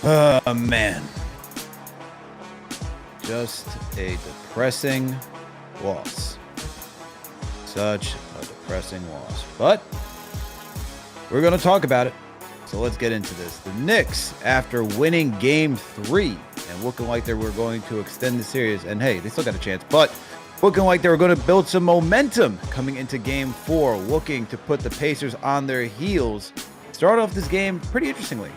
Oh, man. Just a depressing loss. Such a depressing loss. But we're going to talk about it. So let's get into this. The Knicks, after winning Game 3 and looking like they were going to extend the series, and hey, they still got a chance, but looking like they were going to build some momentum coming into Game 4, looking to put the Pacers on their heels. Start off this game pretty interestingly,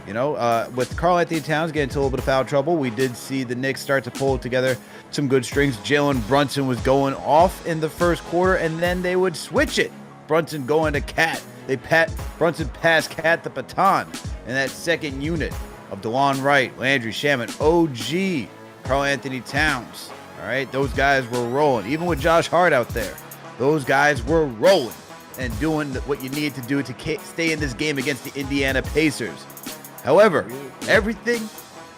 with Karl-Anthony Towns getting into a little bit of foul trouble. We did see the Knicks start to pull together some good strings. Jalen Brunson was going off in the first quarter, and then they would switch it. Brunson going to Cat. Brunson passed Cat the baton in that second unit of DeLon Wright, Landry Shamet, OG, Karl-Anthony Towns. All right, those guys were rolling. Even with Josh Hart out there, those guys were rolling and doing what you need to do to stay in this game against the Indiana Pacers. However, everything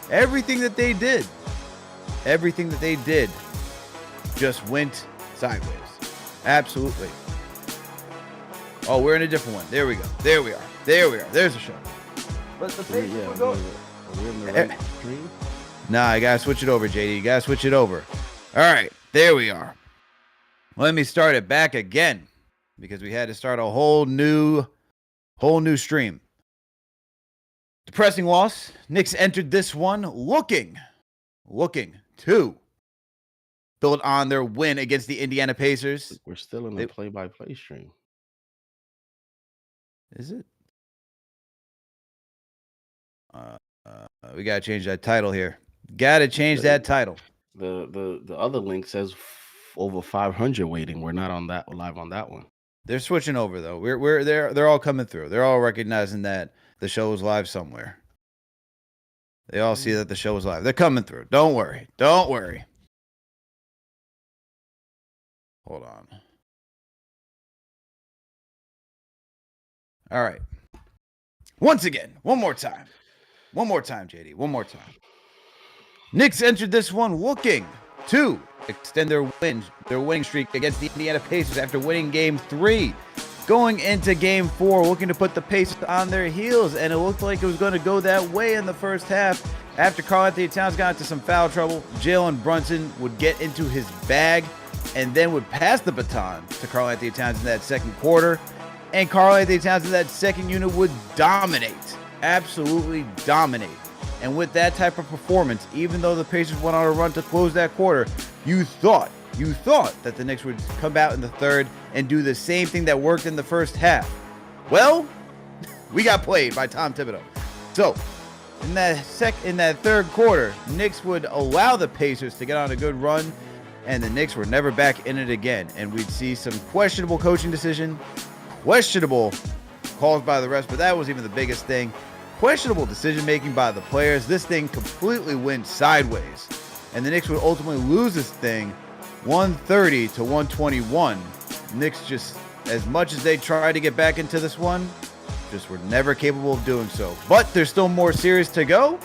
that they did just went sideways. Absolutely. Oh, we're in a different one. There we go. There we are. There's the show. But the Pacers were going. Are we in the right stream? Nah, you gotta switch it over, JD. You gotta switch it over. All right, there we are. Let me start it back again because we had to start a whole new stream. Depressing loss. Knicks entered this one looking to build on their win against the Indiana Pacers. We're still in the play-by-play stream. Is it? We gotta change that title here. Gotta change that title. The other link says over 500 waiting. We're not on that live on that one. They're switching over though. They're all coming through. They're all recognizing that the show is live somewhere. They all see that the show is live. They're coming through. Don't worry. Hold on. All right. Once again, one more time, JD. One more time. Knicks entered this one looking to extend their winning streak against the Indiana Pacers after winning Game 3. Going into Game 4, looking to put the Pacers on their heels, and it looked like it was going to go that way in the first half. After Karl-Anthony Towns got into some foul trouble, Jalen Brunson would get into his bag and then would pass the baton to Karl-Anthony Towns in that second quarter. And Karl-Anthony Towns in that second unit would dominate, absolutely dominate. And with that type of performance, even though the Pacers went on a run to close that quarter, you thought that the Knicks would come out in the third and do the same thing that worked in the first half. Well, we got played by Tom Thibodeau. So, in that third quarter, Knicks would allow the Pacers to get on a good run, and the Knicks were never back in it again. And we'd see some questionable coaching decision, questionable calls by the refs, but that was even the biggest thing. Questionable decision-making by the players. This thing completely went sideways. And the Knicks would ultimately lose this thing 130 to 121. Knicks just, as much as they tried to get back into this one, just were never capable of doing so. But there's still more series to go.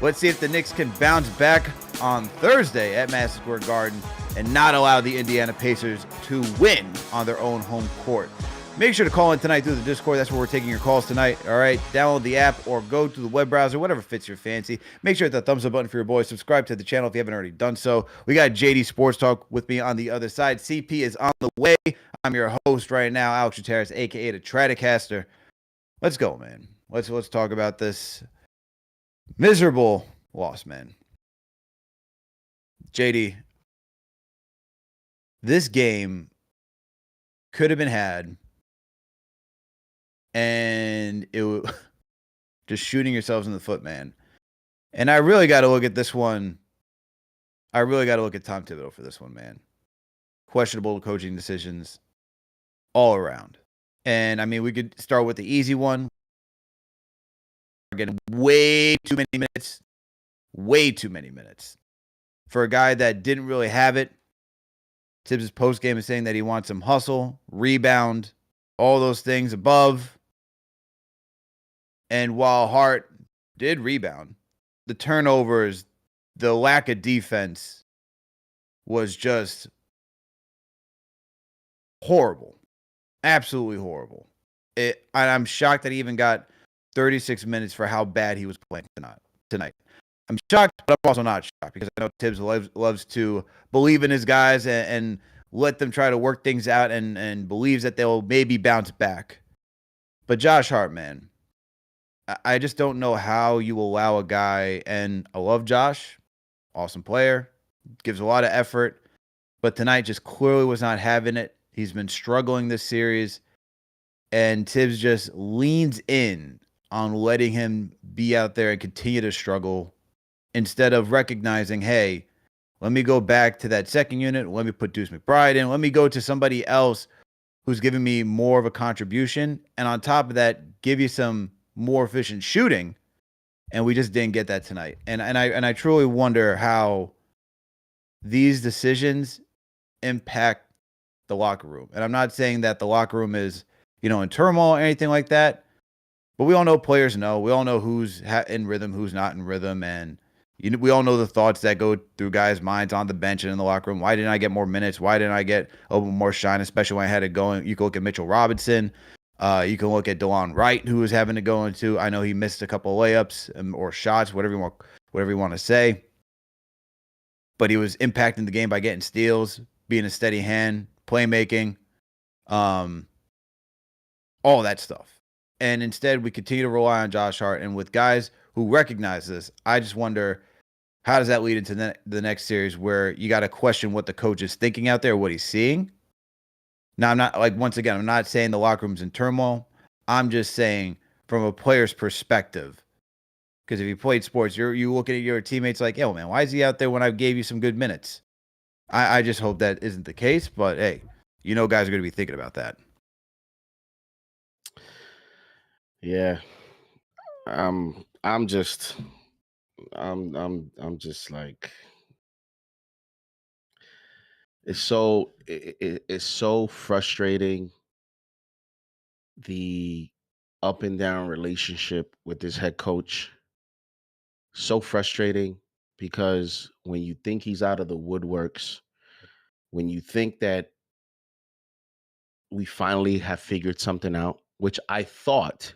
Let's see if the Knicks can bounce back on Thursday at Madison Square Garden and not allow the Indiana Pacers to win on their own home court. Make sure to call in tonight through the Discord. That's where we're taking your calls tonight. All right. Download the app or go to the web browser, whatever fits your fancy. Make sure to hit the thumbs up button for your boys. Subscribe to the channel if you haven't already done so. We got JD Sports Talk with me on the other side. CP is on the way. I'm your host right now, Alex Gutierrez, aka the Stratocaster. Let's go, man. Let's talk about this miserable loss, man. JD, this game could have been had. And it just shooting yourselves in the foot, man. And I really got to look at this one. I really got to look at Tom Thibodeau for this one, man. Questionable coaching decisions all around. And I mean, we could start with the easy one. We're getting way too many minutes. Way too many minutes. For a guy that didn't really have it. Tibbs' postgame is saying that he wants some hustle, rebound, all those things above. And while Hart did rebound, the turnovers, the lack of defense was just horrible. Absolutely horrible. And I'm shocked that he even got 36 minutes for how bad he was playing tonight. tonight. I'm shocked, but I'm also not shocked because I know Tibbs loves to believe in his guys and let them try to work things out and believes that they'll maybe bounce back. But Josh Hart, man, I just don't know how you allow a guy, and I love Josh, awesome player, gives a lot of effort, but tonight just clearly was not having it. He's been struggling this series, and Tibbs just leans in on letting him be out there and continue to struggle instead of recognizing, hey, let me go back to that second unit. Let me put Deuce McBride in. Let me go to somebody else who's giving me more of a contribution. And on top of that, give you some more efficient shooting. And we just didn't get that tonight. And I truly wonder how these decisions impact the locker room. And I'm not saying that the locker room is, in turmoil or anything like that. But we all know players know. We all know who's in rhythm, who's not in rhythm. And we all know the thoughts that go through guys' minds on the bench and in the locker room. Why didn't I get more minutes? Why didn't I get a little more shine, especially when I had it going? You can look at Mitchell Robinson. You can look at DeLon Wright, who was having to go into. I know he missed a couple of layups or shots, whatever you want to say. But he was impacting the game by getting steals, being a steady hand, playmaking, all that stuff. And instead, we continue to rely on Josh Hart. And with guys who recognize this, I just wonder, how does that lead into the next series where you got to question what the coach is thinking out there, what he's seeing? Now, I'm not, once again, I'm not saying the locker room's in turmoil. I'm just saying from a player's perspective. Because if you played sports, you looking at your teammates like, yo, man, why is he out there when I gave you some good minutes? I just hope that isn't the case. But, hey, guys are going to be thinking about that. Yeah. I'm just like, it's so frustrating, the up and down relationship with this head coach. So frustrating because when you think he's out of the woodworks, when you think that we finally have figured something out, which I thought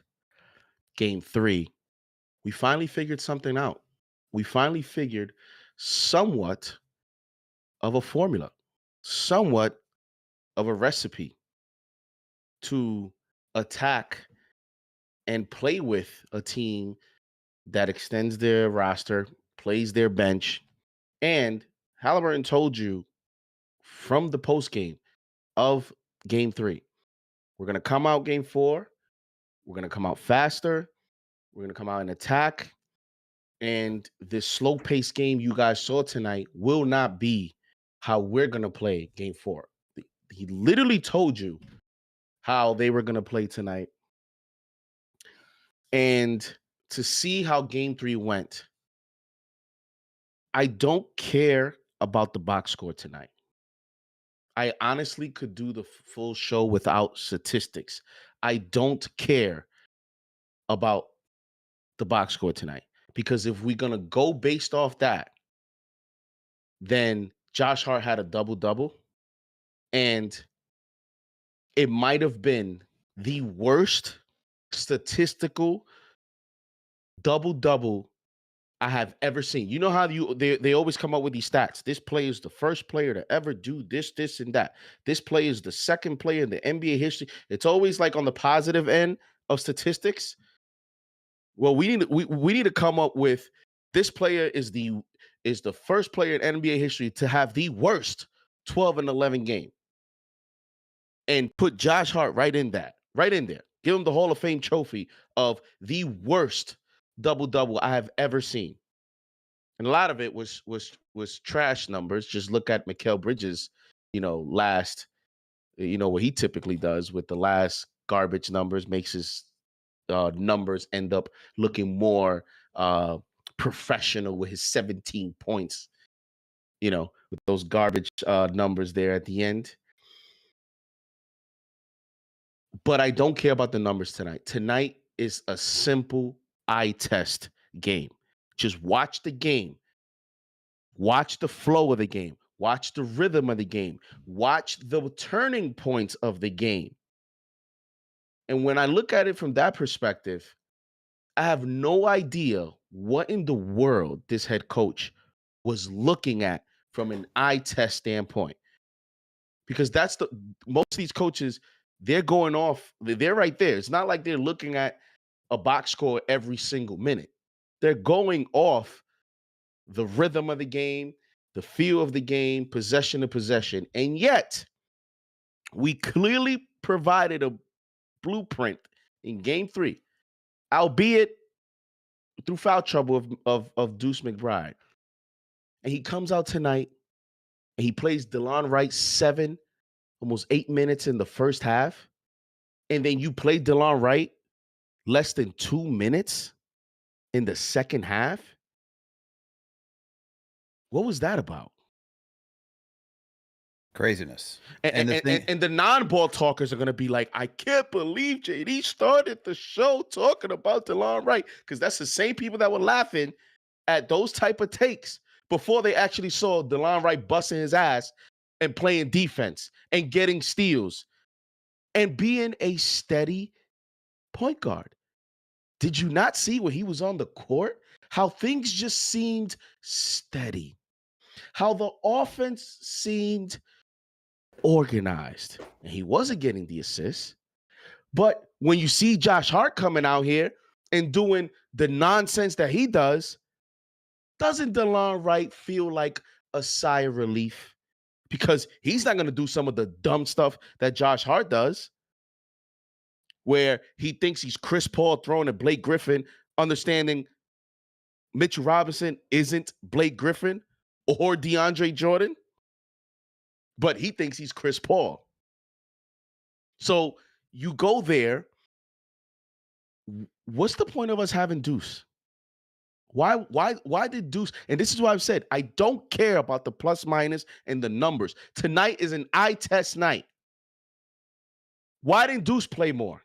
game 3, we finally figured something out. We finally figured somewhat of a formula, somewhat of a recipe to attack and play with a team that extends their roster, plays their bench. And Halliburton told you from the post game of game 3, we're going to come out game 4. We're going to come out faster. We're going to come out and attack. And this slow paced game you guys saw tonight will not be how we're going to play game 4. He literally told you how they were going to play tonight. And to see how game 3 went, I don't care about the box score tonight. I honestly could do the full show without statistics. I don't care about the box score tonight, because if we're going to go based off that, then Josh Hart had a double-double, and it might have been the worst statistical double-double I have ever seen. You know how they always come up with these stats. This player is the first player to ever do this, and that. This player is the second player in the NBA history. It's always like on the positive end of statistics. Well, we need to come up with, this player is the first player in NBA history to have the worst 12 and 11 game. And put Josh Hart right in there. Give him the Hall of Fame trophy of the worst double-double I have ever seen. And a lot of it was trash numbers. Just look at Mikal Bridges, last, what he typically does with the last garbage numbers, makes his numbers end up looking more professional with his 17 points, with those garbage numbers there at the end. But I don't care about the numbers tonight. Tonight is a simple eye test game. Just watch the game. Watch the flow of the game. Watch the rhythm of the game. Watch the turning points of the game. And when I look at it from that perspective, I have no idea what in the world this head coach was looking at from an eye test standpoint. Because that's most of these coaches, they're going off, they're right there. It's not like they're looking at a box score every single minute. They're going off the rhythm of the game, the feel of the game, possession to possession. And yet, we clearly provided a blueprint in game 3, albeit through foul trouble of Deuce McBride. And he comes out tonight and he plays DeLon Wright 7, almost 8 minutes in the first half. And then you play DeLon Wright less than 2 minutes in the second half. What was that about? Craziness. And the non-ball talkers are going to be like, I can't believe JD started the show talking about DeLon Wright, because that's the same people that were laughing at those type of takes before they actually saw DeLon Wright busting his ass and playing defense and getting steals and being a steady point guard. Did you not see when he was on the court how things just seemed steady? How the offense seemed organized. And he wasn't getting the assists. But when you see Josh Hart coming out here and doing the nonsense that he does, doesn't DeLon Wright feel like a sigh of relief? Because he's not going to do some of the dumb stuff that Josh Hart does, where he thinks he's Chris Paul throwing at Blake Griffin, understanding Mitchell Robinson isn't Blake Griffin or DeAndre Jordan, but he thinks he's Chris Paul. So you go there. What's the point of us having Deuce? Why did Deuce? And this is why I've said I don't care about the plus minus and the numbers. Tonight is an eye test night. Why didn't Deuce play more?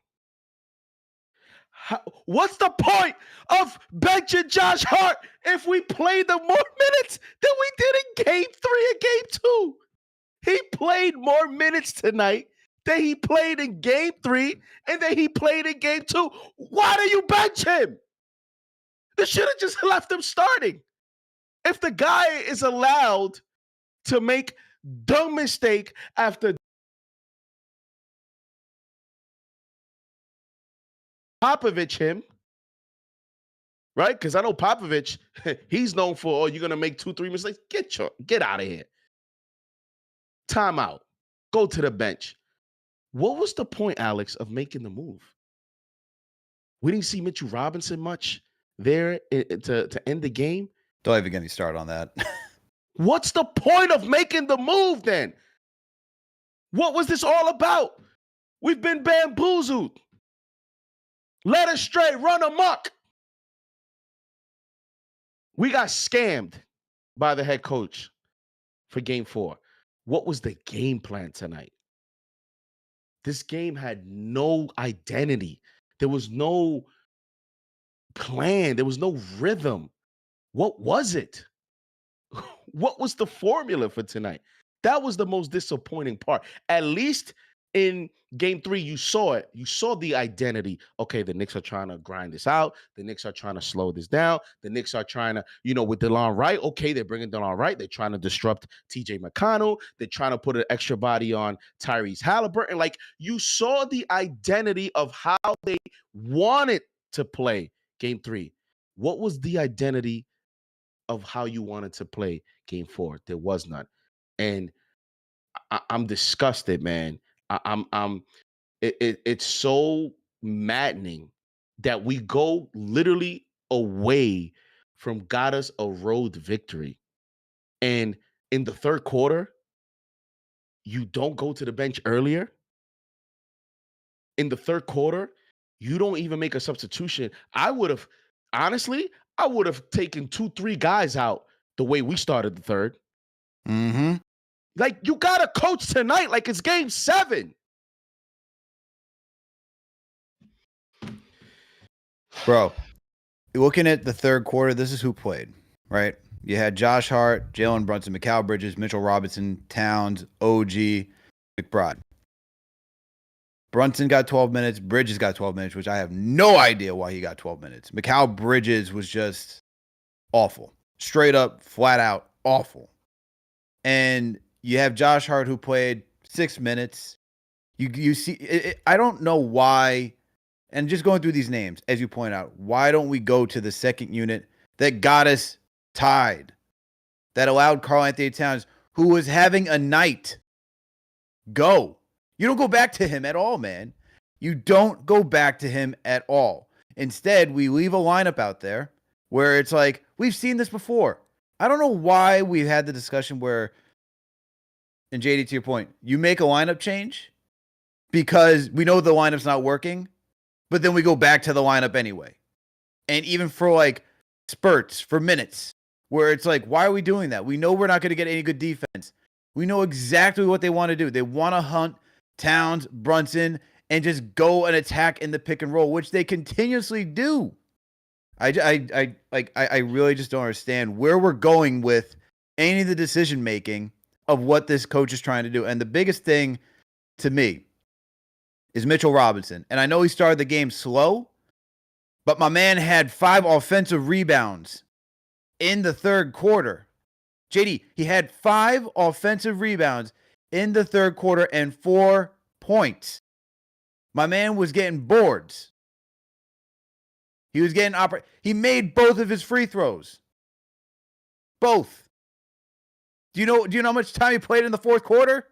What's the point of benching Josh Hart if we played the more minutes than we did in game 3 and game 2? He played more minutes tonight than he played in game 3 and then he played in game 2. Why do you bench him? They should have just left him starting. If the guy is allowed to make dumb mistake after Popovich him, right? Because I know Popovich, he's known for, oh, you're going to make 2-3 mistakes. Get out of here. Timeout. Go to the bench. What was the point, Alex, of making the move? We didn't see Mitchell Robinson much there to end the game. Don't even get me started on that. What's the point of making the move then? What was this all about? We've been bamboozled, led astray, run amok. We got scammed by the head coach for game 4. What was the game plan tonight? This game had no identity. There was no plan. There was no rhythm. What was it? What was the formula for tonight? That was the most disappointing part. At least in game 3, you saw it. You saw the identity. Okay, the Knicks are trying to grind this out. The Knicks are trying to slow this down. The Knicks are trying to, with DeLon Wright. Okay, they're bringing DeLon Wright. They're trying to disrupt TJ McConnell. They're trying to put an extra body on Tyrese Halliburton. Like, you saw the identity of how they wanted to play game 3. What was the identity of how you wanted to play game 4? There was none. And I'm disgusted, man. It's so maddening that we go literally away from got us a road victory. And in the third quarter, you don't go to the bench earlier. In the third quarter, you don't even make a substitution. I would have taken 2-3 guys out the way we started the third. Mm-hmm. Like, you got to coach tonight like it's game 7. Bro, looking at the third quarter, this is who played, right? You had Josh Hart, Jalen Brunson, Mikal Bridges, Mitchell Robinson, Towns, OG, McBride. Brunson got 12 minutes. Bridges got 12 minutes, which I have no idea why he got 12 minutes. Mikal Bridges was just awful. Straight up, flat out, awful. And you have Josh Hart, who played 6 minutes. You see, I don't know why, and just going through these names, as you point out, why don't we go to the second unit that got us tied, that allowed Karl Anthony Towns, who was having a night, go. You don't go back to him at all, man. You don't go back to him at all. Instead, we leave a lineup out there where it's like, we've seen this before. I don't know why we've had the discussion where, and JD, to your point, you make a lineup change because we know the lineup's not working, but then we go back to the lineup anyway. And even for like spurts, for minutes, where it's like, why are we doing that? We know we're not going to get any good defense. We know exactly what they want to do. They want to hunt Towns, Brunson, and just go and attack in the pick and roll, which they continuously do. I really just don't understand where we're going with any of the decision making of what this coach is trying to do. And the biggest thing to me is Mitchell Robinson. And I know he started the game slow, but my man had 5 offensive rebounds in the third quarter. JD, he had 5 offensive rebounds in the third quarter and 4 points. My man was getting boards. He was getting he made both of his free throws. Both. Do you know how much time he played in the fourth quarter?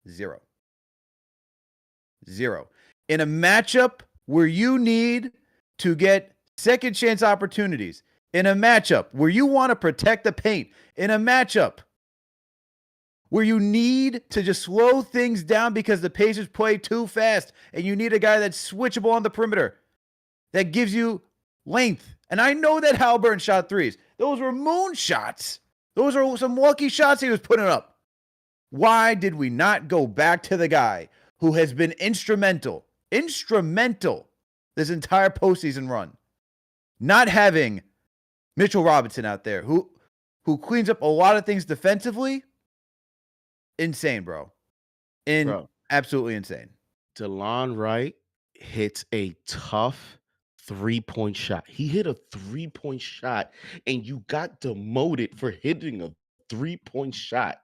0. In a matchup where you need to get second chance opportunities, in a matchup where you want to protect the paint, in a matchup where you need to just slow things down because the Pacers play too fast and you need a guy that's switchable on the perimeter, that gives you length. And I know that Halliburton shot threes. Those were moon shots. Those are some lucky shots he was putting up. Why did we not go back to the guy who has been instrumental this entire postseason run? Not having Mitchell Robinson out there who cleans up a lot of things defensively. Insane, bro. Absolutely insane. DeLon Wright hits a tough 3-point shot. He hit a 3-point shot, and you got demoted for hitting a 3-point shot.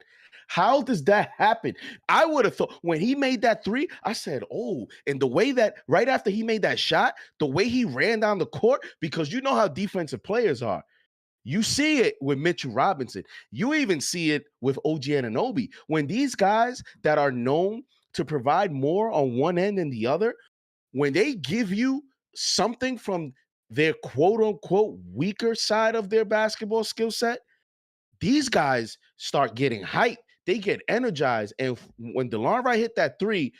How does that happen? I would have thought when he made that 3, I said, oh, and the way that right after he made that shot, the way he ran down the court, because you know how defensive players are. You see it with Mitchell Robinson. You even see it with OG Anunoby. When these guys that are known to provide more on one end than the other, when they give you something from their quote unquote weaker side of their basketball skill set, these guys start getting hyped. They get energized. And when DeLon Wright hit that 3,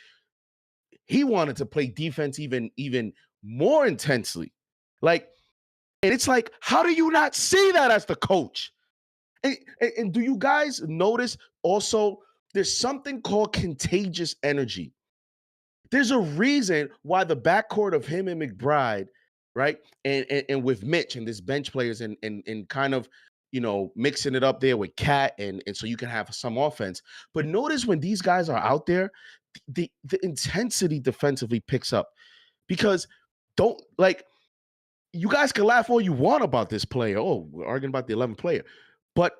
he wanted to play defense even more intensely. And it's like, how do you not see that as the coach? And do you guys notice also there's something called contagious energy? There's a reason why the backcourt of him and McBride, right? And with Mitch and this bench players and kind of, mixing it up there with Cat and so you can have some offense. But notice when these guys are out there, the intensity defensively picks up because you guys can laugh all you want about this player. Oh, we're arguing about the 11th player. But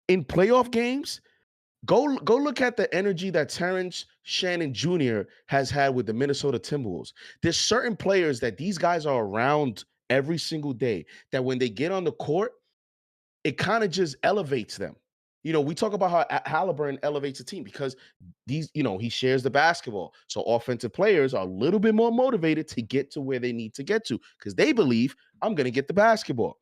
in playoff games, go look at the energy that Terrence Shannon Jr. has had with the Minnesota Timberwolves. There's certain players that these guys are around every single day that when they get on the court, it kind of just elevates them. We talk about how Halliburton elevates a team because he shares the basketball. So offensive players are a little bit more motivated to get to where they need to get to because they believe I'm going to get the basketball.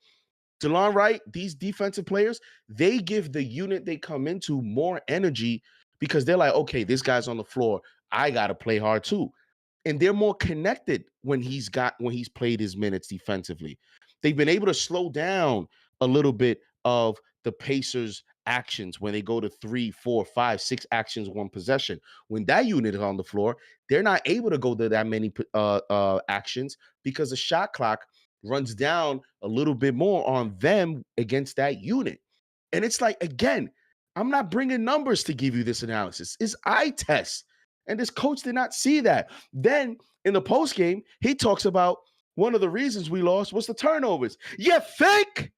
DeLon Wright, these defensive players, they give the unit they come into more energy because they're like, okay, this guy's on the floor. I got to play hard too. And they're more connected when he's played his minutes defensively. They've been able to slow down a little bit of the Pacers' actions when they go to 3, 4, 5, 6 actions, one possession. When that unit is on the floor, they're not able to go to that many actions because the shot clock runs down a little bit more on them against that unit. And it's like, again, I'm not bringing numbers to give you this analysis. It's eye test. And this coach did not see that. Then in the post game, he talks about one of the reasons we lost was the turnovers. You think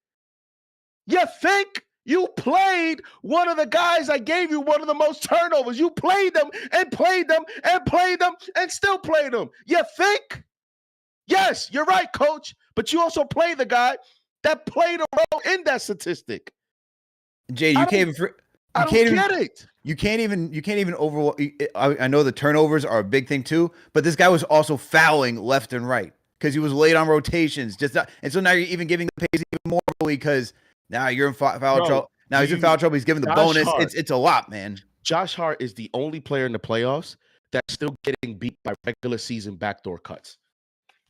you played one of the guys I gave you one of the most turnovers. You played them and played them and played them and still played them. You think? Yes, you're right, coach. But you also play the guy that played a role in that statistic. JD, you can't even. I don't get it. You can't even over. I know the turnovers are a big thing too, but this guy was also fouling left and right because he was late on rotations. And so now you're even giving the pace even more because now you're in foul trouble. Now he's in foul trouble. He's giving the bonus. It's a lot, man. Josh Hart is the only player in the playoffs that's still getting beat by regular season backdoor cuts.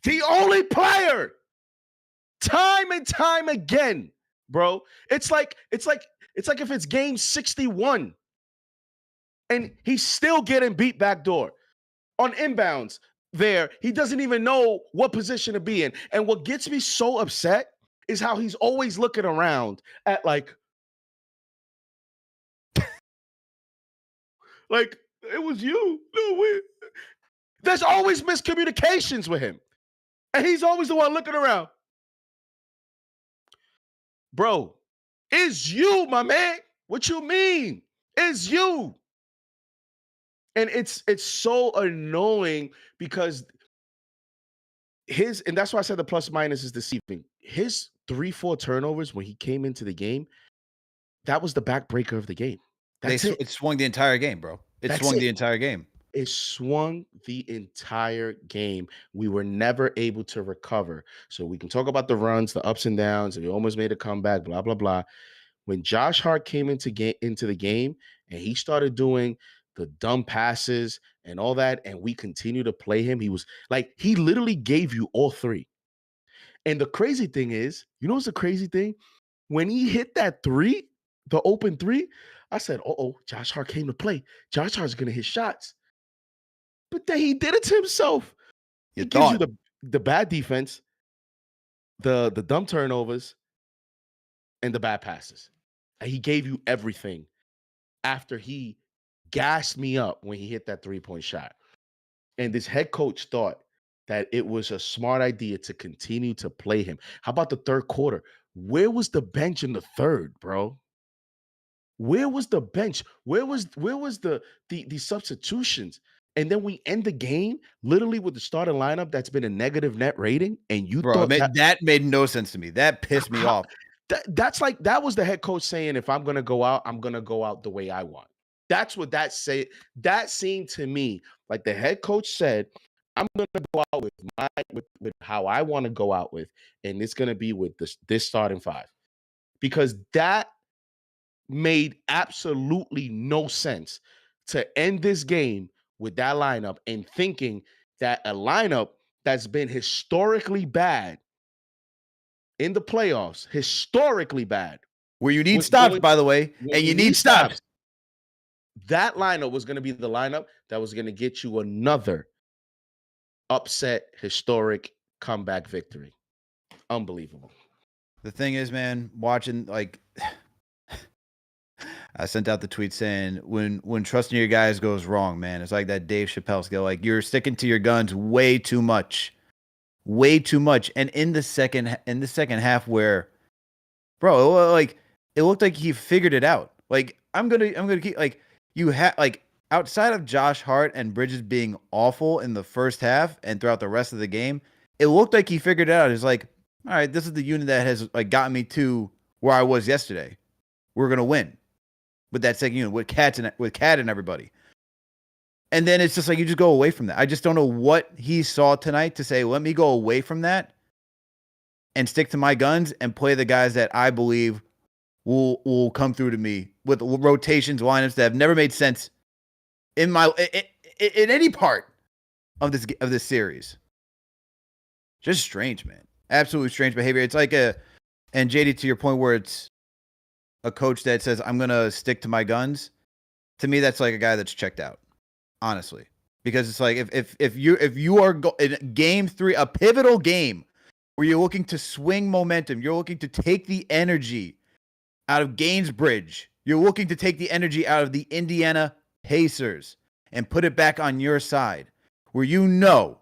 The only player, time and time again, bro. It's like if it's game 61 and he's still getting beat backdoor on inbounds there. He doesn't even know what position to be in. And what gets me so upset is how he's always looking around at like it was you. No, there's always miscommunications with him. And he's always the one looking around. Bro, it's you, my man. What you mean? It's you. And it's so annoying because and that's why I said the plus minus is deceiving. His 3-4 turnovers when he came into the game, that was the backbreaker of the game. It swung the entire game, bro. It swung the entire game. It swung the entire game. We were never able to recover. So we can talk about the runs, the ups and downs, and we almost made a comeback, blah, blah, blah. When Josh Hart came into the game and he started doing the dumb passes and all that, and we continue to play him, he was like, he literally gave you all three. And the crazy thing is, you know what's the crazy thing? When he hit that three, the open three, I said, Josh Hart came to play. Josh Hart's going to hit shots. But then he did it to himself. He gives you the bad defense, the dumb turnovers, and the bad passes. And he gave you everything after he gassed me up when he hit that 3-point shot. And this head coach thought that it was a smart idea to continue to play him. How about the third quarter? Where was the bench in the third, bro? Where was the bench? Where was the substitutions? And then we end the game literally with the starting lineup that's been a negative net rating. And you thought that made no sense to me. That pissed me off. That was the head coach saying, if I'm gonna go out, I'm gonna go out the way I want. That's what that said. That seemed to me like the head coach said, I'm gonna go out with how I want to go out with, and it's gonna be with this starting five. Because that made absolutely no sense to end this game with that lineup and thinking that a lineup that's been historically bad in the playoffs, historically bad. Where you need stops, by the way, and you need stops. That lineup was going to be the lineup that was going to get you another upset, historic comeback victory. Unbelievable. The thing is, man, watching, like, I sent out the tweet saying when trusting your guys goes wrong, man, it's like that Dave Chappelle skill. Like, you're sticking to your guns way too much. And in the second half, where, bro, like, it looked like he figured it out. Like, I'm gonna keep, like, you have, like, outside of Josh Hart and Bridges being awful in the first half and throughout the rest of the game, it looked like he figured it out. It's like, all right, this is the unit that has, like, gotten me to where I was yesterday. We're gonna win with that second unit, with Cat and everybody. And then it's just like you just go away from that. I just don't know what he saw tonight to say, let me go away from that and stick to my guns and play the guys that I believe will come through to me with rotations, lineups that have never made sense in any part of this series. Just strange, man. Absolutely strange behavior. It's like and JD, to your point where it's a coach that says, I'm going to stick to my guns. To me, that's like a guy that's checked out, honestly, because it's like, if you are in game 3, a pivotal game where you're looking to swing momentum, you're looking to take the energy out of Gainsbridge, you're looking to take the energy out of the Indiana Pacers, and put it back on your side, where you know,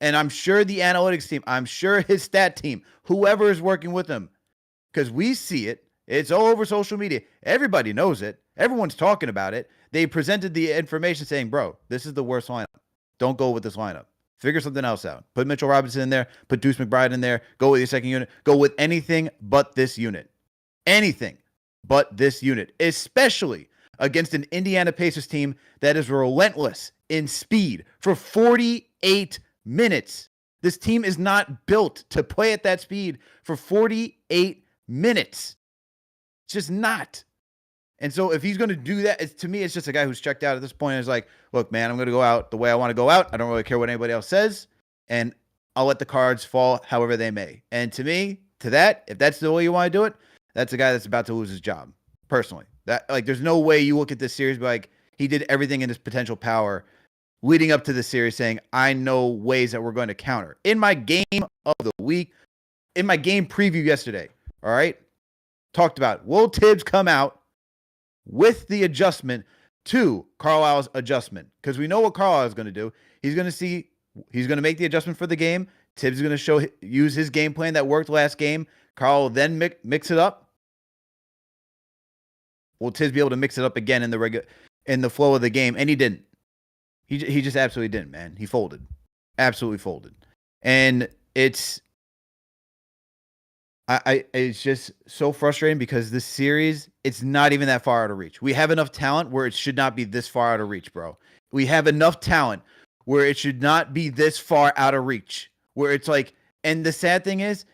and I'm sure the analytics team, I'm sure his stat team, whoever is working with him, because we see it. It's all over social media. Everybody knows it. Everyone's talking about it. They presented the information saying, bro, this is the worst lineup. Don't go with this lineup. Figure something else out. Put Mitchell Robinson in there. Put Deuce McBride in there. Go with your second unit. Go with anything but this unit. Anything but this unit, especially against an Indiana Pacers team that is relentless in speed for 48 minutes. This team is not built to play at that speed for 48 minutes. It's just not. And so if he's going to do that, to me, it's just a guy who's checked out at this point. It's like, look, man, I'm going to go out the way I want to go out. I don't really care what anybody else says. And I'll let the cards fall however they may. And to me, to that, if that's the way you want to do it, that's a guy that's about to lose his job, personally. That, like, there's no way you look at this series, but like, he did everything in his potential power leading up to the series saying, I know ways that we're going to counter. In my game of the week, in my game preview yesterday, all right, talked about, will Tibbs come out with the adjustment to Carlisle's adjustment? Because we know what Carlisle is going to do. He's going to make the adjustment for the game. Tibbs is going to use his game plan that worked last game. Carl will then mix it up. Will Tibbs be able to mix it up again in the flow of the game? And he didn't. He just absolutely didn't, man. He folded. Absolutely folded. And it's just so frustrating because this series, it's not even that far out of reach. We have enough talent where it should not be this far out of reach, bro. We have enough talent where it should not be this far out of reach. Where it's like, and the sad thing is,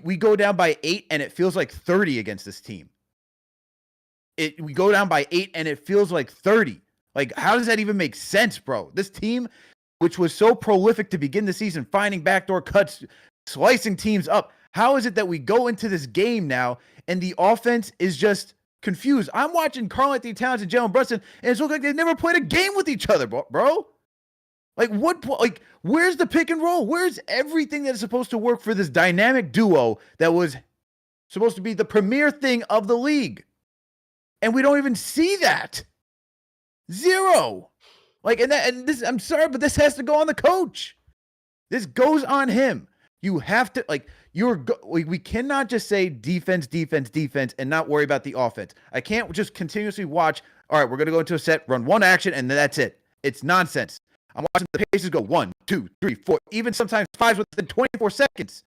we go down by 8 and it feels like 30 against this team. We go down by 8 and it feels like 30. Like, how does that even make sense, bro? This team, which was so prolific to begin the season, finding backdoor cuts, slicing teams up, how is it that we go into this game now and the offense is just confused? I'm watching Karl-Anthony Towns and Jalen Brunson, and it's looking like they've never played a game with each other, bro. Like, what? Like, where's the pick and roll? Where's everything that is supposed to work for this dynamic duo that was supposed to be the premier thing of the league? And we don't even see that. Zero. Like, and this, I'm sorry, but this has to go on the coach. This goes on him. You have to, like, we cannot just say defense, and not worry about the offense. I can't just continuously watch, all right, we're going to go into a set, run one action, and then that's it. It's nonsense. I'm watching the Pacers go 1, 2, 3, 4, even sometimes 5 within 24 seconds.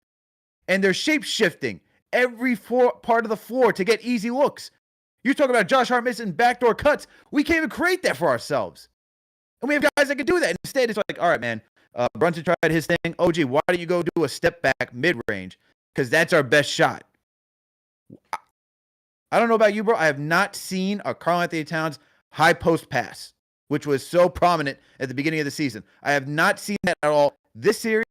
And they're shape-shifting every part of the floor to get easy looks. You're talking about Josh Hart missing backdoor cuts. We can't even create that for ourselves. And we have guys that can do that. Instead, it's like, all right, man, Brunson tried his thing. OG, why don't you go do a step back mid-range? Because that's our best shot. I don't know about you, bro. I have not seen a Karl-Anthony Towns high post pass, which was so prominent at the beginning of the season. I have not seen that at all this series,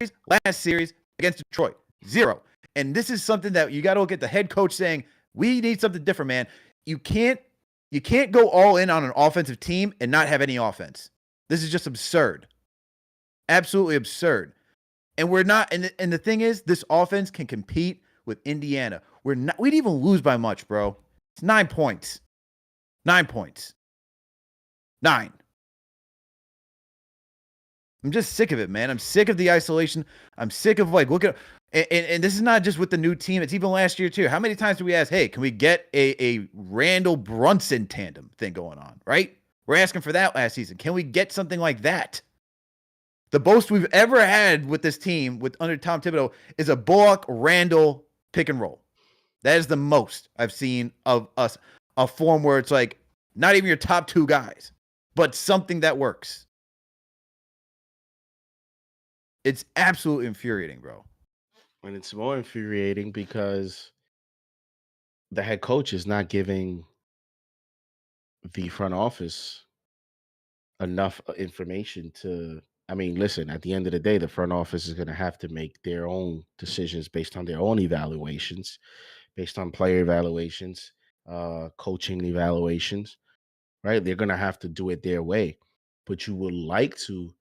last series against Detroit. Zero. And this is something that you got to look at the head coach saying, we need something different, man. You can't go all in on an offensive team and not have any offense. This is just absurd. Absolutely absurd. And we're not, and the thing is, this offense can compete with Indiana. We'd even lose by much, bro. It's 9 points. 9 points. 9. I'm just sick of it, man. I'm sick of the isolation. I'm sick of, like, look at, and this is not just with the new team. It's even last year too. How many times do we ask, hey, can we get a Randall Brunson tandem thing going on, right? We're asking for that last season. Can we get something like that? The most we've ever had with this team under Tom Thibodeau is a Bullock-Randall pick and roll. That is the most I've seen of us, a form where it's like not even your top 2 guys, but something that works. It's absolutely infuriating, bro. And it's more infuriating because the head coach is not giving the front office enough information to, I mean, listen, at the end of the day, the front office is going to have to make their own decisions based on their own evaluations, based on player evaluations, coaching evaluations, right? They're going to have to do it their way. But you would like to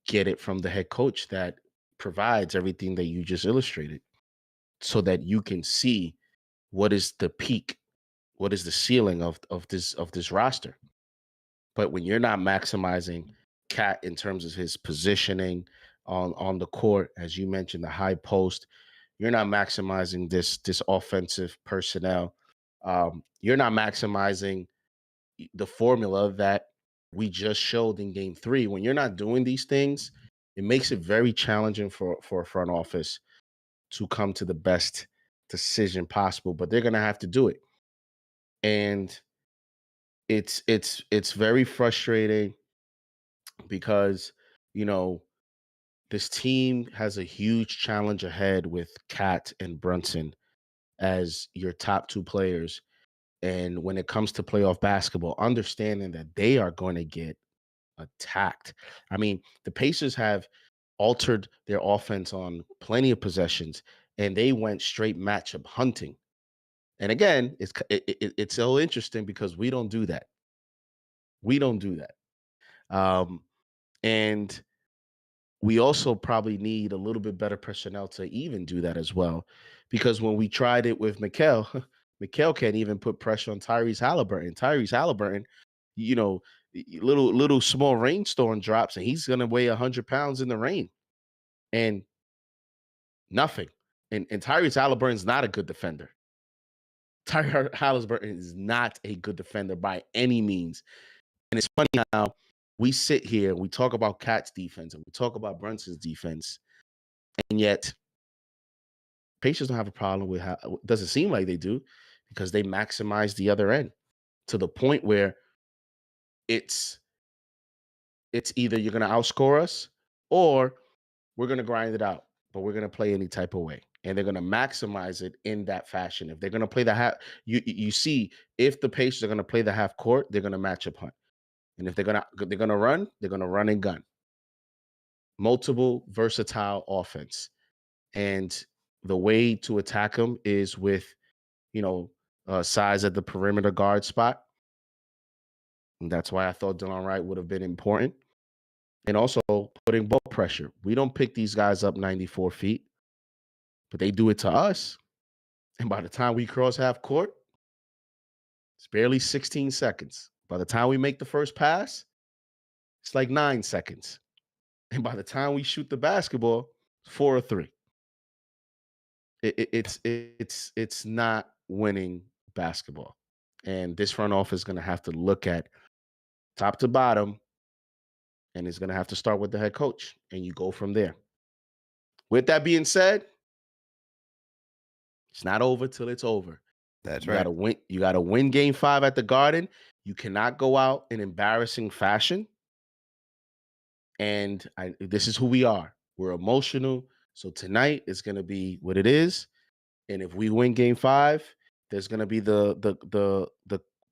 get it from the head coach that provides everything that you just illustrated so that you can see what is the peak, what is the ceiling of this roster. But when you're not maximizing Cat in terms of his positioning on the court, as you mentioned, the high post, you're not maximizing this offensive personnel. You're not maximizing the formula that we just showed in game 3. When you're not doing these things, it makes it very challenging for a front office to come to the best decision possible, but they're going to have to do it. And it's very frustrating because, you know, this team has a huge challenge ahead with Cat and Brunson as your top 2 players. And when it comes to playoff basketball, understanding that they are going to get attacked. I mean, the Pacers have altered their offense on plenty of possessions, and they went straight matchup hunting. And again, it's so interesting because we don't do that. We don't do that. And we also probably need a little bit better personnel to even do that as well. Because when we tried it with Mikal, Mikal can't even put pressure on Tyrese Halliburton. Tyrese Halliburton, you know, little small rainstorm drops, and he's gonna weigh 100 pounds in the rain. And nothing. And Tyrese Halliburton's not a good defender. Tyrese Halliburton is not a good defender by any means. And it's funny how we sit here, we talk about Cat's defense, and we talk about Brunson's defense, and yet Pacers don't have a problem with how it doesn't seem like they do because they maximize the other end to the point where it's either you're going to outscore us or we're going to grind it out, but we're going to play any type of way. And they're going to maximize it in that fashion. If they're going to play the half, you see, if the Pacers are going to play the half court, they're going to match up hunt. And if they're going to run and gun. Multiple versatile offense. And the way to attack them is with, size at the perimeter guard spot. And that's why I thought Delon Wright would have been important. And also putting ball pressure. We don't pick these guys up 94 feet, but they do it to us. And by the time we cross half court, it's barely 16 seconds. By the time we make the first pass, it's like 9 seconds. And by the time we shoot the basketball, 4 or 3. It's not winning basketball. And this front office is going to have to look at top to bottom, and it's going to have to start with the head coach, and you go from there. With that being said, it's not over till it's over. That's You right. gotta win. You gotta win game 5 at the Garden. You cannot go out in embarrassing fashion. And this is who we are. We're emotional. So tonight is gonna be what it is. And if we win game 5, there's gonna be the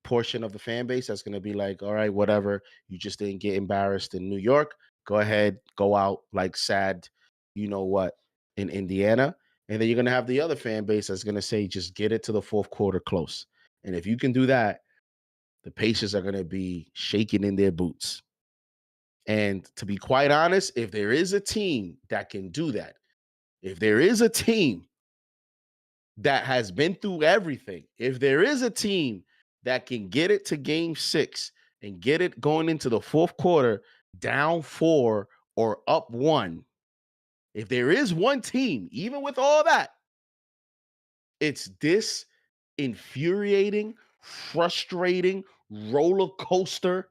portion of the fan base that's gonna be like, all right, whatever. You just didn't get embarrassed in New York. Go ahead, go out like sad, you know what, in Indiana. And then you're gonna have the other fan base that's gonna say, just get it to the fourth quarter close. And if you can do that, the Pacers are gonna be shaking in their boots. And to be quite honest, if there is a team that can do that, if there is a team that has been through everything, if there is a team that can get it to game 6 and get it going into the fourth quarter down 4 or up 1, if there is one team, even with all that, it's this infuriating, frustrating roller coaster,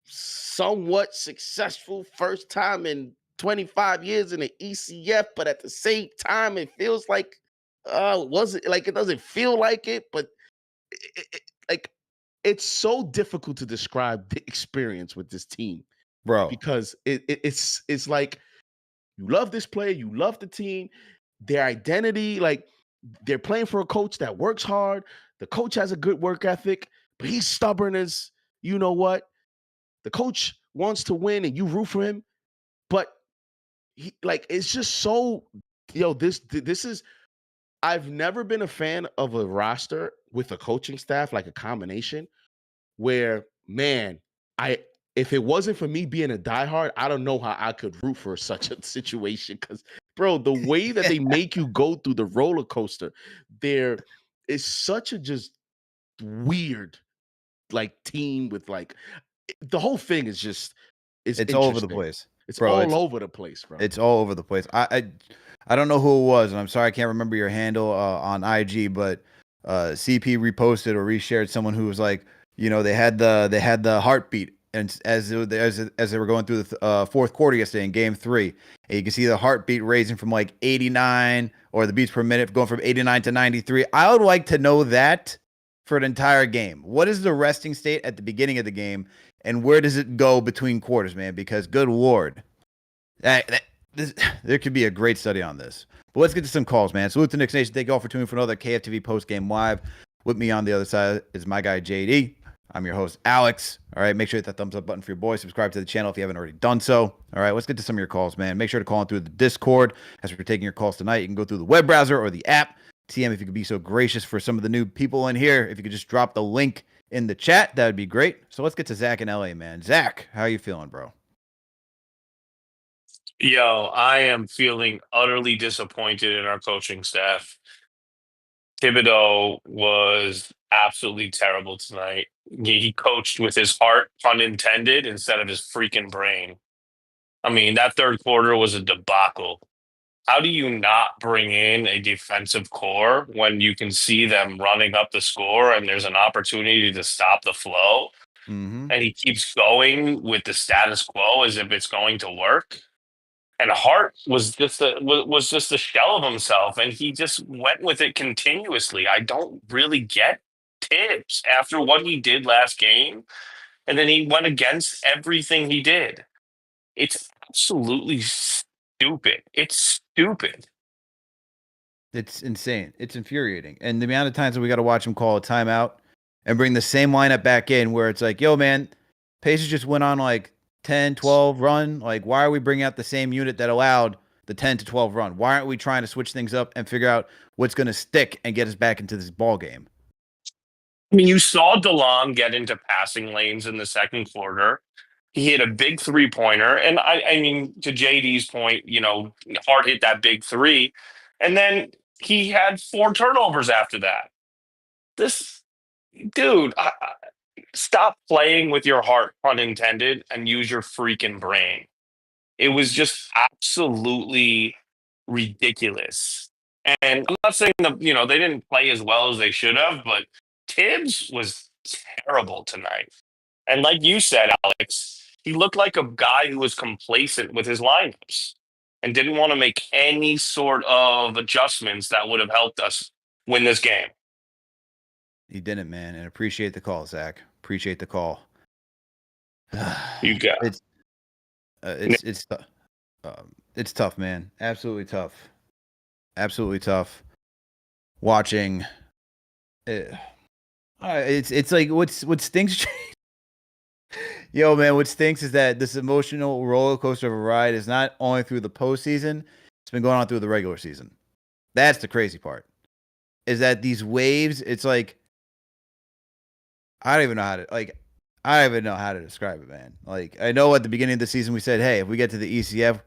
somewhat successful first time in 25 years in the ECF, but at the same time, it feels like it doesn't feel like it, but like it's so difficult to describe the experience with this team, Bro. because it's like you love this player, you love the team, their identity, like they're playing for a coach that works hard. The coach has a good work ethic, but he's stubborn as you know what. The coach wants to win and you root for him, but it's just so, this is, I've never been a fan of a roster with a coaching staff, like a combination where, man, if it wasn't for me being a diehard, I don't know how I could root for such a situation. Because, bro, the way that they make you go through the roller coaster, there is such a just weird like team with like the whole thing is just It's all over the interesting. place, It's bro. all over the place, bro. It's all over the place. I don't know who it was, and I'm sorry I can't remember your handle on IG, but CP reposted or reshared someone who was like, you know, they had the heartbeat, and as they were going through the fourth quarter yesterday in Game 3, and you can see the heartbeat raising from like 89 or the beats per minute going from 89 to 93. I would like to know that for an entire game. What is the resting state at the beginning of the game, and where does it go between quarters, man? Because good lord. There could be a great study on this. But let's get to some calls, man. Salute to Knicks Nation. Thank you all for tuning in for another KFTV post-game live. With me on the other side is my guy, JD. I'm your host, Alex. All right, make sure to hit that thumbs up button for your boy. Subscribe to the channel if you haven't already done so. All right, let's get to some of your calls, man. Make sure to call in through the Discord. As we're taking your calls tonight, you can go through the web browser or the app. TM, if you could be so gracious for some of the new people in here, if you could just drop the link in the chat, that would be great. So let's get to Zach in LA, man. Zach, how are you feeling, bro? Yo, I am feeling utterly disappointed in our coaching staff. Thibodeau was absolutely terrible tonight. He coached with his heart, pun intended, instead of his freaking brain. I mean, that third quarter was a debacle. How do you not bring in a defensive core when you can see them running up the score and there's an opportunity to stop the flow? Mm-hmm. And he keeps going with the status quo as if it's going to work. And Hart was just a shell of himself, and he just went with it continuously. I don't really get Tibbs after what he did last game, and then he went against everything he did. It's absolutely stupid. It's stupid. It's insane. It's infuriating. And the amount of times that we got to watch him call a timeout and bring the same lineup back in where it's like, yo, man, Pacers just went on like 10, 12 run. Like, why are we bringing out the same unit that allowed the 10 to 12 run? Why aren't we trying to switch things up and figure out what's going to stick and get us back into this ball game? I mean, you saw DeLong get into passing lanes in the second quarter. He hit a big three-pointer. And I mean, to JD's point, you know, Hart hit that big three. And then he had 4 turnovers after that. This dude, stop playing with your heart, pun intended, and use your freaking brain. It was just absolutely ridiculous. And I'm not saying that, you know, they didn't play as well as they should have, but Tibbs was terrible tonight. And like you said, Alex, he looked like a guy who was complacent with his lineups and didn't want to make any sort of adjustments that would have helped us win this game. He didn't, man. And appreciate the call, Zach. Appreciate the call. You got It's tough, man. Absolutely tough. Absolutely tough. Watching it's like what stinks. Yo, man, what stinks is that this emotional roller coaster of a ride is not only through the postseason, it's been going on through the regular season. That's the crazy part. Is that these waves, it's like I don't even know how to describe it, man. Like, I know at the beginning of the season we said, hey, if we get to the ECF,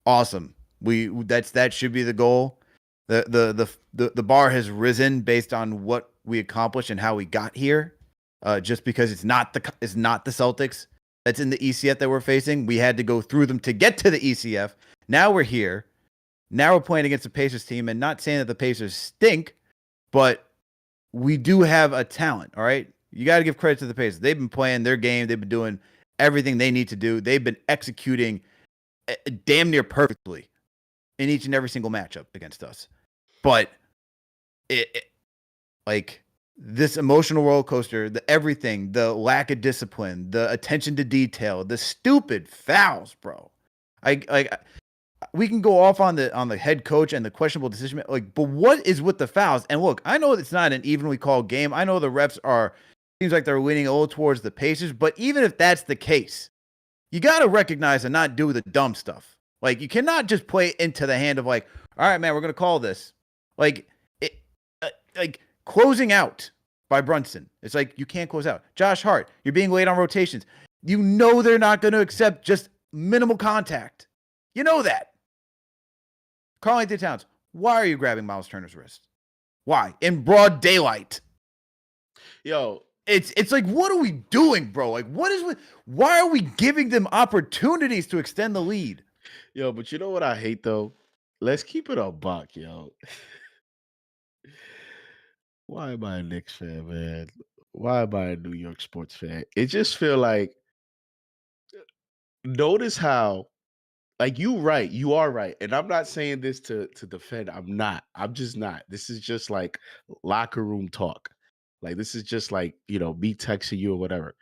awesome. That should be the goal. The bar has risen based on what we accomplished and how we got here. Just because it's not the Celtics that's in the ECF that we're facing. We had to go through them to get to the ECF. Now we're here. Now we're playing against the Pacers team, and not saying that the Pacers stink, but we do have a talent, all right? You got to give credit to the Pacers. They've been playing their game. They've been doing everything they need to do. They've been executing damn near perfectly in each and every single matchup against us. But like this emotional roller coaster, the everything, the lack of discipline, the attention to detail, the stupid fouls, bro. We can go off on the head coach and the questionable decision, but what is with the fouls? And look, I know it's not an evenly called game. I know the refs seems like they're leaning a little towards the Pacers, but even if that's the case, you got to recognize and not do the dumb stuff. Like, you cannot just play into the hand of like, all right, man, we're going to call this. Like, closing out by Brunson. It's like, you can't close out. Josh Hart, you're being late on rotations. You know they're not going to accept just minimal contact. You know that. Karl-Anthony Towns, why are you grabbing Miles Turner's wrist? Why? In broad daylight. Yo, it's like, what are we doing, bro? Like, why are we giving them opportunities to extend the lead? Yo, but you know what I hate though? Let's keep it a buck, yo. Why am I a Knicks fan, man? Why am I a New York sports fan? It just feel like notice how like you are right. And I'm not saying this to defend. I'm not. I'm just not. This is just like locker room talk. Like this is just like, me texting you or whatever.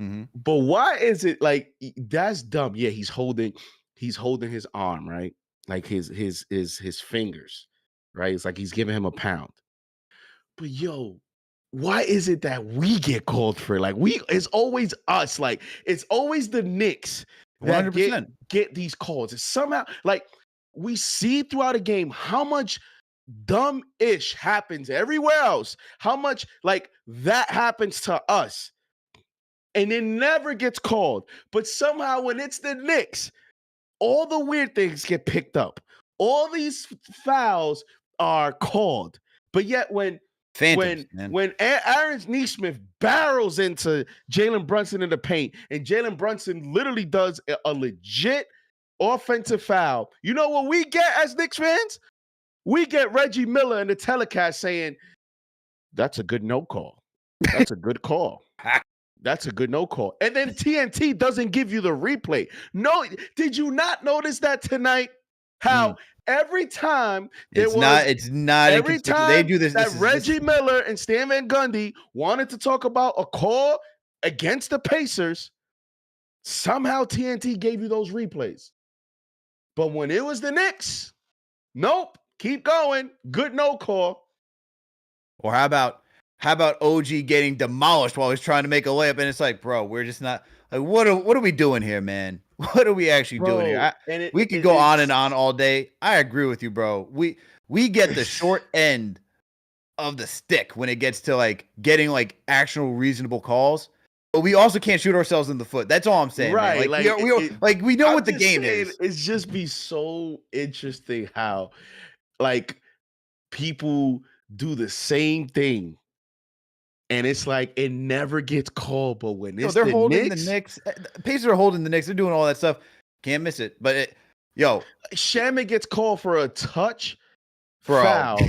Mm-hmm. But why is it like that's dumb? Yeah, he's holding his arm, right? Like his fingers, right? It's like he's giving him a pound. But yo, why is it that we get called for it? Like it's always us. Like it's always the Knicks that 100%. get these calls. It's somehow like we see throughout a game how much dumb ish happens everywhere else. How much like that happens to us. And it never gets called. But somehow when it's the Knicks, all the weird things get picked up. All these fouls are called. But yet when Phantoms, man. when Aaron Neesmith barrels into Jalen Brunson in the paint and Jalen Brunson literally does a legit offensive foul, you know what we get as Knicks fans? We get Reggie Miller in the telecast saying, that's a good no call. That's a good call. That's a good no call. And then TNT doesn't give you the replay. No, did you not notice that tonight? How every time it's not every time they do this that Reggie Miller and Stan Van Gundy wanted to talk about a call against the Pacers, somehow TNT gave you those replays. But when it was the Knicks, nope, keep going. Good no call. Or how about OG getting demolished while he's trying to make a layup? And it's like, bro, we're just not like, what are we doing here, man? What are we actually doing here? We could go on and on all day. I agree with you, bro. We get the short end of the stick when it gets to like getting like actual reasonable calls. But we also can't shoot ourselves in the foot. That's all I'm saying, right? Man. Like we know what the game is. It's just be so interesting how like people do the same thing. And it's like it never gets called, but when it's they're the holding Knicks, the Knicks. Pacers are holding the Knicks. They're doing all that stuff. Can't miss it. But Shaman gets called for a touch bro. Foul,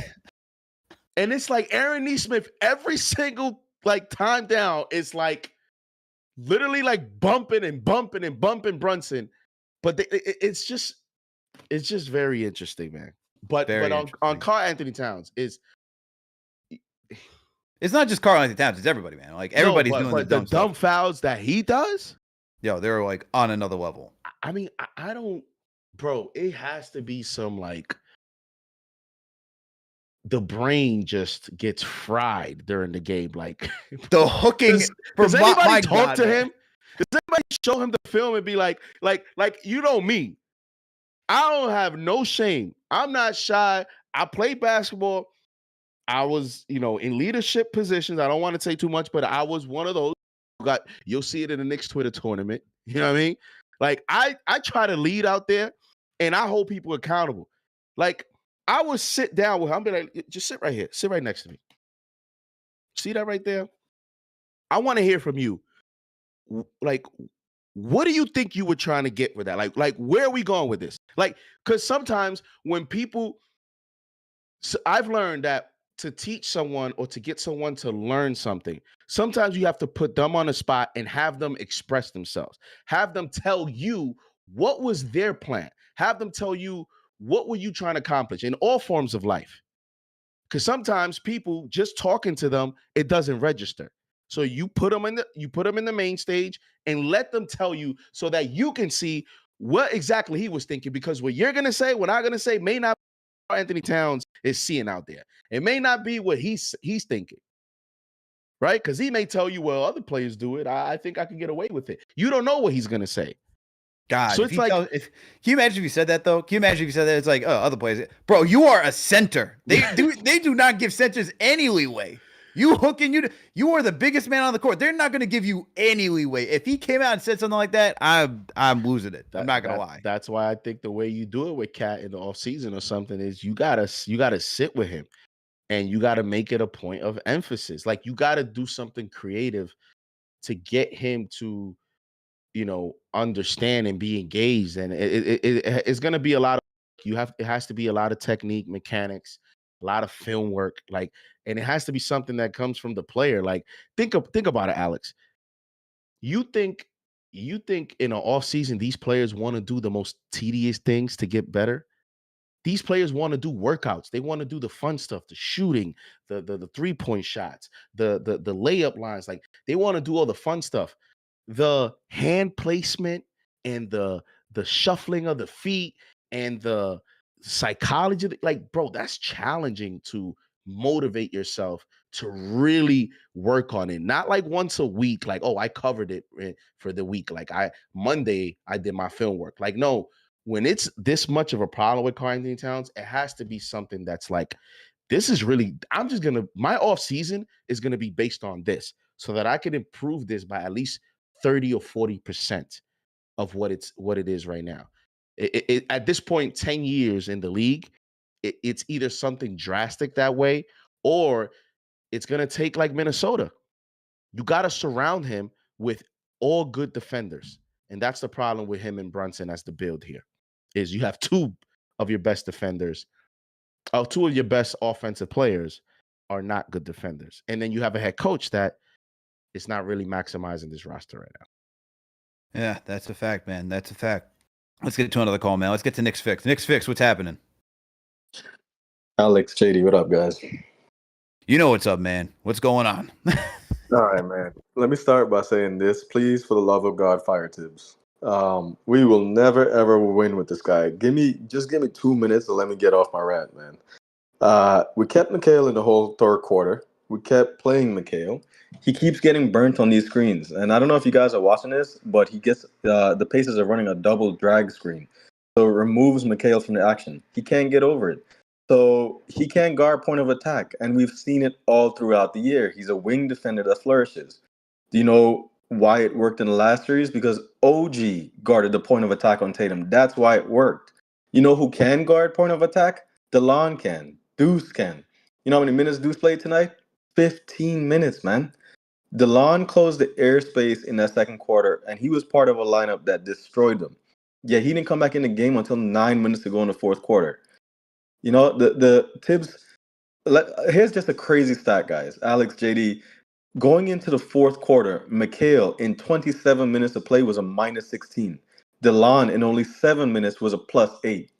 and it's like Aaron Neesmith every single like time down is like literally like bumping Brunson, but it's just very interesting, man. But on Karl Anthony Towns is. It's not just Karl Anthony Towns; it's everybody, man. Like everybody's doing the dumb fouls that he does. Yo, they're like on another level. I mean, I don't, bro. It has to be some like the brain just gets fried during the game. Like the hooking. Does anybody talk to him? Does anybody show him the film and be like you know me? I don't have no shame. I'm not shy. I play basketball. I was, in leadership positions. I don't want to say too much, but I was one of those you'll see it in the Knicks Twitter tournament. You know what I mean? Like I try to lead out there and I hold people accountable. Like I would sit down with him. I'll be like, just sit right here. Sit right next to me. See that right there? I want to hear from you. Like, what do you think you were trying to get with that? Like where are we going with this? Like, because sometimes when people, I've learned that to teach someone or to get someone to learn something, sometimes you have to put them on a spot and have them express themselves. Have them tell you what was their plan. Have them tell you what were you trying to accomplish in all forms of life. Because sometimes people just talking to them, it doesn't register. So you put them in the main stage and let them tell you so that you can see what exactly he was thinking. Because what you're gonna say, what I'm gonna say, may not be what Anthony Towns is seeing out there. It may not be what he's thinking, right? Because he may tell you, well, other players do it. I think I can get away with it. You don't know what he's gonna say. God, so it's like, can you imagine if you said that though? Can you imagine if you said that? It's like, oh, other players, bro. You are a center. They do not give centers any leeway. You hooking you are the biggest man on the court. They're not going to give you any leeway. If he came out and said something like that, I'm losing it. I'm not gonna lie. That's why I think the way you do it with Cat in the offseason or something is you gotta sit with him. and you got to make it a point of emphasis. Like, you got to do something creative to get him to, understand and be engaged. And it's going to be a lot of, it has to be a lot of technique, mechanics, a lot of film work, like, and it has to be something that comes from the player. Like, think about it, Alex. You think in an off season, these players want to do the most tedious things to get better? These players want to do workouts. They want to do the fun stuff, the shooting, the 3-point shots, the layup lines. Like, they want to do all the fun stuff. The hand placement and the shuffling of the feet and the psychology, like, bro, that's challenging to motivate yourself to really work on it. Not like once a week, like, oh, I covered it for the week. Like, Monday I did my film work. Like, no, when it's this much of a problem with Karl-Anthony Towns, it has to be something that's like, this is really, my off season is going to be based on this so that I can improve this by at least 30 or 40% of what it is right now. At this point, 10 years in the league, it's either something drastic that way, or it's going to take like Minnesota. You got to surround him with all good defenders. And that's the problem with him and Brunson as the build here, is you have two of your best defenders, two of your best offensive players are not good defenders. And then you have a head coach that is not really maximizing this roster right now. Yeah, that's a fact, man. That's a fact. Let's get to another call, man. Let's get to Knicks Fix. Knicks Fix, what's happening? Alex, JD, what up, guys? You know what's up, man. What's going on? All right, man. Let me start by saying this. Please, for the love of God, fire Tibbs. We will never, ever win with this guy. Just give me 2 minutes to let me get off my rant, man. We kept Mikal in the whole third quarter. We kept playing Mikal. He keeps getting burnt on these screens. And I don't know if you guys are watching this, but he gets the Pacers are running a double drag screen. So it removes Mikal from the action. He can't get over it. So he can't guard point of attack. And we've seen it all throughout the year. He's a wing defender that flourishes. Do you know why it worked in the last series? Because OG guarded the point of attack on Tatum. That's why it worked. You know who can guard point of attack? DeLon can. Deuce can. You know how many minutes Deuce played tonight? 15 minutes, man. DeLon closed the airspace in that second quarter, and he was part of a lineup that destroyed them. Yeah, he didn't come back in the game until 9 minutes to go in the fourth quarter. You know, the Tibbs, here's just a crazy stat, guys. Alex, JD, going into the fourth quarter, Mikal in 27 minutes of play was a minus 16. DeLon in only 7 minutes was a plus 8.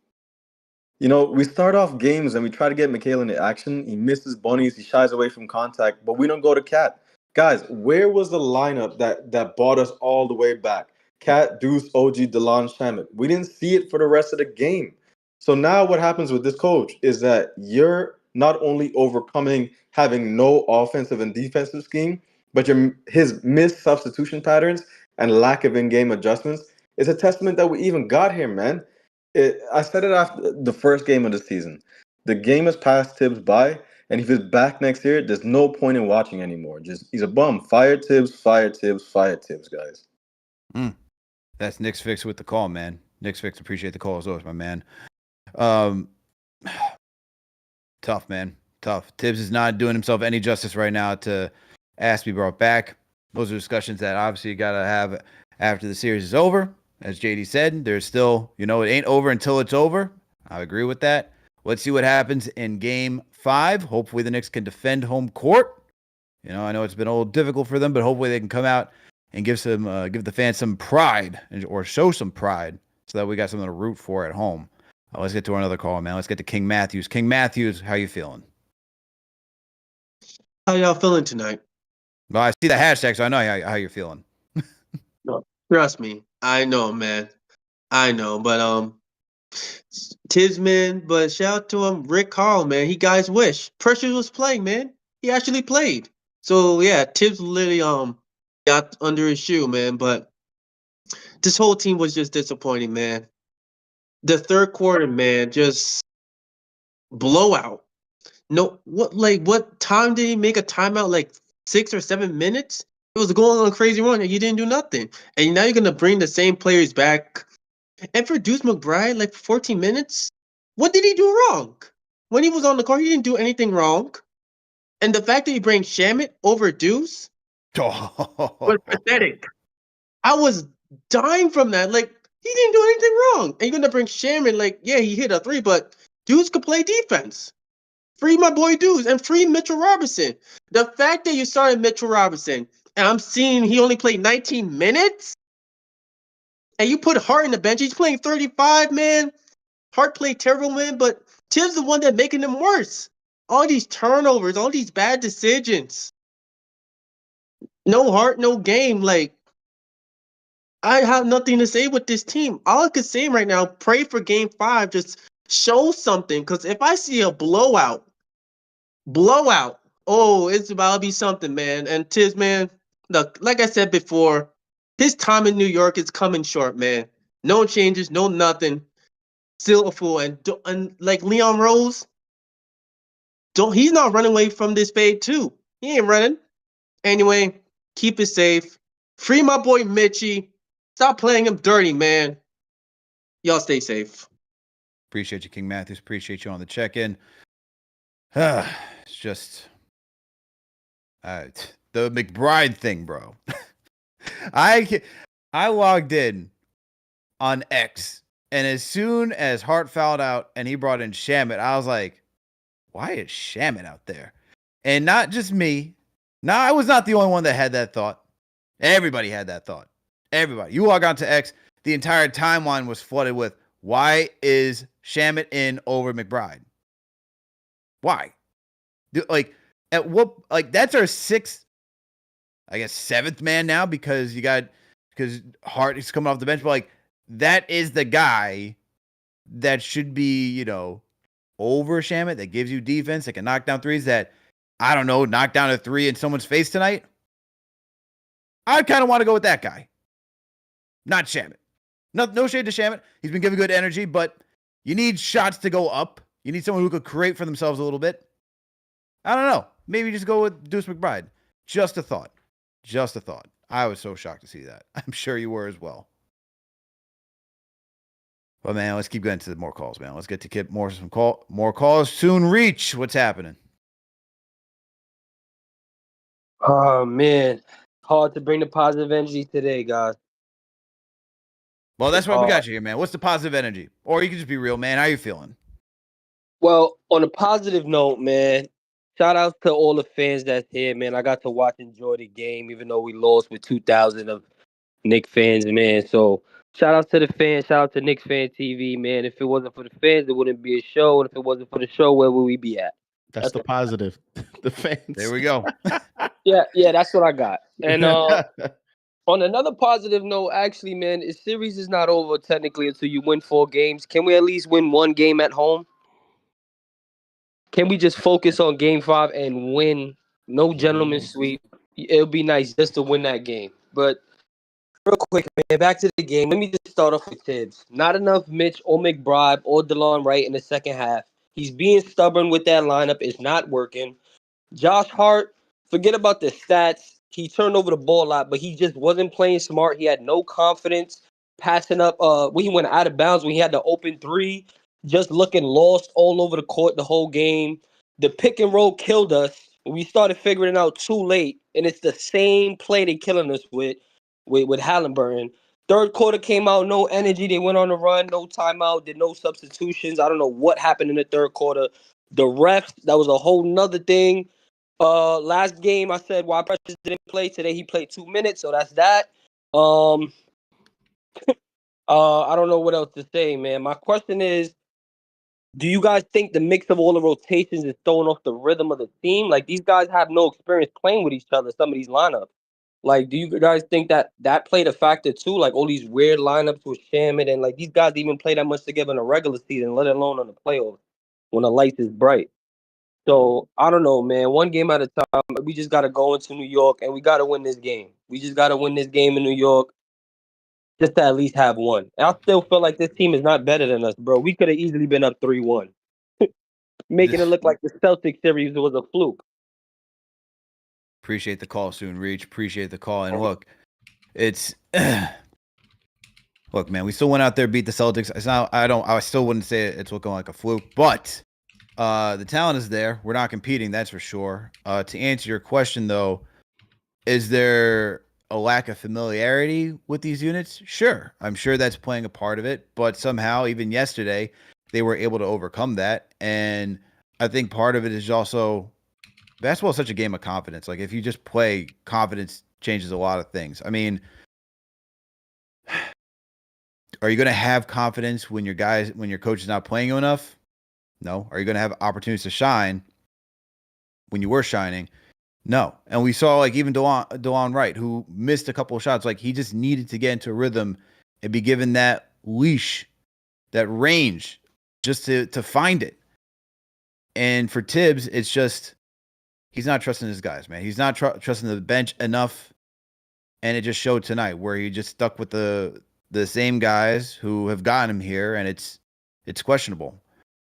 You know, we start off games and we try to get Mikal into action. He misses bunnies, he shies away from contact, but we don't go to Cat. Guys, where was the lineup that brought us all the way back? Cat, Deuce, OG, DeLon, Shamet. We didn't see it for the rest of the game. So now what happens with this coach is that you're not only overcoming having no offensive and defensive scheme, but his missed substitution patterns and lack of in-game adjustments is a testament that we even got here, man. I said it after the first game of the season. The game has passed Tibbs by, and if he's back next year, there's no point in watching anymore. He's a bum. Fire Tibbs, fire Tibbs, fire Tibbs, guys. That's Knicks Fix with the call, man. Knicks Fix, appreciate the call as always, my man. Tough, man. Tough. Tibbs is not doing himself any justice right now to ask to be brought back. Those are discussions that obviously you got to have after the series is over. As JD said, there's still, it ain't over until it's over. I agree with that. Let's see what happens in game 5. Hopefully the Knicks can defend home court. I know it's been a little difficult for them, but hopefully they can come out and give the fans some pride or show some pride so that we got something to root for at home. Let's get to another call, man. Let's get to King Matthews. King Matthews, how you feeling? How y'all feeling tonight? Well, I see the hashtag, so I know how you're feeling. No, trust me. I know, man. I know, but Tibbs, man, but shout out to Rick Carl, man. He got his wish. Precious was playing, man. He actually played. So yeah, Tibbs literally got under his shoe, man. But this whole team was just disappointing, man. The third quarter, man, just blowout. No, what time did he make a timeout? Like 6 or 7 minutes? It was going on a crazy run, and you didn't do nothing. And now you're gonna bring the same players back. And for Deuce McBride, like 14 minutes, what did he do wrong? When he was on the court, he didn't do anything wrong. And the fact that he brings Shamit over Deuce was pathetic. I was dying from that. Like, he didn't do anything wrong. And you're gonna bring Shamit, like, yeah, he hit a 3, but Deuce could play defense. Free my boy Deuce and free Mitchell Robinson. The fact that you started Mitchell Robinson and I'm seeing he only played 19 minutes and you put Hart in the bench, he's playing 35, man. Hart played terrible, man, but Tim's the one that's making them worse. All these turnovers, all these bad decisions. No heart, no game. Like, I have nothing to say with this team. All I can say right now, pray for game 5. Just show something. Because if I see a blowout, oh, it's about to be something, man. And Tiz, man, look, like I said before, his time in New York is coming short, man. No changes, no nothing. Still a fool. And like Leon Rose, he's not running away from this fade too. He ain't running. Anyway, keep it safe. Free my boy Mitchie. Stop playing him dirty, man. Y'all stay safe. Appreciate you, King Matthews. Appreciate you on the check-in. It's just the McBride thing, bro. I logged in on X, and as soon as Hart fouled out and he brought in Shamit, I was like, why is Shamit out there? And not just me. No, I was not the only one that had that thought. Everybody had that thought. Everybody. You log on to X, the entire timeline was flooded with, why is Shamit in over McBride? Why? Like, at what, like, that's our 6th, I guess 7th man now because Hart is coming off the bench. But like, that is the guy that should be, you know, over Shamit, that gives you defense, that can knock down threes, that, I don't know, knock down a 3 in someone's face tonight. I kind of want to go with that guy. Not Shamit. No shade to Shamit. He's been giving good energy, but you need shots to go up. You need someone who could create for themselves a little bit. I don't know. Maybe just go with Deuce McBride. Just a thought. Just a thought. I was so shocked to see that. I'm sure you were as well. But man, let's keep getting to more calls, man. Let's get to more calls. Soon reach. What's happening? Oh man, hard to bring the positive energy today, guys. Well, that's why we got you here, man. What's the positive energy? Or you can just be real, man. How you feeling? Well, on a positive note, man, shout out to all the fans that's here, man. I got to watch and enjoy the game, even though we lost with 2,000 of Knicks fans, man. So shout out to the fans, shout out to KnicksFanTV, man. If it wasn't for the fans, it wouldn't be a show. And if it wasn't for the show, where would we be at? That's the positive. The fans. There we go. Yeah, that's what I got. And on another positive note, actually, man, the series is not over technically until you win 4 games. Can we at least win 1 game at home? Can we just focus on game 5 and win? No gentleman's sweep. It'll be nice just to win that game. But real quick, man, back to the game. Let me just start off with Tibbs. Not enough Mitch or McBride or DeLon Wright in the second half. He's being stubborn with that lineup. It's not working. Josh Hart, forget about the stats. He turned over the ball a lot, but he just wasn't playing smart. He had no confidence passing up. When he went out of bounds, when he had the open 3, just looking lost all over the court the whole game. The pick and roll killed us. We started figuring it out too late, and it's the same play they're killing us with Halliburton. Third quarter came out, no energy. They went on a run, no timeout, did no substitutions. I don't know what happened in the third quarter. The refs, that was a whole nother thing. Last game I said why Precious didn't play. Today he played 2 minutes, so that's that. I don't know what else to say, man. My question is, do you guys think the mix of all the rotations is throwing off the rhythm of the team? Like, these guys have no experience playing with each other, some of these lineups. Like, do you guys think that played a factor too? Like, all these weird lineups with Shamit, and like these guys even play that much together in a regular season, let alone on the playoffs when the lights is bright. So I don't know, man. 1 game at a time. We just gotta go into New York and we gotta win this game. We just gotta win this game in New York, just to at least have one. And I still feel like this team is not better than us, bro. We could have easily been up 3-1, making it look like the Celtics series was a fluke. Appreciate the call, Soon Reach. Appreciate the call. And look, it's look, man, we still went out there, beat the Celtics. It's not, I still wouldn't say it's looking like a fluke, but The talent is there. We're not competing, that's for sure. To answer your question, though, is there a lack of familiarity with these units? Sure. I'm sure that's playing a part of it. But somehow, even yesterday, they were able to overcome that. And I think part of it is also basketball is such a game of confidence. Like, if you just play, confidence changes a lot of things. I mean, are you going to have confidence when your coach is not playing you enough? No. Are you going to have opportunities to shine when you were shining? No. And we saw, like, even DeLon Wright, who missed a couple of shots. Like, he just needed to get into a rhythm and be given that leash, that range, just to find it. And for Tibbs, it's just he's not trusting his guys, man. He's not trusting the bench enough. And it just showed tonight where he just stuck with the same guys who have gotten him here, and it's questionable.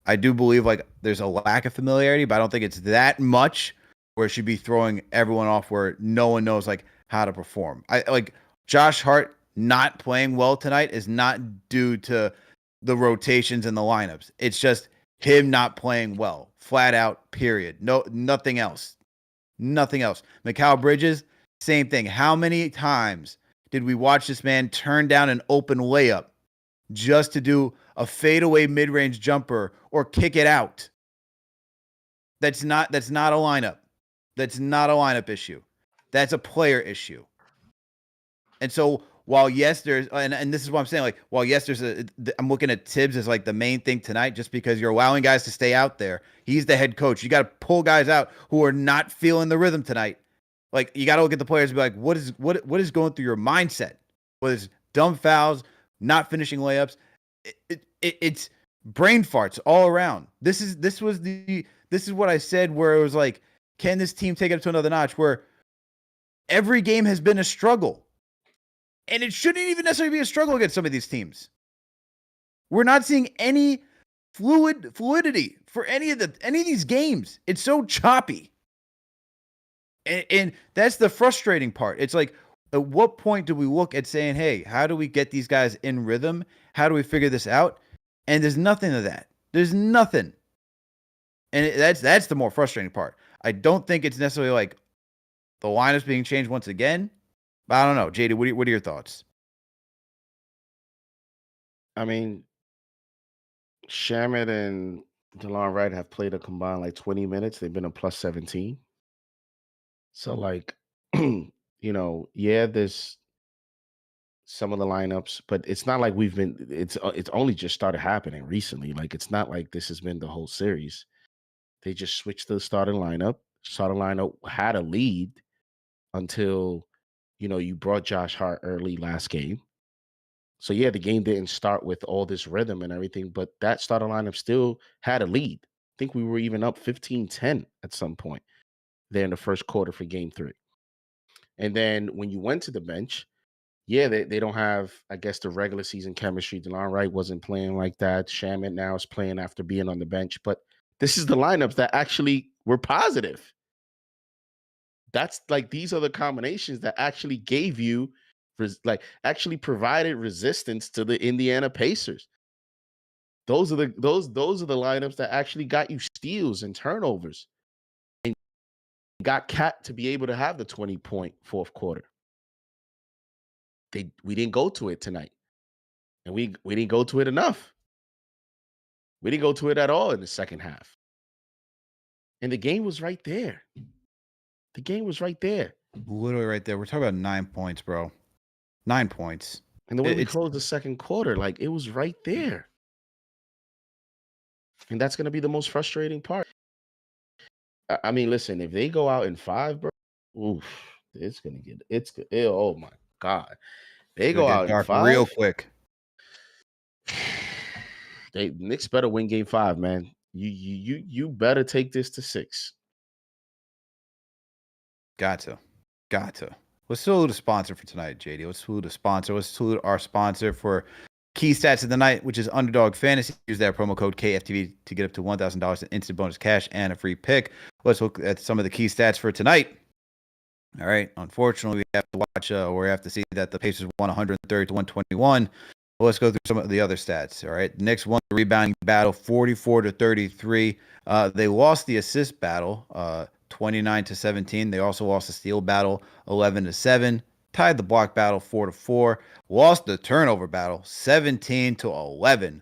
I do believe, like, there's a lack of familiarity, but I don't think it's that much where it should be throwing everyone off where no one knows, like, how to perform. Like, Josh Hart not playing well tonight is not due to the rotations and the lineups. It's just him not playing well, flat out, period. No, nothing else. Nothing else. Mikal Bridges, same thing. How many times did we watch this man turn down an open layup just to do a fadeaway mid-range jumper or kick it out? That's not a lineup. That's not a lineup issue. That's a player issue. And so while yes, there's and this is what I'm saying, like, while yes, I'm looking at Tibbs as, like, the main thing tonight, just because you're allowing guys to stay out there. He's the head coach. You got to pull guys out who are not feeling the rhythm tonight. Like, you got to look at the players and be like, what is going through your mindset? Whether it's dumb fouls, not finishing layups, it's brain farts all around. This is what I said, where it was like, can this team take it up to another notch? Where every game has been a struggle. And it shouldn't even necessarily be a struggle against some of these teams. We're not seeing any fluidity for any of these games. It's so choppy. And that's the frustrating part. It's like, at what point do we look at saying, hey, how do we get these guys in rhythm? How do we figure this out? And there's nothing of that. There's nothing. And that's the more frustrating part. I don't think it's necessarily like the lineups being changed once again. But I don't know. JD, what are your thoughts? I mean, Shamit and DeLon Wright have played a combined like 20 minutes. They've been a plus 17. So, like, yeah, there's some of the lineups, but it's not like it's only just started happening recently. Like, it's not like this has been the whole series. They just switched the starting lineup. Starting lineup had a lead until, you brought Josh Hart early last game. So, yeah, the game didn't start with all this rhythm and everything, but that starting lineup still had a lead. I think we were even up 15-10 at some point there in the first quarter for game 3. And then when you went to the bench, yeah, they don't have, I guess, the regular season chemistry. DeLon Wright wasn't playing like that. Shamit now is playing after being on the bench. But this is the lineups that actually were positive. That's like, these are the combinations that actually gave you, actually provided resistance to the Indiana Pacers. Those are the lineups that actually got you steals and turnovers and got Cat to be able to have the 20-point fourth quarter. We didn't go to it tonight, and we didn't go to it enough. We didn't go to it at all in the second half, and the game was right there. The game was right there, Literally right there. We're talking about 9 points, bro. 9 points. and the way we closed the second quarter, like, it was right there. And that's going to be the most frustrating part. I mean, listen, if they go out in 5, bro, oof, oh my God. They go out in 5 real quick. Knicks better win game 5, man. You better take this to 6. Got to. Let's salute a sponsor for tonight, JD. Let's salute a sponsor. Let's salute our sponsor for key stats of the night, which is Underdog Fantasy. Use that promo code KFTV to get up to $1,000 in instant bonus cash and a free pick. Let's look at some of the key stats for tonight. All right. Unfortunately, we have to watch or we have to see that the Pacers won 130-121. Well, let's go through some of the other stats. All right. The Knicks won the rebounding battle 44-33. They lost the assist battle 29-17. They also lost the steal battle 11-7. Tied the block battle 4-4. Lost the turnover battle 17-11,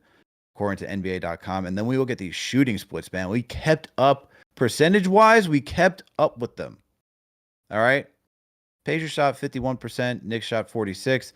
according to NBA.com. And then we look at these shooting splits, man. We kept up percentage-wise. We kept up with them. All right. Pacers shot 51%. Knicks shot 46%.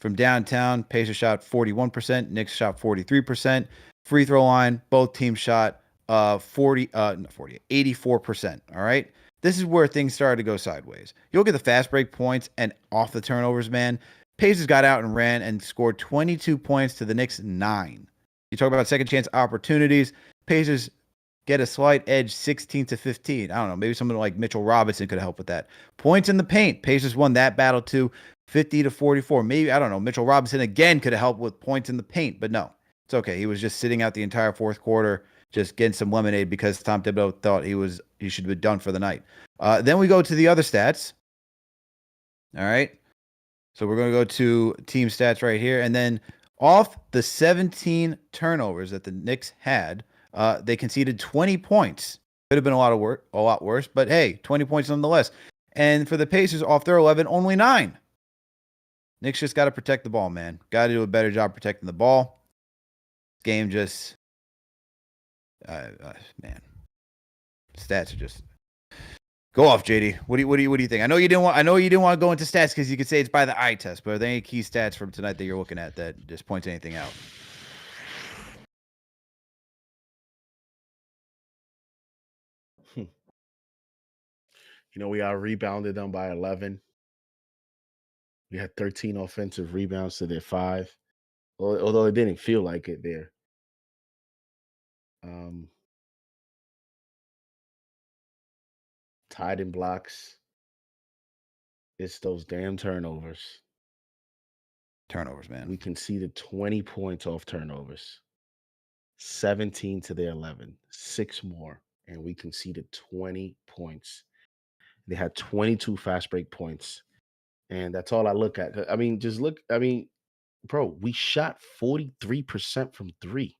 From downtown, Pacers shot 41%. Knicks shot 43%. Free throw line, both teams shot 84%. All right. This is where things started to go sideways. You look at the fast break points and off the turnovers, man. Pacers got out and ran and scored 22 points to the Knicks 9. You talk about second chance opportunities. Pacers get a slight edge 16-15. I don't know. Maybe someone like Mitchell Robinson could help with that. Points in the paint. Pacers won that battle too. 50-44. Maybe, I don't know. Mitchell Robinson again could have helped with points in the paint, but no, it's okay. He was just sitting out the entire fourth quarter, just getting some lemonade because Tom Thibodeau thought he should be done for the night. Then we go to the other stats. All right. So we're going to go to team stats right here. And then off the 17 turnovers that the Knicks had, they conceded 20 points. Could have been a lot worse, but hey, 20 points nonetheless. And for the Pacers, off their 11, only 9. Knicks just got to protect the ball, man. Got to do a better job protecting the ball. Game just, man, stats are just go off, JD. What do you think? I know you didn't want to go into stats because you could say it's by the eye test, but are there any key stats from tonight that you're looking at that just points anything out? You know, we out rebounded them by 11. We had 13 offensive rebounds to their 5, although it didn't feel like it there. Tied in blocks. It's those damn turnovers. Turnovers, man. We conceded 20 points off turnovers. 17 to their 11. 6 more. And we conceded 20 points. They had 22 fast break points. And that's all I look at. I mean, bro, we shot 43% from 3.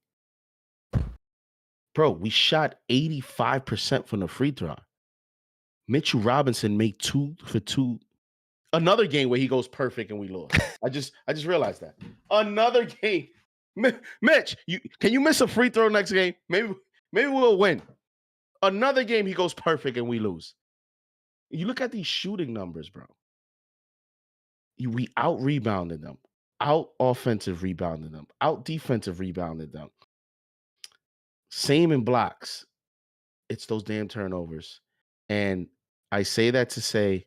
Bro, we shot 85% from the free throw. Mitchell Robinson made 2 for 2. Another game where he goes perfect and we lose. I just realized that. Another game. Mitch, can you miss a free throw next game? Maybe we'll win. Another game he goes perfect and we lose. You look at these shooting numbers, bro. We out rebounded them, out offensive rebounded them, out defensive rebounded them. Same in blocks. It's those damn turnovers. And I say that to say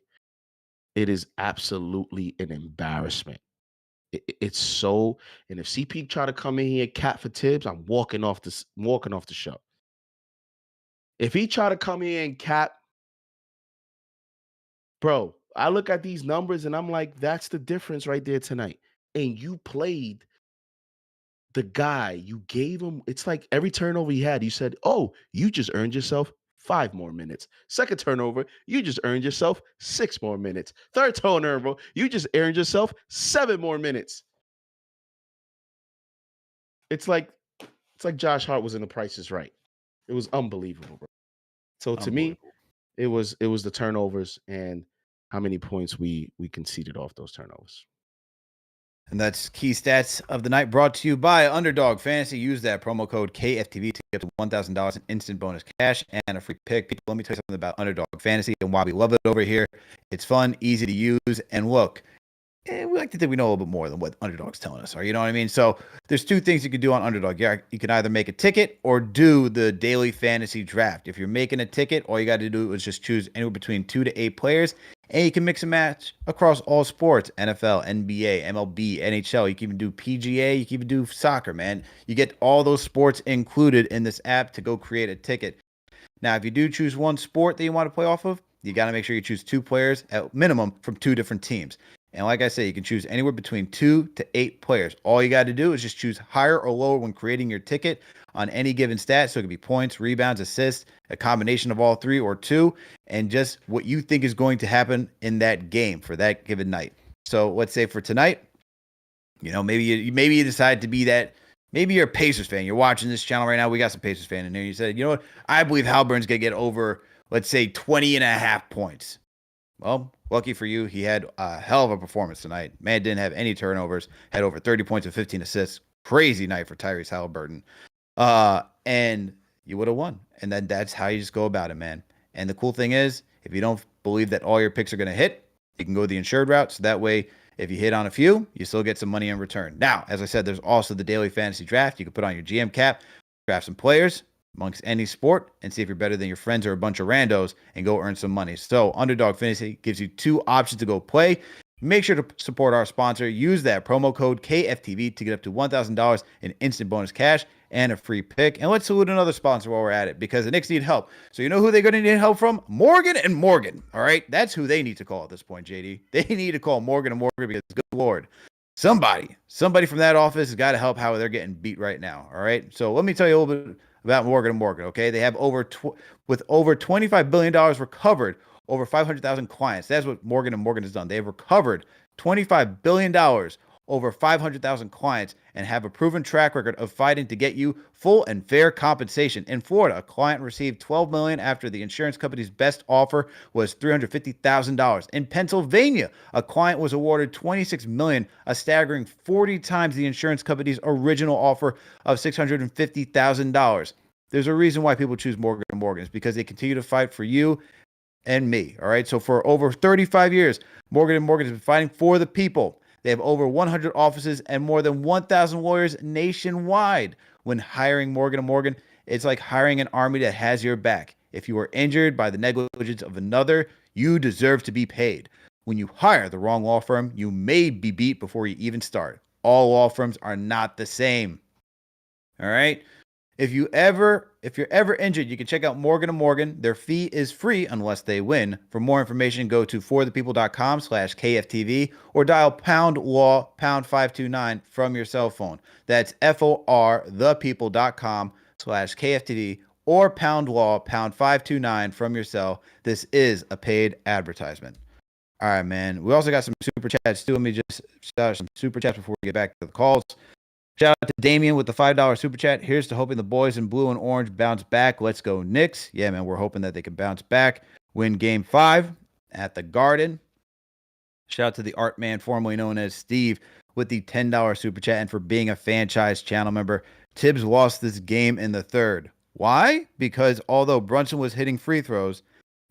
it is absolutely an embarrassment. It's so, and if CP try to come in here and cat for Tibbs, I'm walking off the show. If he try to come in and cat, bro, I look at these numbers and I'm like, that's the difference right there tonight. And you played the guy, you gave him, it's like every turnover he had, you said, oh, you just earned yourself 5 more minutes. Second turnover, you just earned yourself 6 more minutes. Third turnover, you just earned yourself 7 more minutes. It's like Josh Hart was in The Price is Right. It was unbelievable, bro. So to me, it was the turnovers and how many points we conceded off those turnovers. And that's key stats of the night brought to you by Underdog Fantasy. Use that promo code KFTV to get up to $1,000 in instant bonus cash and a free pick. People, let me tell you something about Underdog Fantasy and why we love it over here. It's fun, easy to use, and look, we like to think we know a little bit more than what Underdog's telling us. You know what I mean? So there's 2 things you can do on Underdog. Yeah, you can either make a ticket or do the daily fantasy draft. If you're making a ticket, all you got to do is just choose anywhere between 2 to 8 players, and you can mix and match across all sports: NFL, NBA, MLB, NHL. You can even do PGA. You can even do soccer, man. You get all those sports included in this app to go create a ticket. Now, if you do choose one sport that you want to play off of, you got to make sure you choose 2 players at minimum from 2 different teams. And like I say, you can choose anywhere between 2 to 8 players. All you got to do is just choose higher or lower when creating your ticket on any given stat. So it could be points, rebounds, assists, a combination of all 3 or 2, and just what you think is going to happen in that game for that given night. So let's say for tonight, Maybe you decide to be that. Maybe you're a Pacers fan. You're watching this channel right now. We got some Pacers fan in there. You said, you know what? I believe Halliburton's going to get over, let's say, 20.5 points. Well, lucky for you, he had a hell of a performance tonight. Man didn't have any turnovers, had over 30 points and 15 assists. Crazy night for Tyrese Halliburton. And you would have won. And then that's how you just go about it, man. And the cool thing is, if you don't believe that all your picks are going to hit, you can go the insured route. So that way, if you hit on a few, you still get some money in return. Now, as I said, there's also the daily fantasy draft. You can put on your GM cap, draft some players amongst any sport, and see if you're better than your friends or a bunch of randos and go earn some money. So Underdog Fantasy gives you 2 options to go play. Make sure to support our sponsor. Use that promo code KFTV to get up to $1,000 in instant bonus cash and a free pick. And let's salute another sponsor while we're at it, because the Knicks need help. So you know who they're going to need help from? Morgan & Morgan. All right? That's who they need to call at this point, JD. They need to call Morgan & Morgan, because, good Lord, somebody from that office has got to help how they're getting beat right now. All right? So let me tell you a little bit about Morgan & Morgan, okay? They have with over $25 billion recovered over 500,000 clients. That's what Morgan & Morgan has done. They have recovered $25 billion over 500,000 clients and have a proven track record of fighting to get you full and fair compensation. In Florida, a client received $12 million after the insurance company's best offer was $350,000. In Pennsylvania, a client was awarded $26 million, a staggering 40 times the insurance company's original offer of $650,000. There's a reason why people choose Morgan & Morgan. It's because they continue to fight for you and me. All right. So for over 35 years, Morgan & Morgan has been fighting for the people. They have over 100 offices and more than 1,000 lawyers nationwide. When hiring Morgan & Morgan, it's like hiring an army that has your back. If you are injured by the negligence of another, you deserve to be paid. When you hire the wrong law firm, you may be beat before you even start. All law firms are not the same. All right. If you're ever injured, you can check out Morgan & Morgan. Their fee is free unless they win. For more information, go to forthepeople.com/KFTV or dial #law #529 from your cell phone. That's forthepeople.com/KFTV or #law #529 from your cell. This is a paid advertisement. All right, man. We also got some super chats too. Let me just start some super chats before we get back to the calls. Shout out to Damien with the $5 super chat. Here's to hoping the boys in blue and orange bounce back. Let's go Knicks. Yeah, man, we're hoping that they can bounce back, win game 5 at the Garden. Shout out to the art man, formerly known as Steve, with the $10 super chat and for being a franchise channel member. Tibbs lost this game in the third. Why? Because although Brunson was hitting free throws,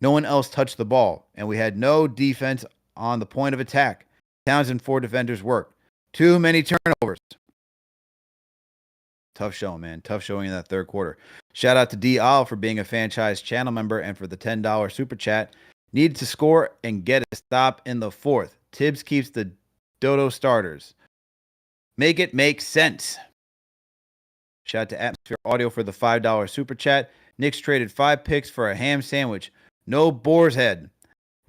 no one else touched the ball, and we had no defense on the point of attack. Townsend 4 defenders worked. Too many turnovers. Tough showing, man. Tough showing in that third quarter. Shout out to D. Al for being a franchise channel member and for the $10 super chat. Needed to score and get a stop in the fourth. Tibbs keeps the Dodo starters. Make it make sense. Shout out to Atmosphere Audio for the $5 super chat. Knicks traded 5 picks for a ham sandwich. No boar's head.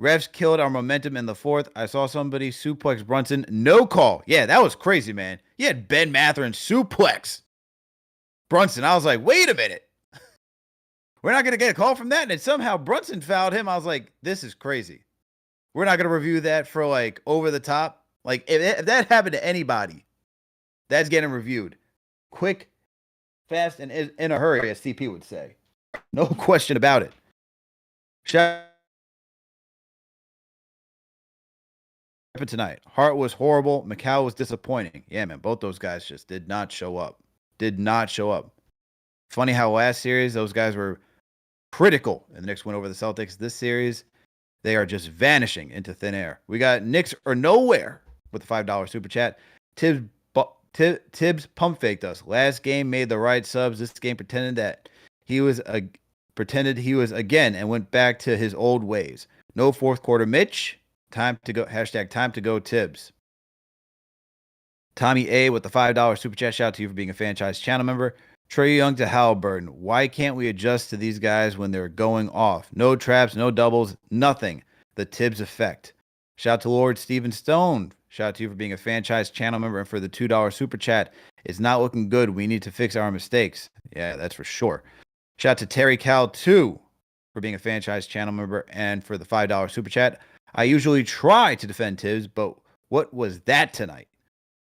Refs killed our momentum in the fourth. I saw somebody suplex Brunson. No call. Yeah, that was crazy, man. You had Ben Mathurin suplex Brunson. I was like, wait a minute. We're not going to get a call from that. And somehow Brunson fouled him. I was like, this is crazy. We're not going to review that for like over the top. Like if that happened to anybody, that's getting reviewed. Quick, fast, and in a hurry, as CP would say. No question about it. Shout out tonight. Hart was horrible. Mikal was disappointing. Yeah, man. Both those guys just did not show up. Funny how last series those guys were critical and the Knicks went over the Celtics. This series, they are just vanishing into thin air. We got Knicks or nowhere with the $5 super chat. Tibbs pump faked us. Last game made the right subs. This game pretended he was again and went back to his old ways. No fourth quarter Mitch. Time to go. #time to go Tibbs. Tommy A with the $5 super chat. Shout out to you for being a franchise channel member. Trae Young to Halliburton. Why can't we adjust to these guys when they're going off? No traps, no doubles, nothing. The Tibbs effect. Shout out to Lord Steven Stone. Shout out to you for being a franchise channel member and for the $2 super chat. It's not looking good. We need to fix our mistakes. Yeah, that's for sure. Shout out to Terry Cal 2 for being a franchise channel member and for the $5 super chat. I usually try to defend Tibbs, but what was that tonight?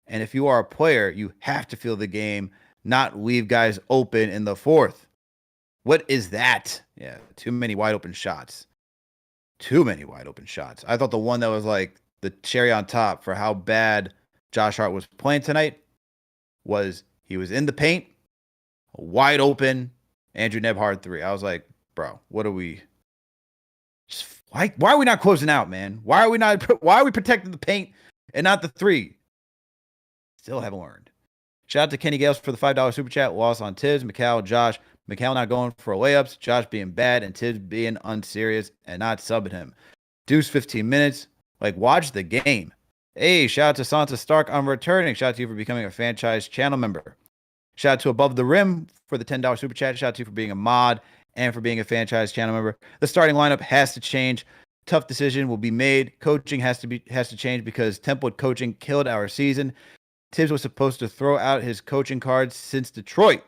And if you are a player, you have to feel the game, not leave guys open in the fourth. What is that? Yeah, too many wide open shots. Too many wide open shots. I thought the one that was like the cherry on top for how bad Josh Hart was playing tonight was he was in the paint, wide open, Andrew Nebhard 3. I was like, bro, what are we? Why are we not closing out, man? Why are we protecting the paint and not the 3? Still haven't learned. Shout out to Kenny Gales for the $5 super chat. Loss on Tibbs, Mikal, Josh. Mikal not going for layups, Josh being bad, and Tibbs being unserious and not subbing him. Deuce 15 minutes. Like, watch the game. Hey, shout out to Sansa Stark on returning. Shout out to you for becoming a franchise channel member. Shout out to Above the Rim for the $10 super chat. Shout out to you for being a mod and for being a franchise channel member. The starting lineup has to change. Tough decision will be made. Coaching has to change because template coaching killed our season. Tibbs was supposed to throw out his coaching cards since Detroit.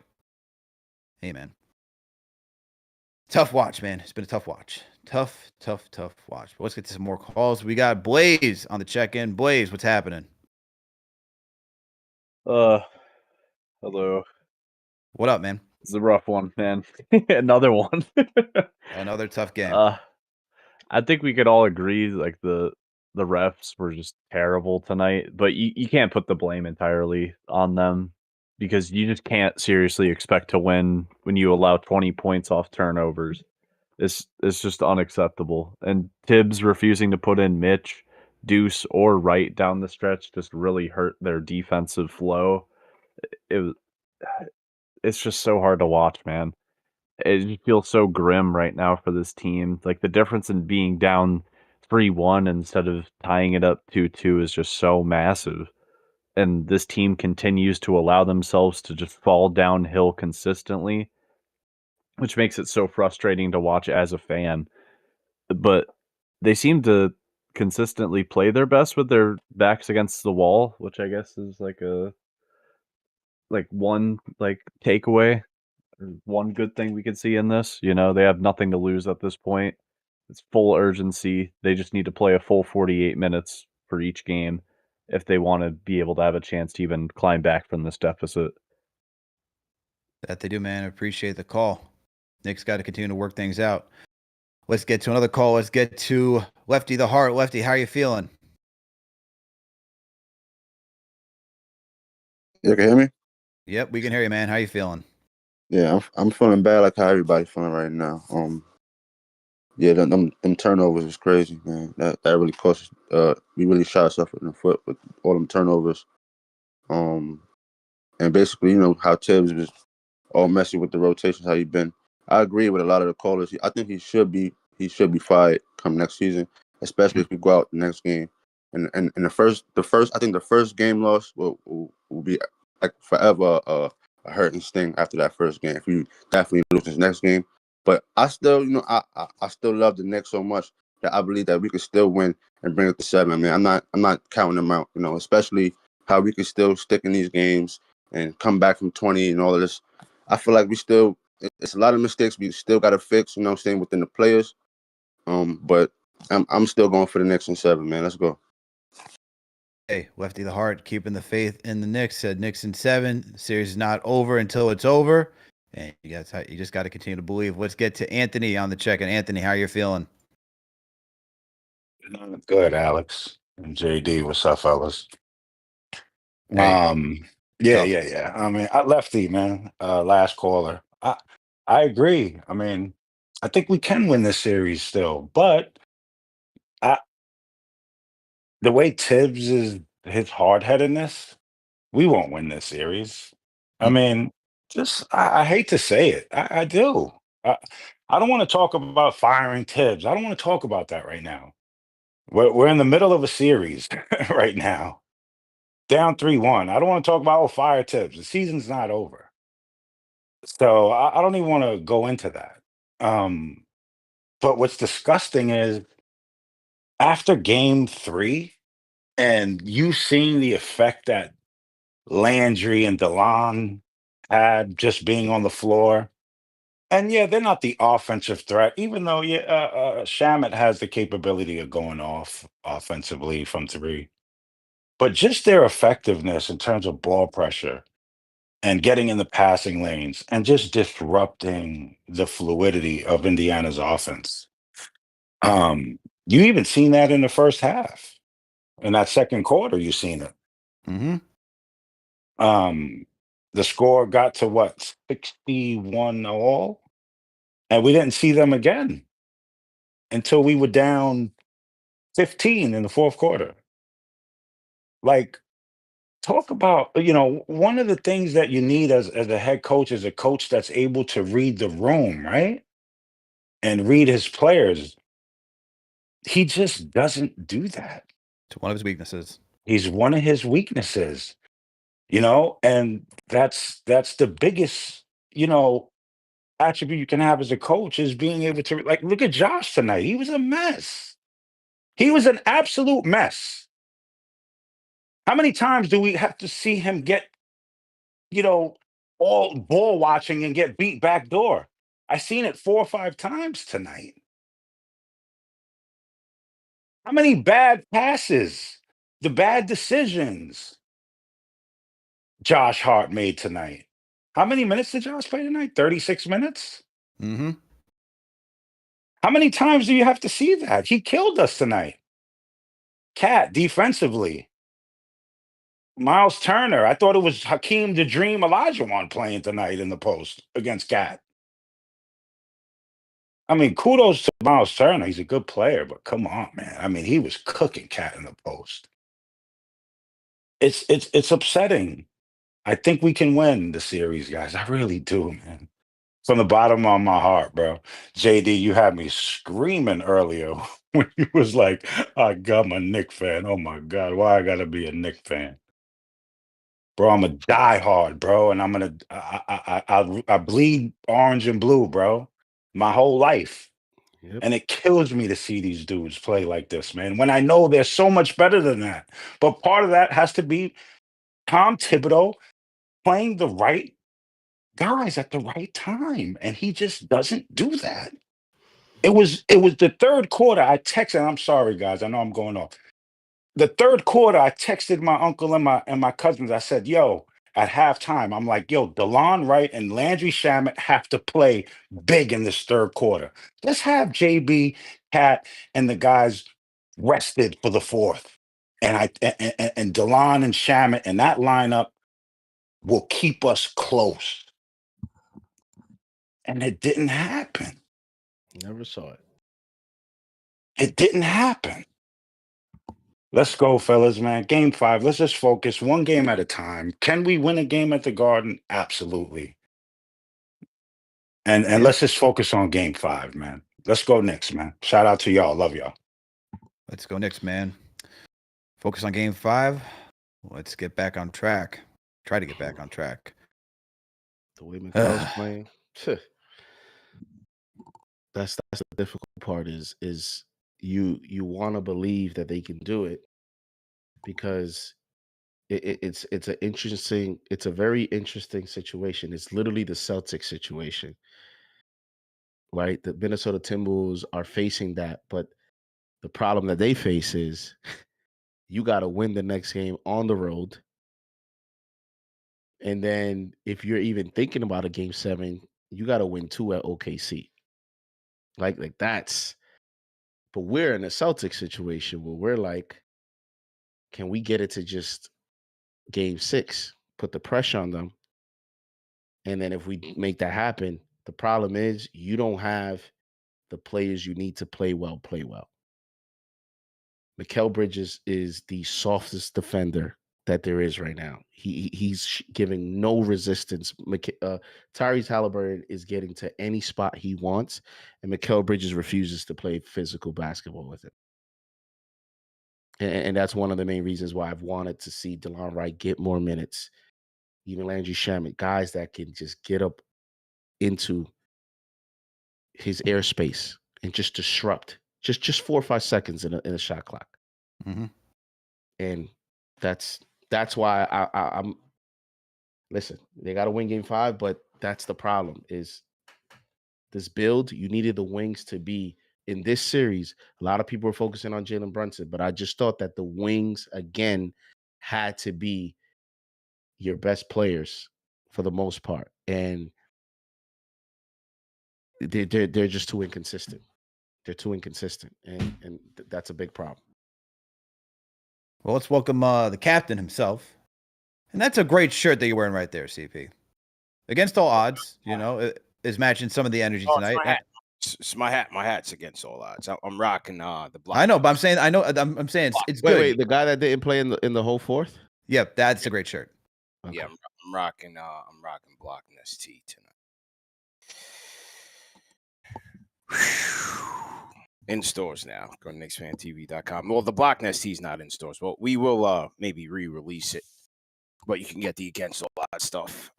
Hey, man. Tough watch, man. It's been a tough watch. Tough watch. But let's get to some more calls. We got Blaze on the check-in. Blaze, what's happening? Hello. What up, man? It's a rough one, man. Another one. Another tough game. I think we could all agree, like, the refs were just terrible tonight, but you can't put the blame entirely on them because you just can't seriously expect to win when you allow 20 points off turnovers. It's just unacceptable. And Tibbs refusing to put in Mitch, Deuce, or Wright down the stretch just really hurt their defensive flow. It's just so hard to watch, man. It just feels so grim right now for this team. Like, the difference in being down 3-1 instead of tying it up 2-2 is just so massive. And this team continues to allow themselves to just fall downhill consistently, which makes it so frustrating to watch as a fan. But they seem to consistently play their best with their backs against the wall, which I guess is one takeaway. One good thing we could see in this. You know, they have nothing to lose at this point. It's full urgency. They just need to play a full 48 minutes for each game if they want to be able to have a chance to even climb back from this deficit. That they do, man. I appreciate the call. Knicks got to continue to work things out. Let's get to another call. Let's get to Lefty the Heart. Lefty, how are you feeling? You can hear me? Yep, we can hear you, man. How you feeling? Yeah, I'm feeling bad like how everybody's feeling right now. Yeah, them turnovers was crazy, man. That really cost us. We really shot ourselves in the foot with all them turnovers. And basically, you know, how Tibbs was all messy with the rotations, how he been. I agree with a lot of the callers. I think he should be fired come next season, especially if we go out the next game. And the first I think the first game loss will be like forever a hurting sting after that first game. If we definitely lose this next game. But I still, you know, I still love the Knicks so much that I believe that we could still win and bring it to 7. Man, I'm not counting them out, you know, especially how we can still stick in these games and come back from 20 and all of this. I feel like it's a lot of mistakes we still got to fix, you know what I'm saying, within the players. But I'm still going for the Knicks in 7, man. Let's go. Hey, Lefty the Heart, keeping the faith in the Knicks. Said Knicks in 7. The series is not over until it's over. And you just got to continue to believe. Let's get to Anthony on the check-in. Anthony, how you feeling? Good, Alex and JD. What's up, fellas? Hey, Yeah. I mean, Lefty, man. Last caller. I agree. I mean, I think we can win this series still, but I, the way Tibbs is his hard headedness, we won't win this series. I mean, I hate to say it. I do. I don't want to talk about firing Tibbs. I don't want to talk about that right now. We're in the middle of a series right now. Down 3-1. I don't want to talk about fire Tibbs. The season's not over. So I don't even want to go into that. But what's disgusting is after game 3 and you seeing the effect that Landry and DeLon had just being on the floor. And yeah, they're not the offensive threat, even though Shamet has the capability of going off offensively from 3. but just their effectiveness in terms of ball pressure and getting in the passing lanes and just disrupting the fluidity of Indiana's offense. You even seen that in the first half. In that second quarter, you seen it. Mm-hmm. The score got to what, 61 all? And we didn't see them again until we were down 15 in the fourth quarter. Like, talk about, one of the things that you need as a head coach is a coach that's able to read the room, right? And read his players. He just doesn't do that. To one of his weaknesses. He's one of his weaknesses, and that's the biggest, attribute you can have as a coach is being able to, like, look at Josh tonight. He was a mess. He was an absolute mess. How many times do we have to see him get, all ball watching and get beat back door? I seen it 4 or 5 times tonight. How many bad passes, the bad decisions Josh Hart made tonight? How many minutes did Josh play tonight? 36 minutes? Mm-hmm. How many times do you have to see that? He killed us tonight. Cat defensively. Miles Turner. I thought it was Hakeem the Dream Olajuwon playing tonight in the post against Cat. I mean, kudos to Miles Turner. He's a good player, but come on, man. I mean, he was cooking Cat in the post. It's upsetting. I think we can win the series, guys. I really do, man. From the bottom of my heart, bro. JD, you had me screaming earlier when you was like, I'm a Knicks fan. Oh my God, why I gotta be a Knicks fan? Bro, I'm a diehard, bro, and I bleed orange and blue, bro, my whole life. Yep. And it kills me to see these dudes play like this, man, when I know they're so much better than that. But part of that has to be Tom Thibodeau playing the right guys at the right time, and he just doesn't do that. It was the third quarter. I texted. I'm sorry, guys. I know I'm going off. The third quarter, I texted my uncle and my cousins. I said, "Yo," at halftime, I'm like, "Yo, DeLon Wright and Landry Shamet have to play big in this third quarter. Let's have JB, Cat, and the guys rested for the fourth, and DeLon and Shamet and that lineup will keep us close." And it didn't happen. Never saw it. It didn't happen. Let's go, fellas, man. Game 5. Let's just focus one game at a time. Can we win a game at the Garden? Absolutely. And let's just focus on game 5, man. Let's go Knicks, man. Shout out to y'all. Love y'all. Let's go Knicks, man. Focus on game 5. Let's get back on track. Try to get back on track. The way Mikal's playing. That's the difficult part is you want to believe that they can do it because it's a very interesting situation. It's literally the Celtics situation, right? The Minnesota Timberwolves are facing that, but the problem that they face is you got to win the next game on the road. And then if you're even thinking about a game 7, you got to win 2 at OKC. Like that's, but we're in a Celtics situation where we're like, can we get it to just game 6, put the pressure on them? And then if we make that happen, the problem is you don't have the players you need to play well. Mikal Bridges is the softest defender that there is right now. He's giving no resistance. Tyrese Halliburton is getting to any spot he wants, and Mikal Bridges refuses to play physical basketball with him. And that's one of the main reasons why I've wanted to see DeLon Wright get more minutes. Even Landry Shamet, guys that can just get up into his airspace and just disrupt just 4 or 5 seconds in a shot clock. Mm-hmm. And that's why I'm listen, they got to win game 5, but that's the problem is this build. You needed the wings to be in this series. A lot of people are focusing on Jalen Brunson, but I just thought that the wings again had to be your best players for the most part, and they're just too inconsistent. They're too inconsistent, and that's a big problem. Well, let's welcome the captain himself. And that's a great shirt that you're wearing right there, CP. Against all odds, is matching some of the energy Oh, it's tonight. my hat. It's my hat. My hat's against all odds. I'm rocking the block. I know, but I'm saying I'm saying it's Wait, good. wait, the guy that didn't play in the whole fourth? Yep, that's a great shirt. Okay. Yeah, I'm rocking blocking ST tonight. In stores now. Go to KnicksFanTV.com. Well, the Block Nest is not in stores. Well, we will maybe re-release it, but you can get the against all that stuff.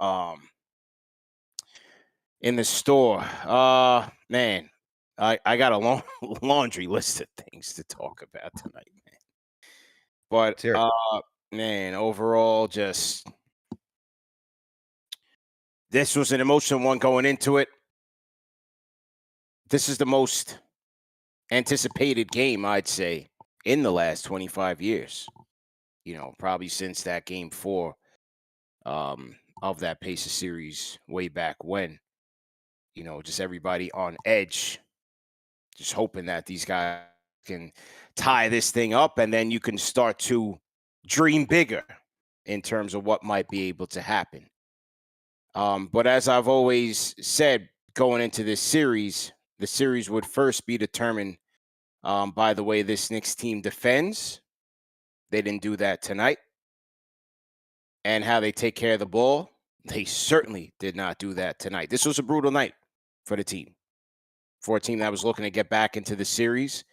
In the store. Man, I got a laundry list of things to talk about tonight, man. But man, overall, just this was an emotional one going into it. This is the most anticipated game, I'd say, in the last 25 years. Probably since that game 4 of that Pacers series way back when. Just everybody on edge, just hoping that these guys can tie this thing up, and then you can start to dream bigger in terms of what might be able to happen. But as I've always said, going into this series, the series would first be determined by the way this Knicks team defends. They didn't do that tonight. And how they take care of the ball. They certainly did not do that tonight. This was a brutal night for the team. For a team that was looking to get back into the series.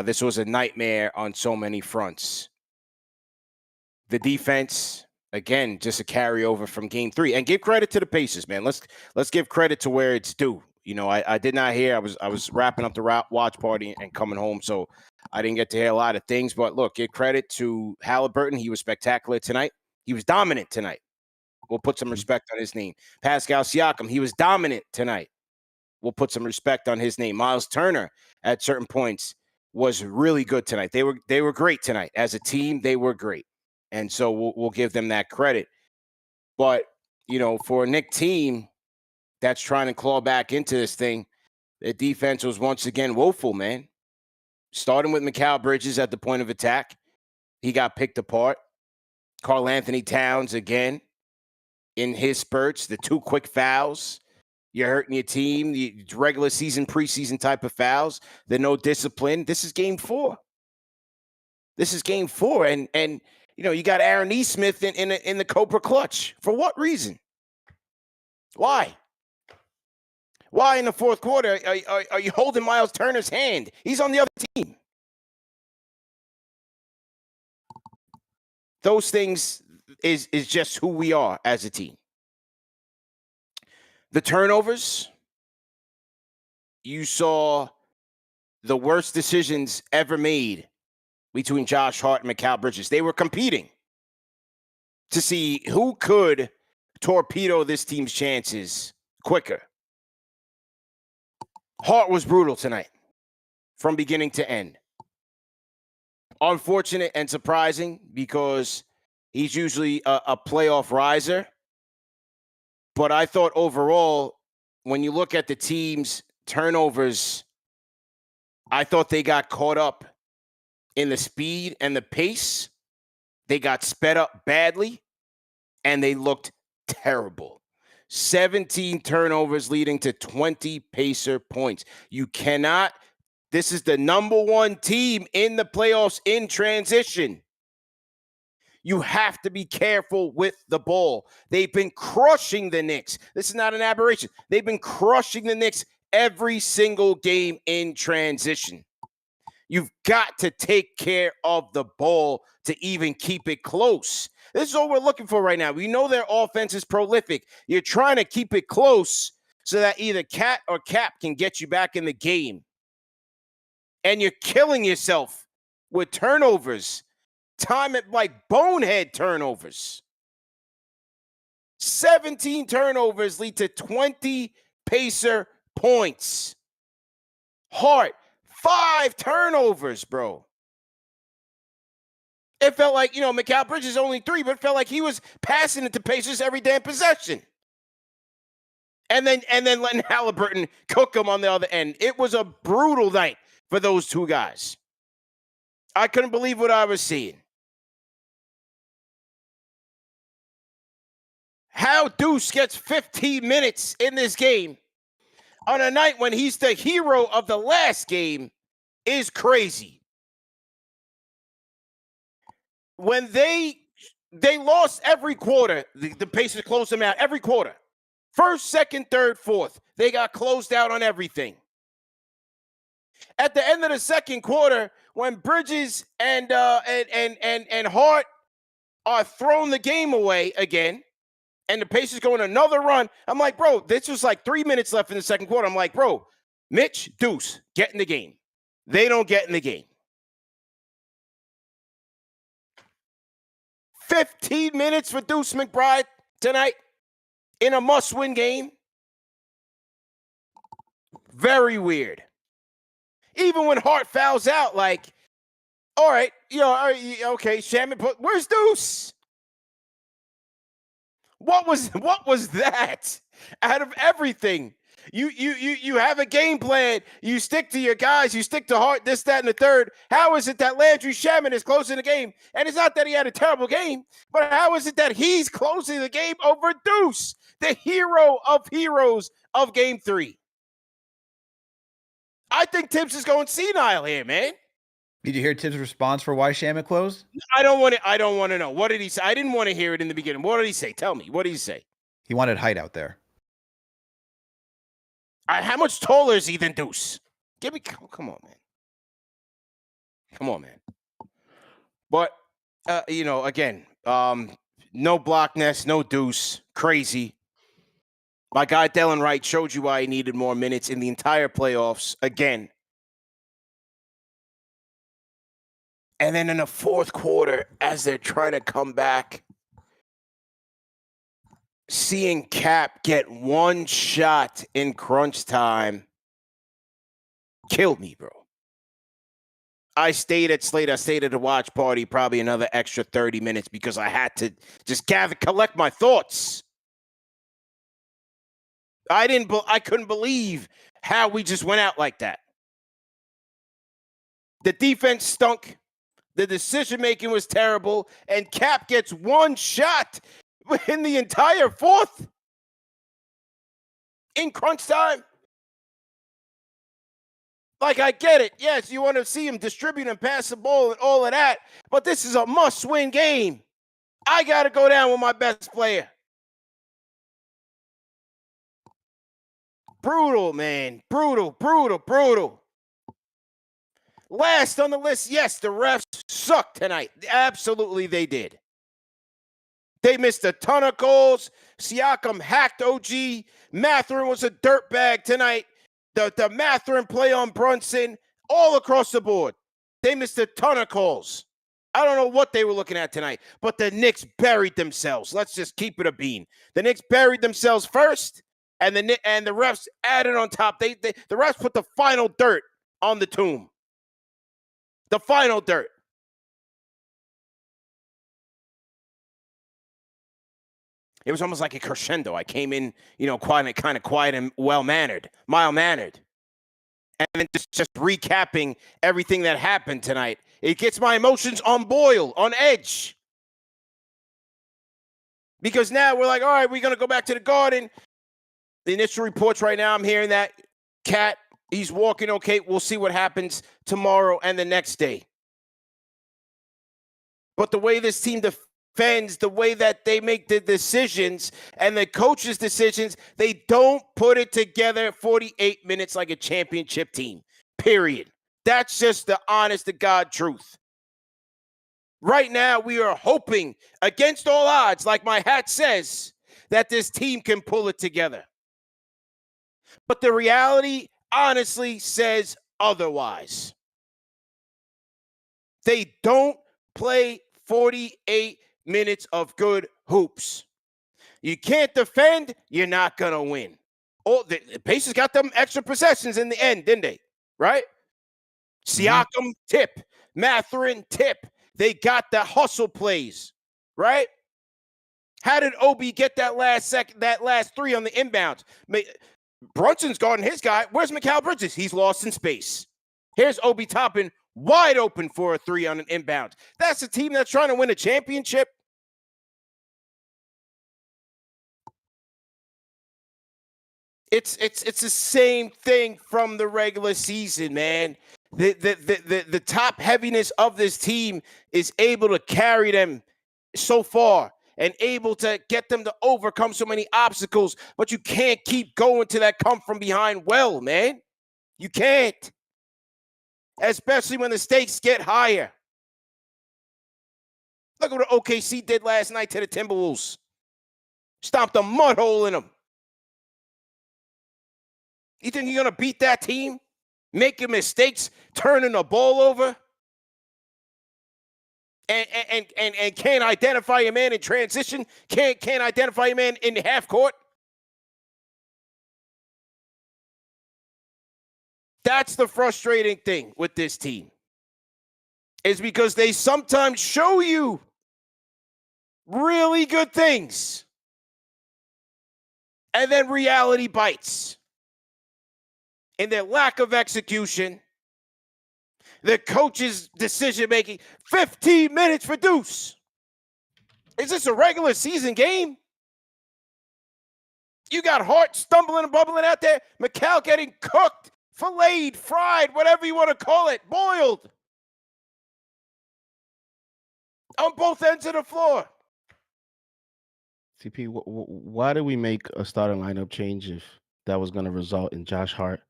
This was a nightmare on so many fronts. The defense, again, just a carryover from game 3. And give credit to the Pacers, man. Let's give credit to where it's due. I did not hear. I was wrapping up the watch party and coming home, so I didn't get to hear a lot of things. But look, give credit to Halliburton. He was spectacular tonight. He was dominant tonight. We'll put some respect on his name. Pascal Siakam, he was dominant tonight. We'll put some respect on his name. Miles Turner, at certain points, was really good tonight. They were great tonight. As a team, they were great. And so we'll give them that credit. But, for a Knicks team that's trying to claw back into this thing, the defense was once again woeful, man. Starting with Mikal Bridges at the point of attack. He got picked apart. Karl Anthony Towns again in his spurts, the 2 quick fouls. You're hurting your team, the regular season, preseason type of fouls, the no discipline. This is game 4. This is game 4. And you got Aaron Nesmith in the Cobra clutch. For what reason? Why? Why in the fourth quarter are you holding Miles Turner's hand? He's on the other team. Those things is just who we are as a team. The turnovers, you saw the worst decisions ever made between Josh Hart and Mikal Bridges. They were competing to see who could torpedo this team's chances quicker. Hart was brutal tonight from beginning to end. Unfortunate and surprising because he's usually a playoff riser. But I thought overall, when you look at the team's turnovers, I thought they got caught up in the speed and the pace. They got sped up badly, and they looked terrible. 17 turnovers leading to 20 Pacer points. You cannot. This is the number 1 team in the playoffs in transition. You have to be careful with the ball. They've been crushing the Knicks. This is not an aberration. They've been crushing the Knicks every single game in transition. You've got to take care of the ball to even keep it close. This is all we're looking for right now. We know their offense is prolific. You're trying to keep it close so that either Cat or Cap can get you back in the game. And you're killing yourself with turnovers. Time it like bonehead turnovers. 17 turnovers lead to 20 Pacer points. Hart, 5 turnovers, bro. It felt like, Mikal Bridges only 3, but it felt like he was passing it to Pacers every damn possession. And then letting Halliburton cook him on the other end. It was a brutal night for those two guys. I couldn't believe what I was seeing. How Deuce gets 15 minutes in this game on a night when he's the hero of the last game is crazy. When they lost every quarter, the Pacers closed them out every quarter. First, second, third, fourth. They got closed out on everything. At the end of the second quarter, when Bridges and Hart are throwing the game away again, and the Pacers go on another run, I'm like, bro, this was like 3 minutes left in the second quarter. I'm like, bro, Mitch, Deuce, get in the game. They don't get in the game. 15 minutes for Deuce McBride tonight in a must-win game. Very weird. Even when Hart fouls out, like, all right, okay, Shaman, but where's Deuce? What was that? Out of everything, you have a game plan. You stick to your guys. You stick to Hart, this, that, and the third. How is it that Landry Shaman is closing the game? And it's not that he had a terrible game, but how is it that he's closing the game over Deuce, the hero of heroes of Game 3? I think Tibbs is going senile here, man. Did you hear Tibbs' response for why Shaman closed? I don't want to know. What did he say? I didn't want to hear it in the beginning. What did he say? Tell me. What did he say? He wanted height out there. How much taller is he than Deuce? Come on, man. Come on, man. But, again, no block nest, no Deuce. Crazy. My guy, Delon Wright, showed you why he needed more minutes in the entire playoffs. Again. And then in the fourth quarter, as they're trying to come back, seeing Cap get one shot in crunch time killed me, bro. I stayed at Slate. I stayed at a watch party probably another extra 30 minutes because I had to just collect my thoughts. I couldn't believe how we just went out like that. The defense stunk. The decision-making was terrible, and Cap gets one shot in the entire fourth in crunch time. Like, I get it. Yes, you want to see him distribute and pass the ball and all of that, but this is a must-win game. I got to go down with my best player. Brutal, man. Brutal. Last on the list, yes, the refs sucked tonight. Absolutely, they did. They missed a ton of goals. Siakam hacked OG. Mathurin was a dirtbag tonight. The Mathurin play on Brunson, all across the board. They missed a ton of calls. I don't know what they were looking at tonight, but the Knicks buried themselves. Let's just keep it a bean. The Knicks buried themselves first, and the refs added on top. The refs put the final dirt on the tomb. The final dirt. It was almost like a crescendo. I came in, kind of quiet and mild-mannered. And then just recapping everything that happened tonight. It gets my emotions on boil, on edge. Because now we're like, all right, we're going to go back to the Garden. The initial reports right now, I'm hearing that Cat, he's walking okay. We'll see what happens tomorrow and the next day. But the way this team defends, the way that they make the decisions and the coaches' decisions, they don't put it together 48 minutes like a championship team, period. That's just the honest-to-God truth. Right now, we are hoping, against all odds, like my hat says, that this team can pull it together. But the reality, honestly, says otherwise. They don't play 48 minutes of good hoops. You can't defend, you're not going to win. Oh, the Pacers got them extra possessions in the end, didn't they? Right? Siakam, tip. Mathurin, tip. They got the hustle plays, right? How did Obi get that last three on the inbounds? Brunson's guarding his guy. Where's Mikal Bridges? He's lost in space. Here's Obi Toppin wide open for a three on an inbound. That's a team that's trying to win a championship. It's the same thing from the regular season, man. The top heaviness of this team is able to carry them so far and able to get them to overcome so many obstacles, but you can't keep going to that come from behind well, man. You can't. Especially when the stakes get higher. Look at what OKC did last night to the Timberwolves. Stomped a mud hole in them. You think you're going to beat that team? Making mistakes, turning the ball over? And can't identify a man in transition? Can't identify a man in the half court? That's the frustrating thing with this team. Is because they sometimes show you really good things. And then reality bites. In their lack of execution, the coach's decision-making, 15 minutes for Deuce. Is this a regular season game? You got Hart stumbling and bubbling out there. Mikal getting cooked, filleted, fried, whatever you want to call it, boiled. On both ends of the floor. CP, why did we make a starting lineup change if that was going to result in Josh Hart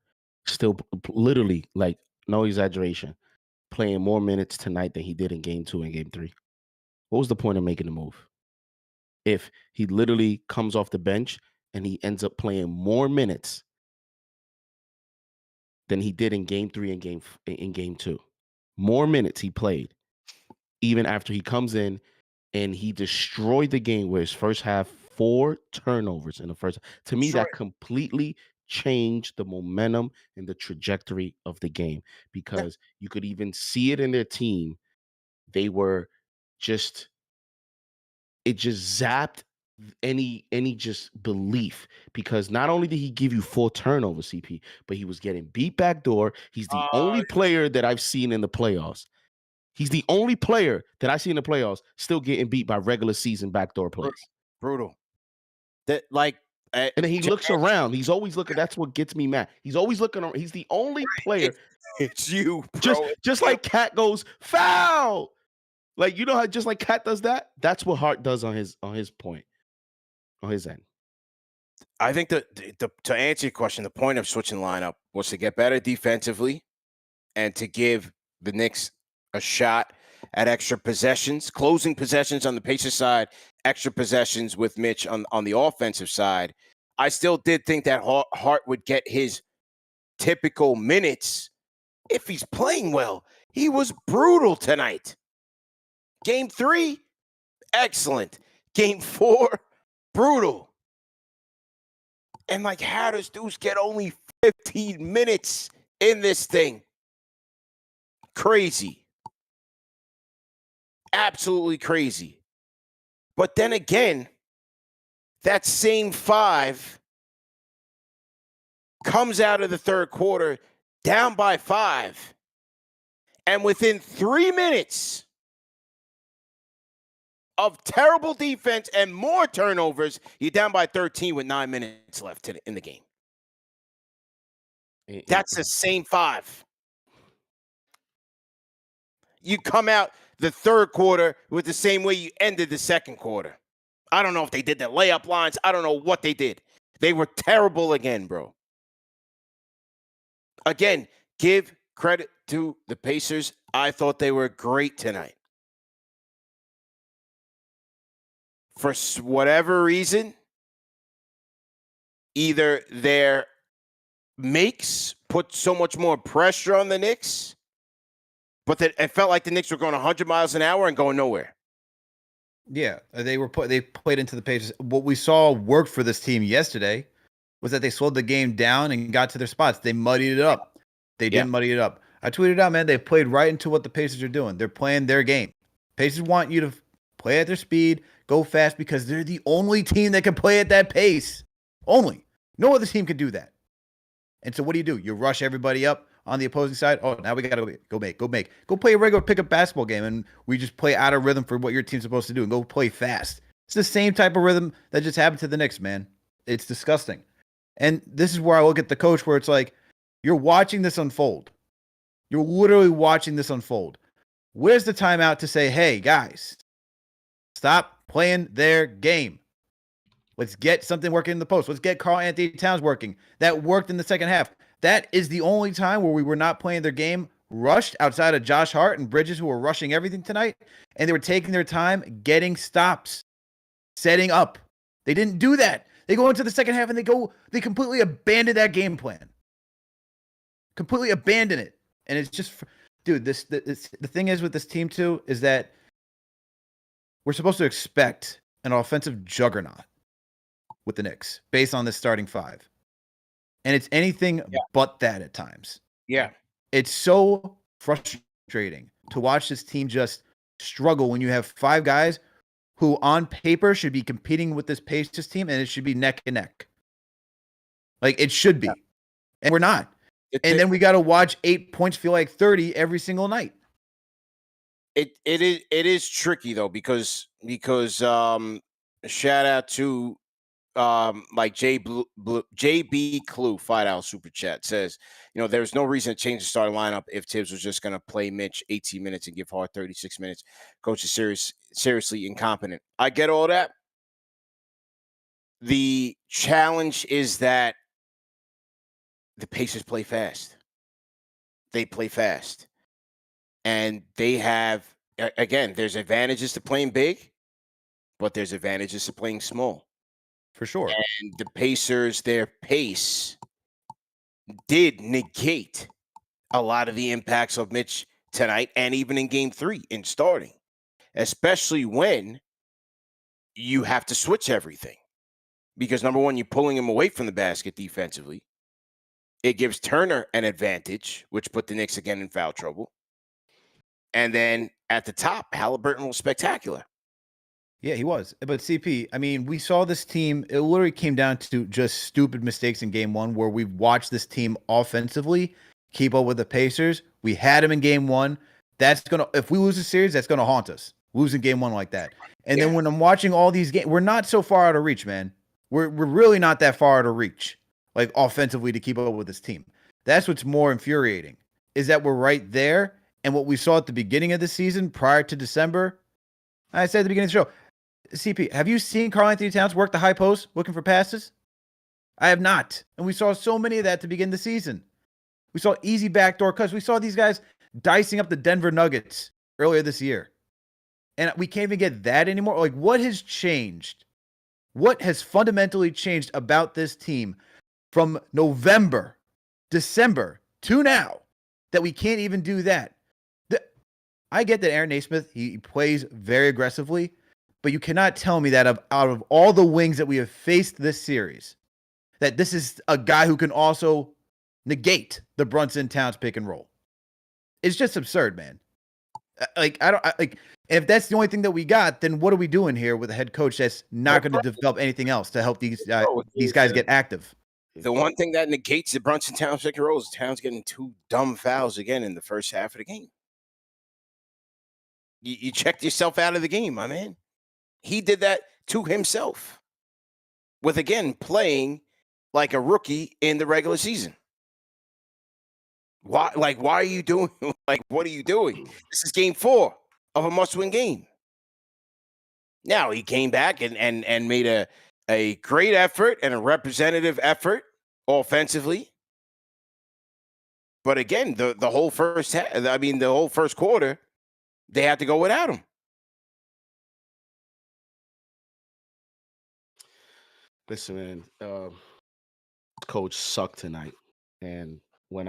still literally, like, no exaggeration, playing more minutes tonight than he did in game 2 and game 3? What was the point of making the move? If he literally comes off the bench and he ends up playing more minutes than he did in game 3 and game 2. More minutes he played, even after he comes in and he destroyed the game where his first half 4 turnovers in the first. To me, that completely changed the momentum and the trajectory of the game, because you could even see it in their team. They were just, it just zapped any just belief, because not only did he give you 4 turnovers, CP, but he was getting beat backdoor. He's the only player that I've seen in the playoffs. He's the only player that I see in the playoffs still getting beat by regular season backdoor plays. Brutal. That, like, and then he looks around. He's always looking. That's what gets me mad. He's always looking around. He's the only player. It's you, bro. Just like Cat goes foul. Like, you know how just like Cat does that? That's what Hart does on his point, on his end. I think that to answer your question, the point of switching lineup was to get better defensively and to give the Knicks a shot at extra possessions, closing possessions on the Pacers side, extra possessions with Mitch on the offensive side. I still did think that Hart would get his typical minutes if he's playing well. He was brutal tonight. Game 3, excellent. Game 4, brutal. And, like, how does Deuce get only 15 minutes in this thing? Crazy. Absolutely crazy. But then again, that same 5 comes out of the third quarter down by 5. And within 3 minutes of terrible defense and more turnovers, you're down by 13 with 9 minutes left in the game. That's the same 5. You come out the third quarter with the same way you ended the second quarter. I don't know if they did the layup lines. I don't know what they did. They were terrible again, bro. Again, give credit to the Pacers. I thought they were great tonight. For whatever reason, either their makes put so much more pressure on the Knicks, but that it felt like the Knicks were going 100 miles an hour and going nowhere. Yeah, they played into the Pacers. What we saw work for this team yesterday was that they slowed the game down and got to their spots. They muddied it up. They didn't muddy it up. I tweeted out, man, they played right into what the Pacers are doing. They're playing their game. Pacers want you to play at their speed, go fast, because they're the only team that can play at that pace. Only. No other team can do that. And so what do? You rush everybody up on the opposing side. Oh, now we got to go play a regular pickup basketball game, and we just play out of rhythm for what your team's supposed to do and go play fast. It's the same type of rhythm that just happened to the Knicks, man. It's disgusting. And this is where I look at the coach, where it's like, you're watching this unfold. You're literally watching this unfold. Where's the timeout to say, hey, guys, stop playing their game? Let's get something working in the post. Let's get Karl-Anthony Towns working. That worked in the second half. That is the only time where we were not playing their game rushed, outside of Josh Hart and Bridges, who were rushing everything tonight. And they were taking their time getting stops, setting up. They didn't do that. They go into the second half and they completely abandon that game plan. Completely abandon it. And it's just, dude, the thing is with this team too, is that we're supposed to expect an offensive juggernaut with the Knicks based on this starting five. And it's anything but that at times. Yeah. It's so frustrating to watch this team just struggle when you have five guys who on paper should be competing with this Pacers team, and it should be neck and neck. Like it should be. And we're not. And then we got to watch 8 points feel like 30 every single night. It is tricky though, because shout out to like JB Clue $5 super chat says, there's no reason to change the starting lineup if Tibbs was just going to play Mitch 18 minutes and give Hart 36 minutes. Coach is seriously incompetent. I get all that. The challenge is that the Pacers play fast. They play fast. And they have, again, there's advantages to playing big, but there's advantages to playing small. For sure. And the Pacers, their pace did negate a lot of the impacts of Mitch tonight, and even in game 3 in starting, especially when you have to switch everything. Because number one, you're pulling him away from the basket defensively. It gives Turner an advantage, which put the Knicks again in foul trouble. And then at the top, Halliburton was spectacular. Yeah, he was. But CP, I mean, we saw this team, it literally came down to just stupid mistakes in game 1 where we've watched this team offensively keep up with the Pacers. We had them in game 1. If we lose the series, that's going to haunt us. Losing game 1 like that. And then when I'm watching all these games, we're not so far out of reach, man. We're really not that far out of reach, like offensively, to keep up with this team. That's what's more infuriating, is that we're right there. And what we saw at the beginning of the season, prior to December, I said at the beginning of the show, CP, have you seen Karl-Anthony Towns work the high post looking for passes? I have not. And we saw so many of that to begin the season. We saw easy backdoor cuts. We saw these guys dicing up the Denver Nuggets earlier this year. And we can't even get that anymore. Like, what has changed? What has fundamentally changed about this team from November, December to now that we can't even do that? I get that Aaron Naismith, he plays very aggressively, but you cannot tell me that out of all the wings that we have faced this series, that this is a guy who can also negate the Brunson Towns pick and roll. It's just absurd, man. If that's the only thing that we got, then what are we doing here with a head coach that's not going to develop anything else to help these guys get active? The one thing that negates the Brunson Towns pick and roll is Towns getting 2 dumb fouls again in the first half of the game. You checked yourself out of the game, my man. He did that to himself with, again, playing like a rookie in the regular season. Why are you doing, what are you doing? This is game 4 of a must-win game. Now, he came back and made a great effort and a representative effort offensively. But again, the whole first the whole first quarter, they had to go without him. Listen, man, coach sucked tonight. And when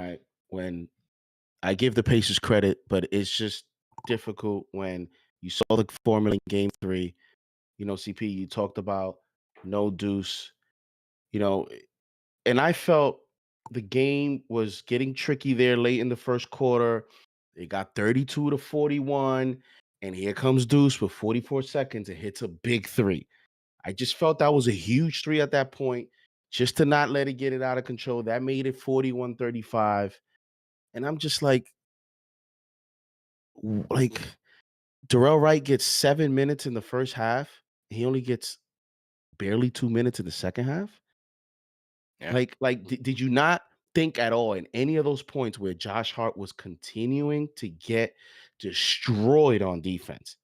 I give the Pacers credit, but it's just difficult when you saw the formula in game 3. CP, you talked about no deuce, and I felt the game was getting tricky there late in the first quarter. They got 32-41, And here comes Deuce with 44 seconds and hits a big three. I just felt that was a huge three at that point, just to not let it get it out of control. That made it 41-35. And I'm just like Darrell Wright gets 7 minutes in the first half. He only gets barely 2 minutes in the second half. Yeah. Did you not think at all in any of those points where Josh Hart was continuing to get destroyed on defense?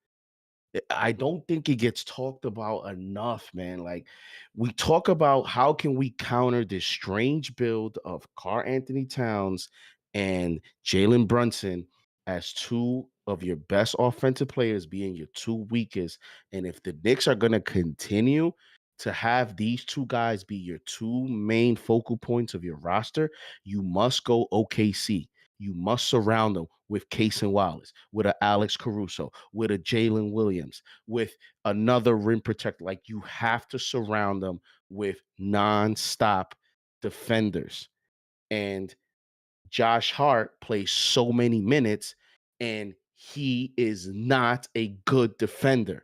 I don't think it gets talked about enough, man. Like, we talk about how can we counter this strange build of Karl Anthony Towns and Jalen Brunson as two of your best offensive players being your two weakest. And if the Knicks are going to continue to have these two guys be your two main focal points of your roster, you must go OKC. You must surround them with Case and Wallace, with a Alex Caruso, with a Jalen Williams, with another rim protector. Like, you have to surround them with nonstop defenders. And Josh Hart plays so many minutes, and he is not a good defender.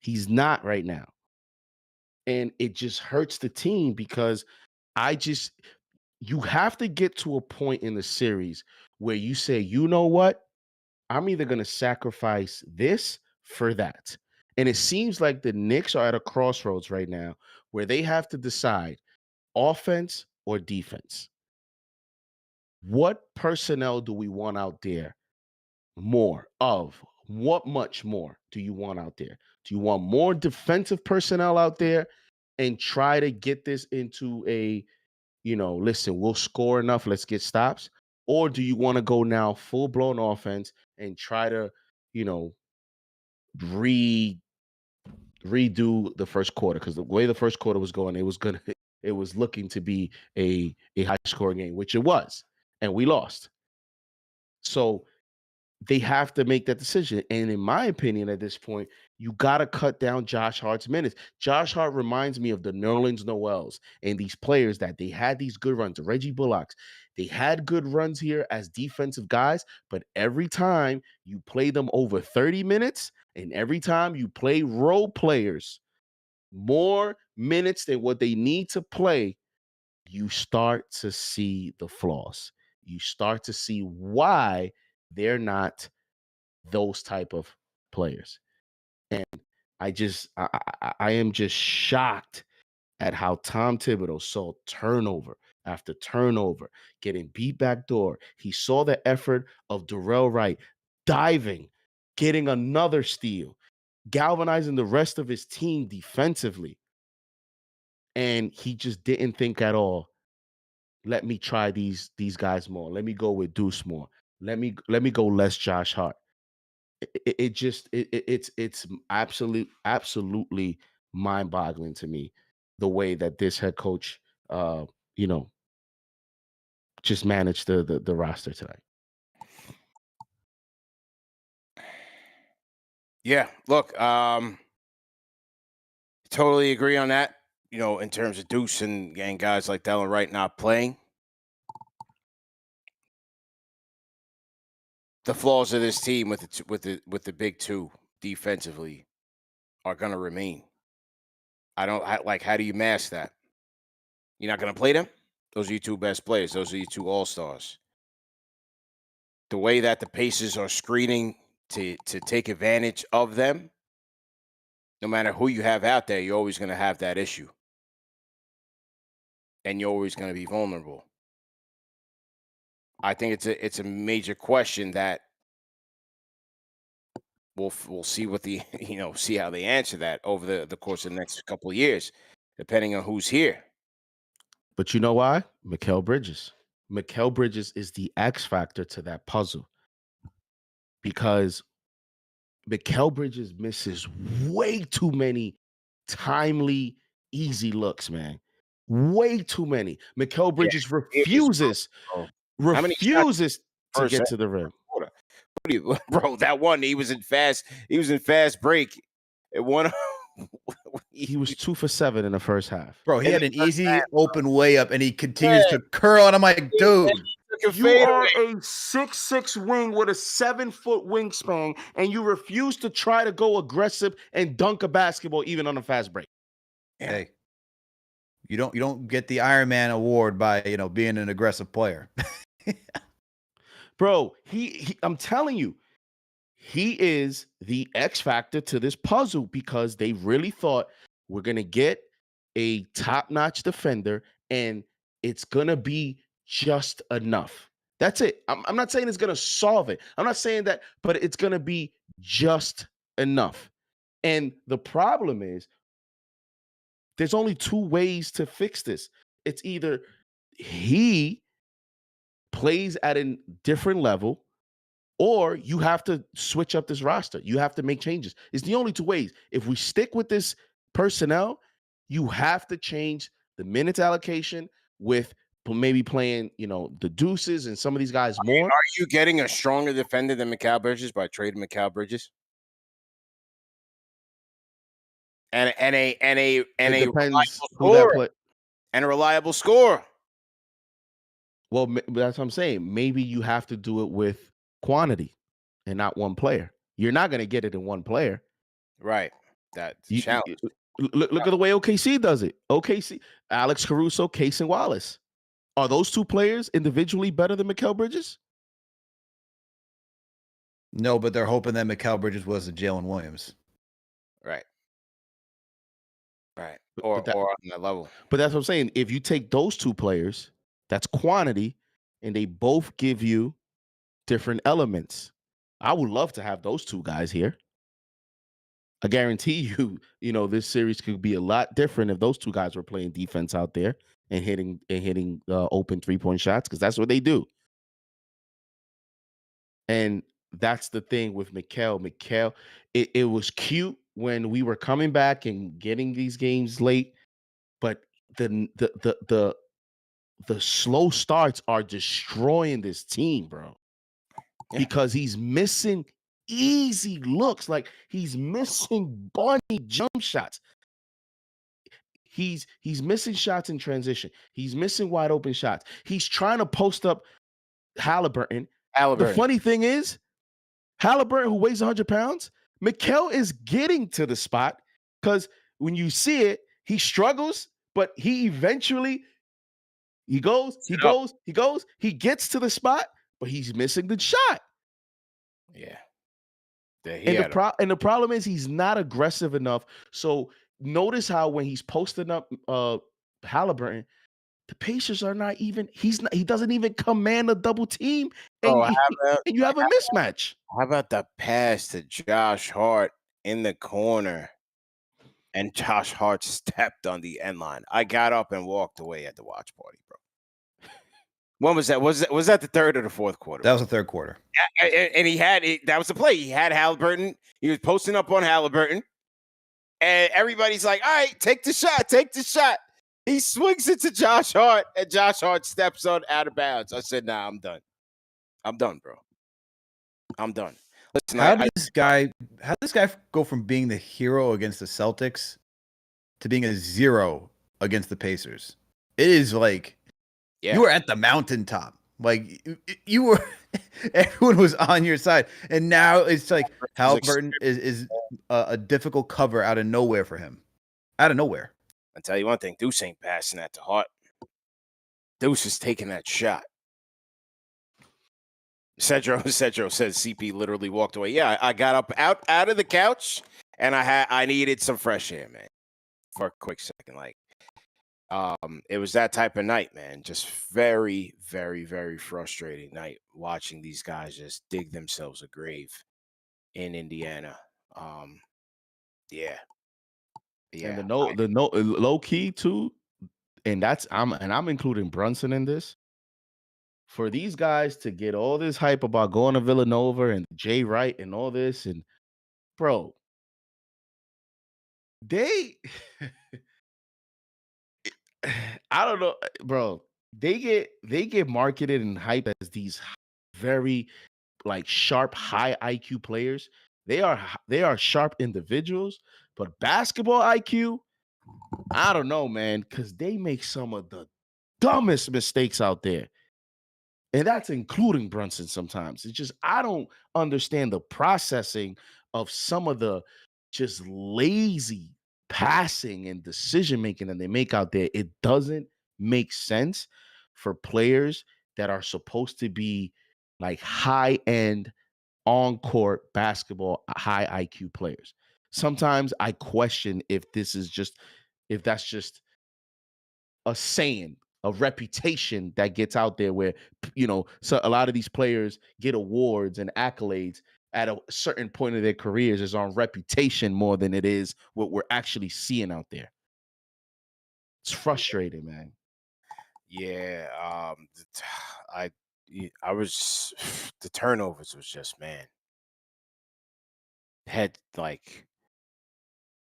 He's not right now. And it just hurts the team because you have to get to a point in the series where you say, you know what? I'm either going to sacrifice this for that. And it seems like the Knicks are at a crossroads right now where they have to decide offense or defense. What personnel do we want out there more of? What much more do you want out there? Do you want more defensive personnel out there and try to get this into a, listen, we'll score enough, let's get stops? Or do you want to go now full-blown offense and try to, redo the first quarter? Because the way the first quarter was going, it was looking to be a high-scoring game, which it was, and we lost. So they have to make that decision. And in my opinion, at this point, you got to cut down Josh Hart's minutes. Josh Hart reminds me of the Nerlens Noels and these players that they had these good runs, the Reggie Bullocks. They had good runs here as defensive guys, but every time you play them over 30 minutes and every time you play role players more minutes than what they need to play, you start to see the flaws. You start to see why they're not those type of players. And I am just shocked at how Tom Thibodeau saw turnover after turnover, getting beat back door. He saw the effort of Darrell Wright diving, getting another steal, galvanizing the rest of his team defensively. And he just didn't think at all, let me try these guys more. Let me go with Deuce more. Let me go less Josh Hart. It's absolutely mind-boggling to me the way that this head coach just managed the roster tonight. Yeah, look, totally agree on that. In terms of Deuce and guys like Delon Wright not playing. The flaws of this team with the big two defensively are going to remain. How do you mask that? You're not going to play them? Those are your two best players. Those are your two all-stars. The way that the Pacers are screening to take advantage of them, no matter who you have out there, you're always going to have that issue. And you're always going to be vulnerable. I think it's a major question that we'll see what see how they answer that over the course of the next couple of years, depending on who's here. But you know why? Mikal Bridges. Mikal Bridges is the X factor to that puzzle, because Mikal Bridges misses way too many timely, easy looks, man. Way too many. Mikal Bridges refuses to get to the rim. Bro, that one, he was in fast break. It won. He was 2 for 7 in the first half. Bro, he had an easy open way up and he continues to curl. And I'm like, dude. You are a 6'6" wing with a 7-foot wingspan, and you refuse to try to go aggressive and dunk a basketball even on a fast break. Yeah. Hey, you don't get the Iron Man award by being an aggressive player. Bro, I'm telling you, he is the X factor to this puzzle because they really thought we're gonna get a top-notch defender and it's gonna be just enough. That's it. I'm not saying it's gonna solve it. I'm not saying that, but it's gonna be just enough. And the problem is there's only two ways to fix this. It's either he plays at a different level, or you have to switch up this roster. You have to make changes. It's the only two ways. If we stick with this personnel, you have to change the minutes allocation with maybe playing, the deuces and some of these guys more. Are you getting a stronger defender than Mikal Bridges by trading Mikal Bridges? And a reliable scorer. And a reliable scorer. Well, that's what I'm saying. Maybe you have to do it with quantity and not one player. You're not going to get it in one player. Right. That's a challenge. Look at the way OKC does it. OKC, Alex Caruso, Case and Wallace. Are those two players individually better than Mikal Bridges? No, but they're hoping that Mikal Bridges was a Jalen Williams. Right. Right. Or on that level. But that's what I'm saying. If you take those two players, that's quantity, and they both give you different elements. I would love to have those two guys here. I guarantee you, this series could be a lot different if those two guys were playing defense out there and hitting open 3-point shots, because that's what they do. And that's the thing with Mikal. Mikal, it was cute when we were coming back and getting these games late, but the slow starts are destroying this team, bro. Yeah. Because he's missing easy looks, like he's missing bunny jump shots. He's missing shots in transition. He's missing wide open shots. He's trying to post up Halliburton. The funny thing is, Halliburton, who weighs 100 pounds, Mikal is getting to the spot because when you see it, he struggles, but he eventually he gets to the spot, but he's missing the shot. Yeah. And the problem is he's not aggressive enough. So notice how when he's posting up Halliburton, the Pacers are not even. He doesn't even command a double team, and you have a mismatch. How about the pass to Josh Hart in the corner, and Josh Hart stepped on the end line? I got up and walked away at the watch party, bro. When was that? Was that the third or the fourth quarter? That was the third quarter. And that was the play. He had Halliburton. He was posting up on Halliburton. And everybody's like, all right, take the shot. Take the shot. He swings it to Josh Hart, and Josh Hart steps on out of bounds. I said, nah, I'm done. I'm done, bro. I'm done. Listen, how did this guy go from being the hero against the Celtics to being a zero against the Pacers? It is like you were at the mountaintop. Like you were, everyone was on your side, and now it's like Halliburton is a difficult cover out of nowhere for him. Out of nowhere. I'll tell you one thing: Deuce ain't passing that to Hart. Deuce is taking that shot. Cedro says CP literally walked away. Yeah, I got up out of the couch, and I needed some fresh air, man, for a quick second. Like, it was that type of night, man. Just very, very, very frustrating night watching these guys just dig themselves a grave in Indiana. Yeah. And the low key too, and I'm including Brunson in this. For these guys to get all this hype about going to Villanova and Jay Wright and all this, and bro, they I don't know, bro. They get marketed and hyped as these very like sharp, high IQ players. They are sharp individuals, but basketball IQ, I don't know, man, because they make some of the dumbest mistakes out there. And that's including Brunson sometimes. It's just, I don't understand the processing of some of the just lazy passing and decision making that they make out there. It doesn't make sense for players that are supposed to be like high end on court basketball, high IQ players. Sometimes I question if that's just a saying, a reputation that gets out there where, so a lot of these players get awards and accolades at a certain point of their careers is on reputation more than it is what we're actually seeing out there. It's frustrating, man. Yeah, I was the turnovers was just, man, head like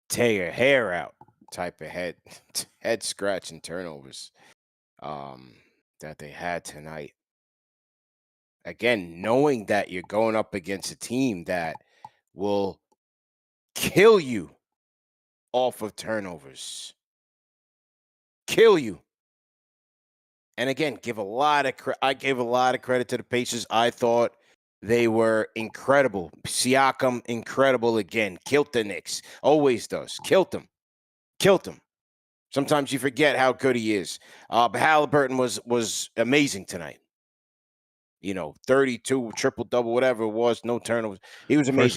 tear your hair out type of head scratching turnovers that they had tonight. Again, knowing that you're going up against a team that will kill you off of turnovers, kill you. And again, I gave a lot of credit to the Pacers. I thought they were incredible. Siakam, incredible again. Killed the Knicks. Always does. Killed them. Sometimes you forget how good he is. But Halliburton was amazing tonight. 32, triple-double, whatever it was, no turnovers. He was amazing.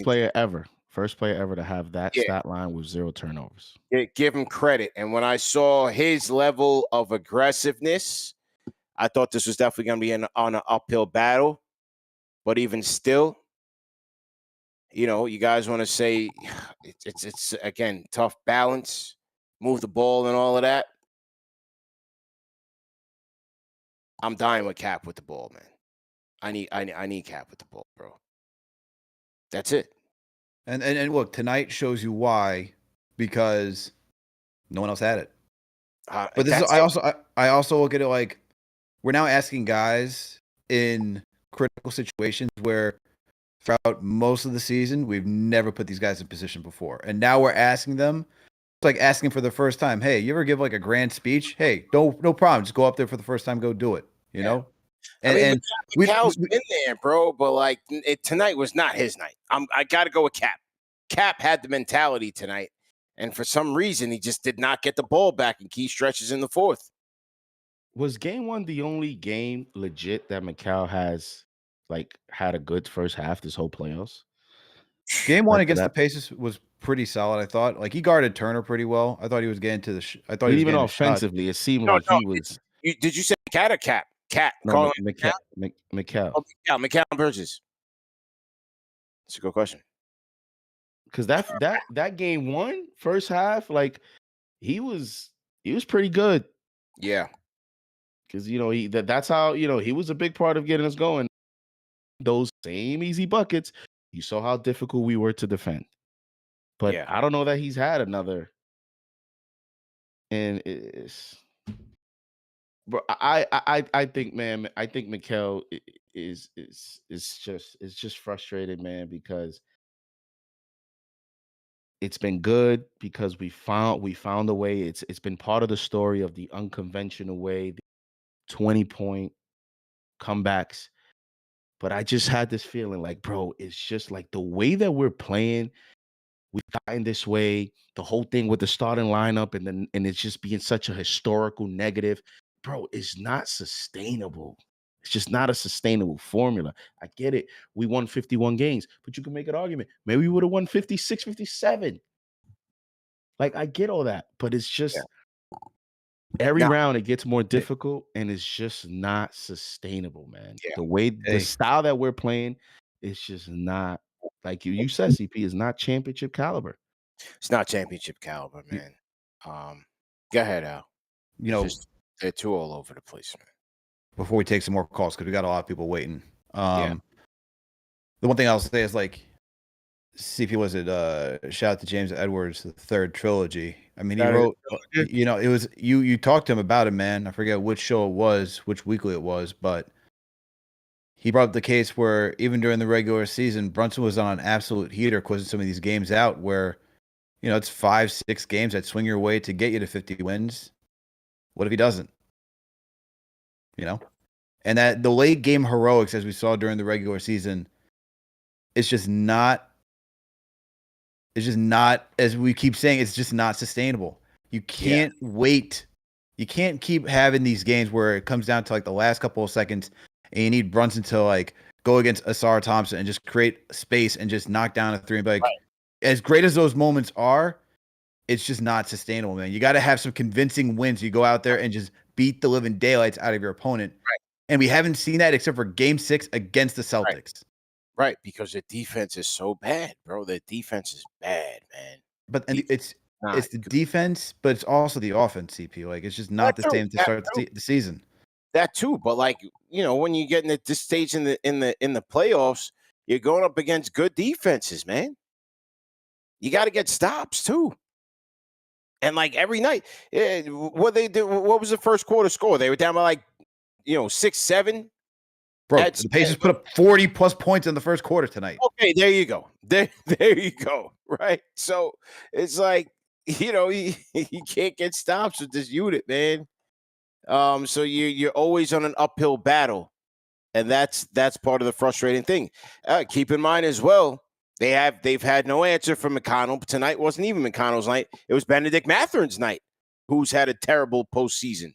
First player ever to have that stat line with 0 turnovers. Give him credit. And when I saw his level of aggressiveness, I thought this was definitely going to be on an uphill battle. But even still, you guys want to say it's again, tough balance, move the ball and all of that. I'm dying with Cap with the ball, man. I need Cap with the ball, bro. That's it. And look, tonight shows you why, because no one else had it. But this is I also look at it like we're now asking guys in critical situations where throughout most of the season we've never put these guys in position before, and now we're asking them. It's like asking for the first time. Hey, you ever give like a grand speech? Hey, no problem. Just go up there for the first time. Go do it. You know. And Cal's been there, bro. But tonight was not his night. I got to go with Cap. Cap had the mentality tonight, and for some reason, he just did not get the ball back in key stretches in the fourth. Was game 1 the only game legit that Mikal has had a good first half this whole playoffs? Game 1 against the Pacers was pretty solid. I thought he guarded Turner pretty well. I thought he was getting to the. I thought he was even getting offensively. It seemed like he was. Did you say Cat or Cap? Cat. No, Mikal. Oh, Mikal Bridges. That's a good question. Because that game 1 first half, he was pretty good. Yeah. Because that's how he was a big part of getting us going. Those same easy buckets. You saw how difficult we were to defend. But I don't know that he's had another. And it's, bro, I think, man, I think Mikal is just frustrated, man, because it's been good because we found a way. It's been part of the story of the unconventional way, the 20-point comebacks. But I just had this feeling bro, it's just the way that we're playing. We've gotten this way, the whole thing with the starting lineup, and it's just being such a historical negative, bro, it's not sustainable. It's just not a sustainable formula. I get it. We won 51 games, but you can make an argument. Maybe we would have won 56, 57. I get all that, but it's just every round it gets more difficult, and it's just not sustainable, man. The way the style that we're playing is just not. Like you said, CP is not championship caliber. It's not championship caliber, man. Go ahead, Al. They're too all over the place, man. Before we take some more calls, because we got a lot of people waiting. The one thing I'll say is CP was it shout out to James Edwards, the third trilogy. I mean, he wrote, it was you talked to him about it, man. I forget which show it was, which weekly it was, but he brought up the case where even during the regular season, Brunson was on an absolute heater, closing some of these games out where, it's 5-6 games that swing your way to get you to 50 wins. What if he doesn't? And that the late game heroics, as we saw during the regular season, it's just not, as we keep saying, it's just not sustainable. You can't wait. You can't keep having these games where it comes down to like the last couple of seconds and you need Brunson to like go against Asar Thompson and just create space and just knock down a three and be like, as great as those moments are, it's just not sustainable, man. You got to have some convincing wins. You go out there and just beat the living daylights out of your opponent. Right. And we haven't seen that except for game 6 against the Celtics. Right, because the defense is so bad, bro. The defense is bad, man. But it's the defense, but it's also the offense, CP. Like, it's just not the same to start the season. That too, but like, you know, when you get at this stage in the playoffs, you're going up against good defenses, man. You got to get stops too. And like every night, what they did, what was the first quarter score? They were down by like, 6-7. Bro, the Pacers put up 40 plus points in the first quarter tonight. Okay, there you go. There you go. Right. So it's like, you can't get stops with this unit, man. So you're always on an uphill battle, and that's part of the frustrating thing. Keep in mind as well, they've had no answer from McConnell. Tonight wasn't even McConnell's night; it was Benedict Matherin's night, who's had a terrible postseason.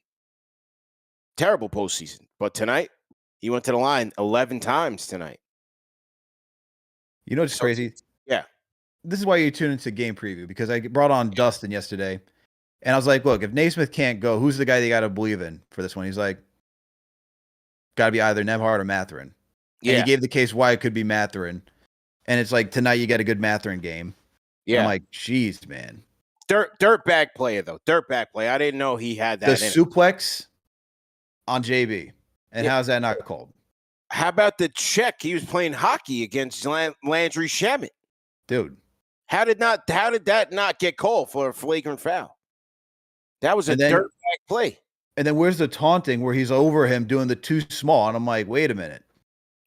But tonight he went to the line 11 times tonight. You know what's crazy? Yeah, this is why you tune into Game Preview, because I brought on Dustin yesterday. And I was like, look, if Naismith can't go, who's the guy they got to believe in for this one? He's like, got to be either Nembhard or Mathurin. Yeah. And he gave the case why it could be Mathurin. And it's like, tonight you get a good Mathurin game. Yeah. And I'm like, jeez, man. Dirtbag player, though. Dirtbag player. I didn't know he had that. The suplex on JB. And how's that not called? How about the check? He was playing hockey against Landry Shamet. Dude. How did that not get called for a flagrant foul? That was a dirtbag play. And then where's the taunting where he's over him doing the too small? And I'm like, wait a minute.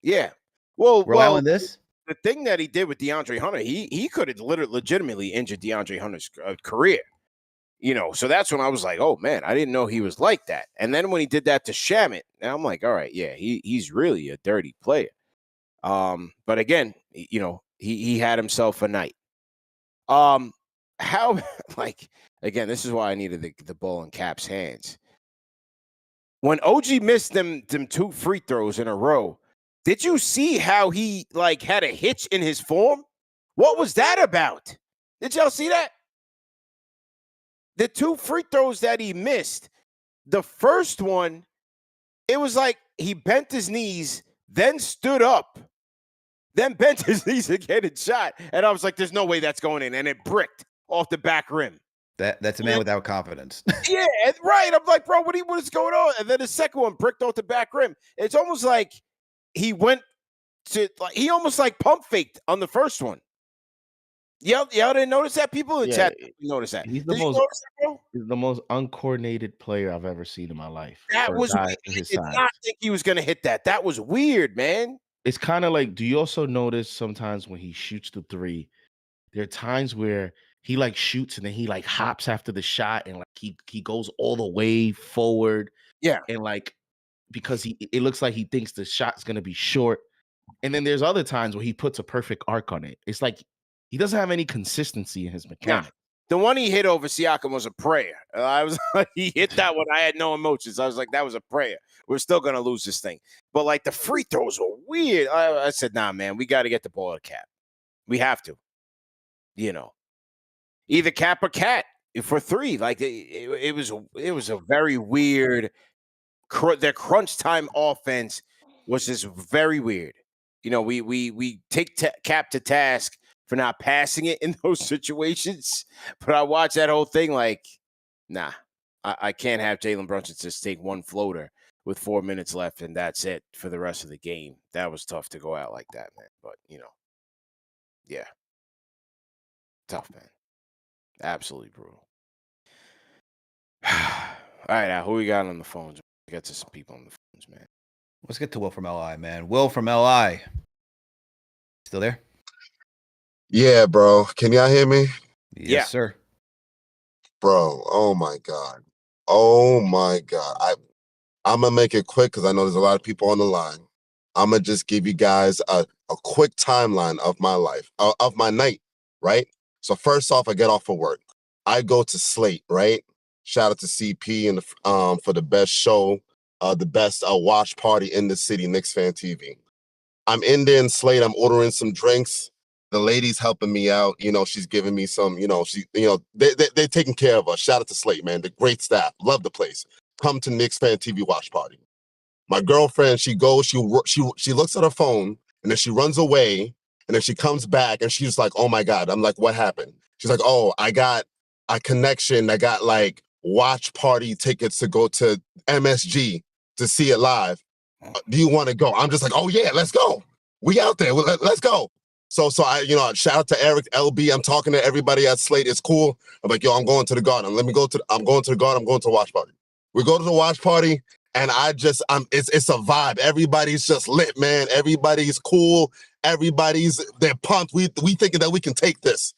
Yeah. Well, we're allowing this? The thing that he did with DeAndre Hunter, he could have legitimately injured DeAndre Hunter's career. So that's when I was like, oh, man, I didn't know he was like that. And then when he did that to Shamet, I'm like, all right, yeah, he's really a dirty player. But again, he had himself a night. How, like, again, this is why I needed the ball in Cap's hands. When OG missed them 2 free throws in a row, did you see how he like had a hitch in his form? What was that about? Did y'all see that? The 2 free throws that he missed, the first one, it was like he bent his knees, then stood up, then bent his knees again and shot. And I was like, there's no way that's going in. And it bricked off the back rim. That's a man without confidence. Yeah, right. I'm like, bro, what is going on? And then the second one bricked off the back rim. It's almost like he almost like pump faked on the first one. Y'all didn't notice that? People in the chat notice that. He's the most uncoordinated player I've ever seen in my life. That was weird. I did not think he was going to hit that. That was weird, man. It's kind of like, do you also notice sometimes when he shoots the three, there are times where he like shoots and then he like hops after the shot and like he goes all the way forward. Yeah. And like, because it looks like he thinks the shot's going to be short. And then there's other times where he puts a perfect arc on it. It's like he doesn't have any consistency in his mechanics. The one he hit over Siakam was a prayer. I was like, he hit that one. I had no emotions. I was like, that was a prayer. We're still going to lose this thing. But like the free throws were weird. I said, nah, man, we got to get the ball to Cap. We have to. Either Cap or Cat for 3. Like it was a very weird. Their crunch time offense was just very weird. We take Cap to task for not passing it in those situations, but I watched that whole thing like, nah, I can't have Jalen Brunson just take one floater with 4 minutes left and that's it for the rest of the game. That was tough to go out like that, man. But yeah, tough, man. Absolutely brutal. All right, now who we got on the phones? We got to some people on the phones, man. Let's get to Will from LI, man. Will from LI. Still there? Yeah, bro. Can y'all hear me? Yes, sir. Bro, oh my God. Oh my God. I'm gonna make it quick because I know there's a lot of people on the line. I'm gonna just give you guys a quick timeline of my life, of my night, right? So first off, I get off of work. I go to Slate, right? Shout out to CP and for the best show, the best watch party in the city, KnicksFanTV. I'm in there in Slate. I'm ordering some drinks. The lady's helping me out. You know, she's giving me some. You know, they're taking care of us. Shout out to Slate, man. The great staff. Love the place. Come to KnicksFanTV watch party. My girlfriend, she goes, she looks at her phone, and then she runs away, and then she comes back, and she's like, "Oh my God!" I'm like, "What happened?" She's like, "Oh, I got a connection. I got like watch party tickets to go to MSG to see it live. Do you want to go?" I'm just like, "Oh yeah, let's go. We out there. Let's go." So I, shout out to Eric, LB. I'm talking to everybody at Slate. It's cool. I'm like, "Yo, I'm going to the garden. I'm going to the garden. I'm going to the watch party." We go to the watch party. And it's a vibe. Everybody's just lit, man. Everybody's cool. They're pumped. We thinking that we can take this.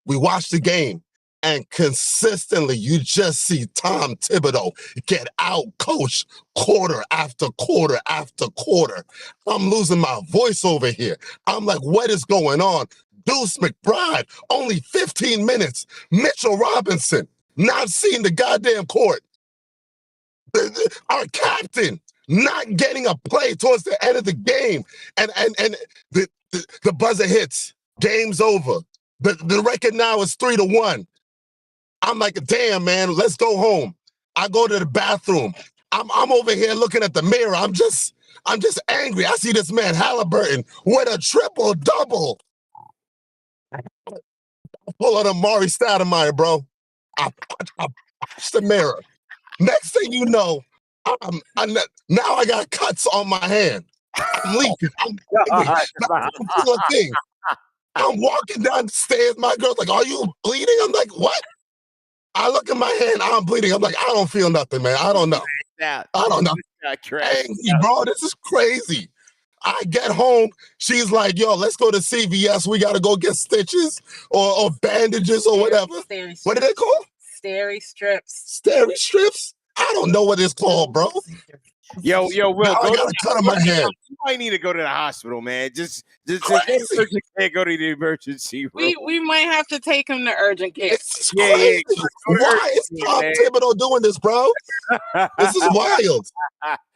We watch the game, and consistently you just see Tom Thibodeau get out coach quarter after quarter after quarter. I'm losing my voice over here. I'm like, what is going on? Deuce McBride, only 15 minutes. Mitchell Robinson, not seeing the goddamn court. Our captain not getting a play towards the end of the game, and the buzzer hits. Game's over. The record now is 3-1. I'm like, damn, man, let's go home. I go to the bathroom. I'm over here looking at the mirror. I'm just angry. I see this man Halliburton with a triple double. Pull out Amari Stoudemire, bro. I punch the mirror. Next thing you know, now I got cuts on my hand. I'm leaking. I'm a thing. I'm walking down the stairs. My girl's like, "Are you bleeding?" I'm like, "What?" I look at my hand. I'm bleeding. I'm like, "I don't feel nothing, man. I don't know. I don't know." Angry, bro. This is crazy. I get home. She's like, "Yo, let's go to CVS. We got to go get stitches or bandages or whatever." What are they called? Steri strips. Steri strips? I don't know what it's called, bro. Yo, Will, I got a cut on my hand. You might need to go to the hospital, man. Just can't go to the emergency room. We might have to take him to urgent care. It's crazy. Why is Tom Thibodeau doing this, bro? This is wild.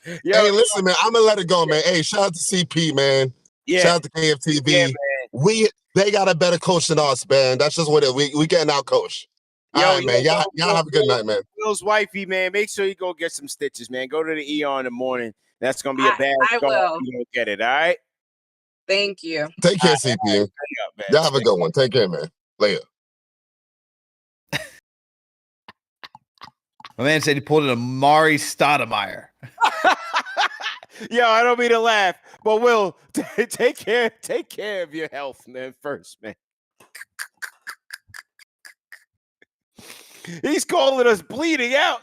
Hey, listen, man, I'm gonna let it go, man. Hey, shout out to CP, man. Yeah. Shout out to KFTV. Yeah, they got a better coach than us, man. That's just what we getting out coach. All right, man. Y'all have a good night, man. Will's wifey, man. Make sure you go get some stitches, man. Go to the ER in the morning. That's gonna be a bad I start will. if you don't get it. All right. Thank you. Take care, CP. Y'all have a good one. Take care, man. Later. My man said he pulled an Amari Stoudemire. Yo, I don't mean to laugh, but Will, take care of your health, man. First, man. He's calling us bleeding out.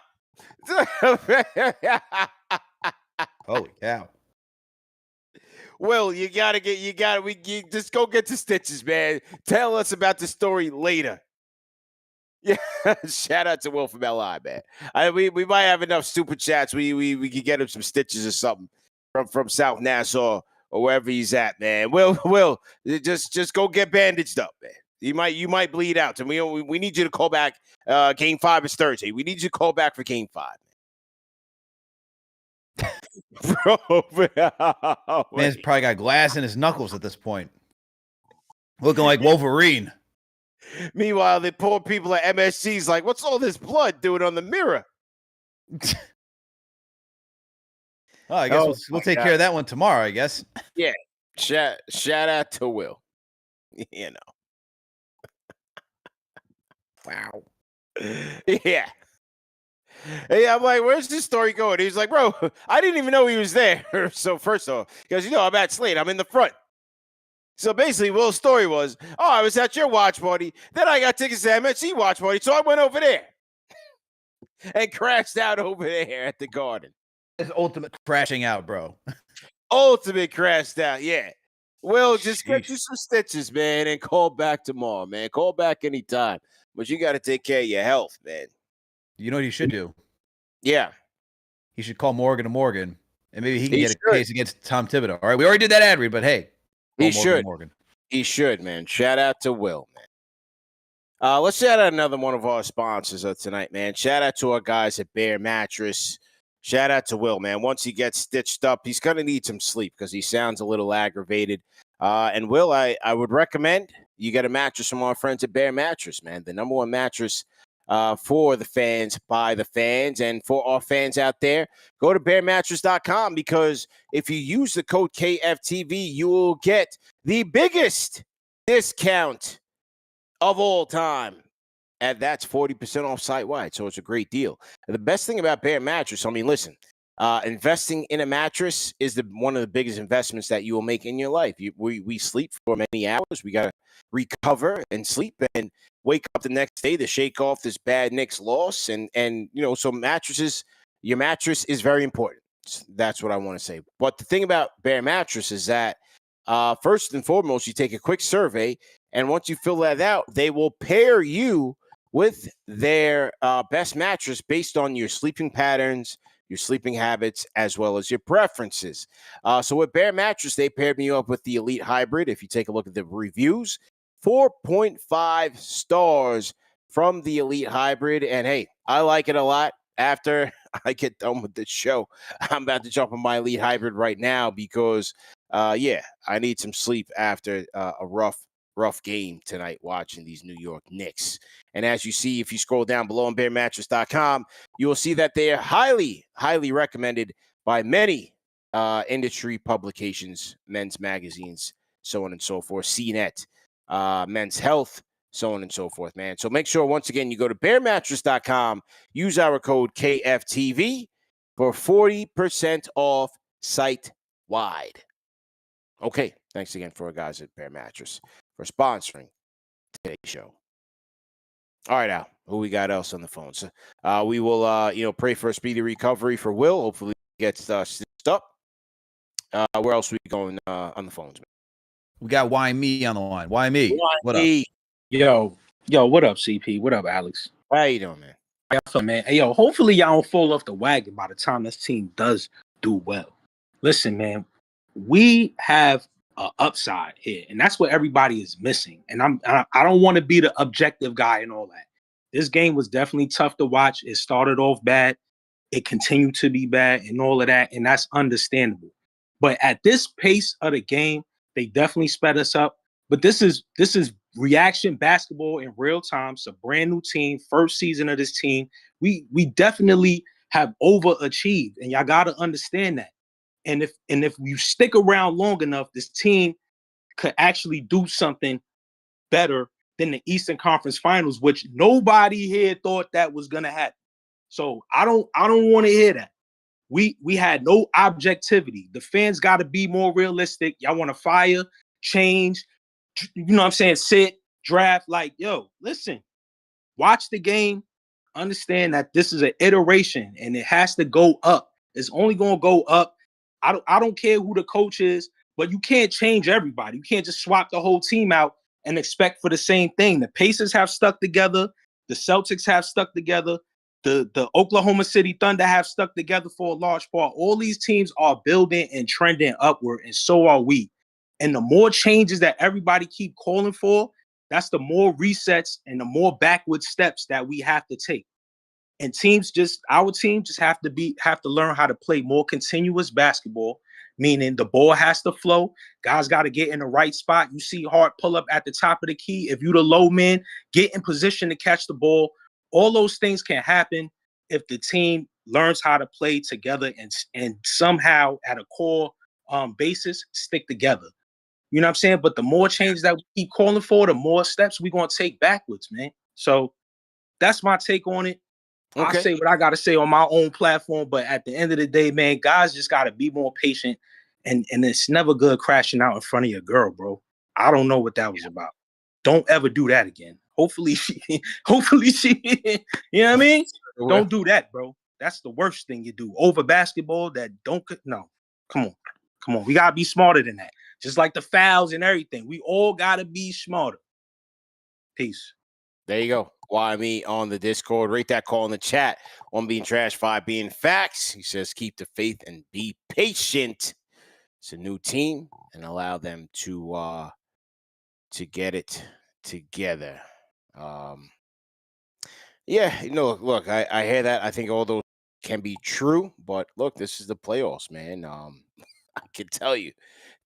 Holy cow. Will, you just go get the stitches, man. Tell us about the story later. Yeah, shout out to Will from LI, man. We might have enough super chats. We could get him some stitches or something from South Nassau or wherever he's at, man. Will, just go get bandaged up, man. You might bleed out. And we need you to call back. Game 5 is Thursday. We need you to call back for Game 5. Bro, Man's probably got glass in his knuckles at this point. Looking like Wolverine. Meanwhile, the poor people at MSG's like, what's all this blood doing on the mirror? Oh, I guess we'll take care of that one tomorrow, I guess. Yeah. Shout out to Will. You know. Wow. Yeah. Hey, I'm like, where's this story going? He's like, bro, I didn't even know he was there. So first off, because I'm at Slate, I'm in the front. So basically, Will's story was, I was at your watch party. Then I got tickets to MSG watch party, so I went over there and crashed out over there at the Garden. It's ultimate crashing out, bro. Ultimate crashed out, yeah. Will, just get you some stitches, man, and call back tomorrow, man. Call back anytime. But you got to take care of your health, man. You know what you should do? Yeah. he should call Morgan to Morgan, and maybe he can He get a should. case against Tom Thibodeau. All right, we already did that ad read, but hey, He call Morgan to should. Morgan. He should, man. Shout out to Will, man. Let's shout out another one of our sponsors of tonight, man. Shout out to our guys at Bear Mattress. Shout out to Will, man. Once he gets stitched up, he's going to need some sleep because he sounds a little aggravated. And Will, I would recommend you get a mattress from our friends at Bear Mattress, man. The number one mattress for the fans, by the fans, and for our fans out there. Go to bearmattress.com because if you use the code KFTV, you will get the biggest discount of all time. And that's 40% off site-wide, so it's a great deal. And the best thing about Bear Mattress, I mean, listen, investing in a mattress is one of the biggest investments that you will make in your life. We sleep for many hours. We got to recover and sleep and wake up the next day to shake off this bad Knicks loss. And you know, so your mattress is very important. That's what I want to say. But the thing about Bear Mattress is that first and foremost, you take a quick survey, and once you fill that out, they will pair you with their best mattress based on your sleeping patterns, your sleeping habits, as well as your preferences. So with Bear Mattress, they paired me up with the Elite Hybrid. If you take a look at the reviews, 4.5 stars from the Elite Hybrid. And hey, I like it a lot. After I get done with this show, I'm about to jump on my Elite Hybrid right now because, I need some sleep after a rough game tonight watching these New York Knicks. And as you see, if you scroll down below on bearmattress.com, you will see that they are highly, highly recommended by many industry publications, men's magazines, so on and so forth, CNET, Men's Health, so on and so forth, man. So make sure, once again, you go to bearmattress.com, use our code KFTV for 40% off site-wide. Okay, thanks again for our guys at Bear Mattress for sponsoring today's show. All right, Al, who we got else on the phone? So we will, pray for a speedy recovery for Will. Hopefully he gets stitched up. Where else are we going on the phones? We got Why Me on the line. Why Me? What up? Yo, what up, CP? What up, Alex? How you doing, man? How y'all feeling, man? Hey, yo, hopefully y'all don't fall off the wagon by the time this team does do well. Listen, man, we have an upside here, and that's what everybody is missing. And I don't want to be the objective guy and all that. This game was definitely tough to watch. It started off bad. It continued to be bad and all of that, and that's understandable. But at this pace of the game, they definitely sped us up. But this is reaction basketball in real time. It's a brand new team, first season of this team. We definitely have overachieved, and y'all got to understand that. And if you stick around long enough, this team could actually do something better than the Eastern Conference Finals, which nobody here thought that was gonna happen. So I don't want to hear that. We had no objectivity. The fans got to be more realistic. Y'all want to fire, change, you know what I'm saying, sit, draft. Like, yo, listen, watch the game, understand that this is an iteration and it has to go up. It's only going to go up. I don't care who the coach is, but you can't change everybody. You can't just swap the whole team out and expect for the same thing. The Pacers have stuck together. The Celtics have stuck together. The Oklahoma City Thunder have stuck together for a large part. All these teams are building and trending upward, and so are we. And the more changes that everybody keep calling for, that's the more resets and the more backward steps that we have to take. And our team just have to learn how to play more continuous basketball, meaning the ball has to flow. Guys got to get in the right spot. You see Hart pull up at the top of the key. If you the low man, get in position to catch the ball. All those things can happen if the team learns how to play together and somehow at a core basis stick together. You know what I'm saying? But the more changes that we keep calling for, the more steps we're going to take backwards, man. So that's my take on it. Okay. I say what I got to say on my own platform, but at the end of the day, man, guys just got to be more patient, and it's never good crashing out in front of your girl, bro. I don't know what that was about. Don't ever do that again. Hopefully she, you know what I mean? Don't do that, bro. That's the worst thing you do. Over basketball, no. Come on. We got to be smarter than that. Just like the fouls and everything. We all got to be smarter. Peace. There you go. Why me on the Discord? Rate that call in the chat. 1 being trash, 5 being facts. He says, keep the faith and be patient. It's a new team and allow them to get it together. Yeah, look, I hear that. I think all those can be true, but look, this is the playoffs, man. I can tell you,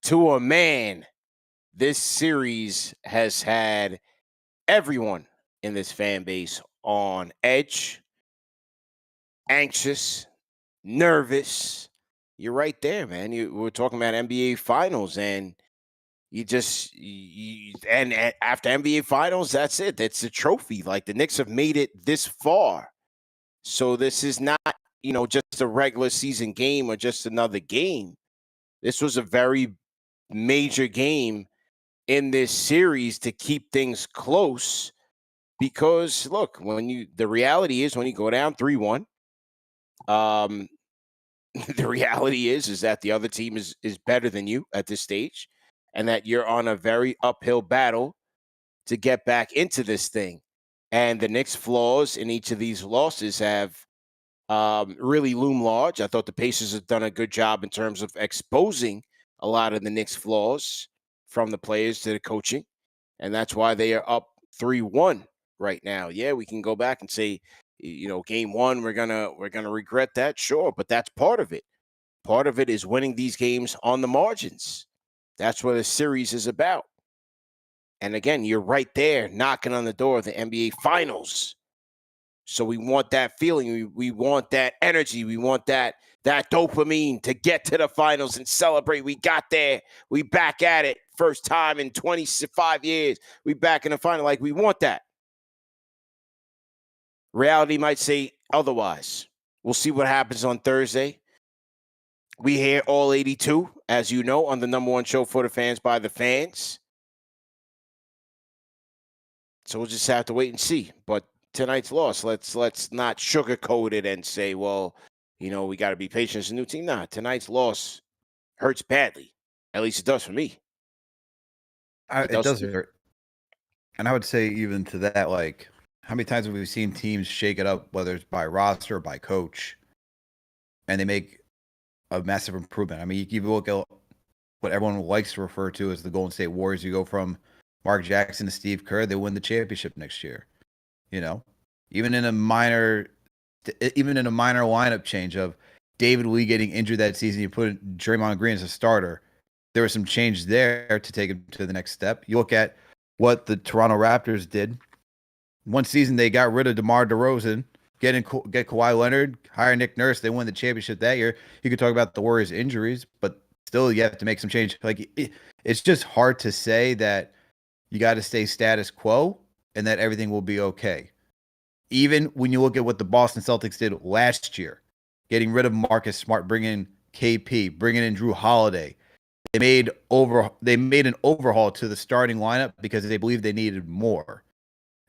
to a man, this series has had everyone in this fan base on edge, anxious, nervous. You're right there, man. We're talking about NBA Finals, and and after NBA Finals, that's it. That's the trophy. Like, the Knicks have made it this far, so this is not just a regular season game or just another game. This was a very major game in this series to keep things close. Because look, the reality is when you go down 3-1, the reality is that the other team is better than you at this stage, and that you're on a very uphill battle to get back into this thing. And the Knicks' flaws in each of these losses have really loomed large. I thought the Pacers have done a good job in terms of exposing a lot of the Knicks' flaws, from the players to the coaching, and that's why they are up 3-1 right now. Yeah, we can go back and say, game one, we're gonna regret that, sure, but that's part of it. Part of it is winning these games on the margins. That's what a series is about. And again, you're right there knocking on the door of the NBA Finals. So we want that feeling. We want that energy. We want that dopamine to get to the finals and celebrate. We got there. We back at it. First time in 25 years. We back in the final. Like, we want that. Reality might say otherwise. We'll see what happens on Thursday. We hear all 82, as you know, on the number one show for the fans by the fans. So we'll just have to wait and see. But tonight's loss, let's not sugarcoat it and say, well, we got to be patient as a new team. Nah, tonight's loss hurts badly. At least it does for me. It does hurt. And I would say even to that, like, how many times have we seen teams shake it up, whether it's by roster or by coach, and they make a massive improvement? I mean, you look at what everyone likes to refer to as the Golden State Warriors. You go from Mark Jackson to Steve Kerr, they win the championship next year. Even in a minor lineup change of David Lee getting injured that season, you put Draymond Green as a starter. There was some change there to take him to the next step. You look at what the Toronto Raptors did. One season they got rid of DeMar DeRozan, get Kawhi Leonard, hire Nick Nurse. They won the championship that year. You could talk about the Warriors' injuries, but still you have to make some change. Like, it's just hard to say that you got to stay status quo and that everything will be okay. Even when you look at what the Boston Celtics did last year, getting rid of Marcus Smart, bringing in KP, bringing in Drew Holiday, they made an overhaul to the starting lineup because they believed they needed more.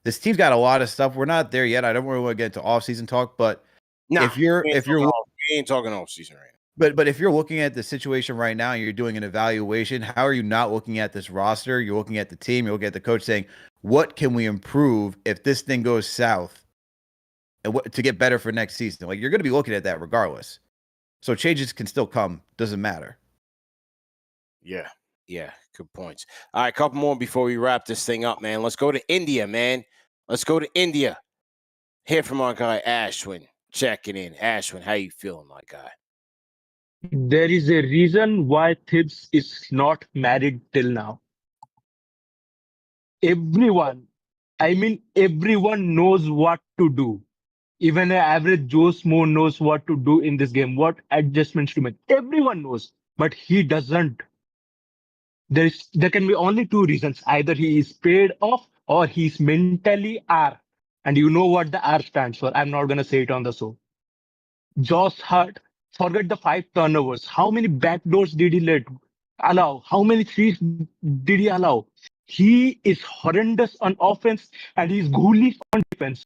This team's got a lot of stuff. We're not there yet. I don't really want to get into off-season talk, but we ain't talking off-season right now. But if you're looking at the situation right now and you're doing an evaluation, how are you not looking at this roster? You're looking at the team. You're looking at the coach saying, what can we improve if this thing goes south and to get better for next season? Like, you're going to be looking at that regardless. So changes can still come. Doesn't matter. Yeah. Good points. All right, a couple more before we wrap this thing up, man. Let's go to India, man. Let's go to India. Hear from our guy, Ashwin. Checking in. Ashwin, how you feeling, my guy? There is a reason why Thibs is not married till now. Everyone knows what to do. Even an average Joe Smo knows what to do in this game, what adjustments to make. Everyone knows, but he doesn't. There can be only two reasons. Either he is paid off or he's mentally R. And you know what the R stands for. I'm not going to say it on the show. Josh Hart, forget the 5 turnovers. How many backdoors did he allow? How many threes did he allow? He is horrendous on offense and he's ghoulish on defense.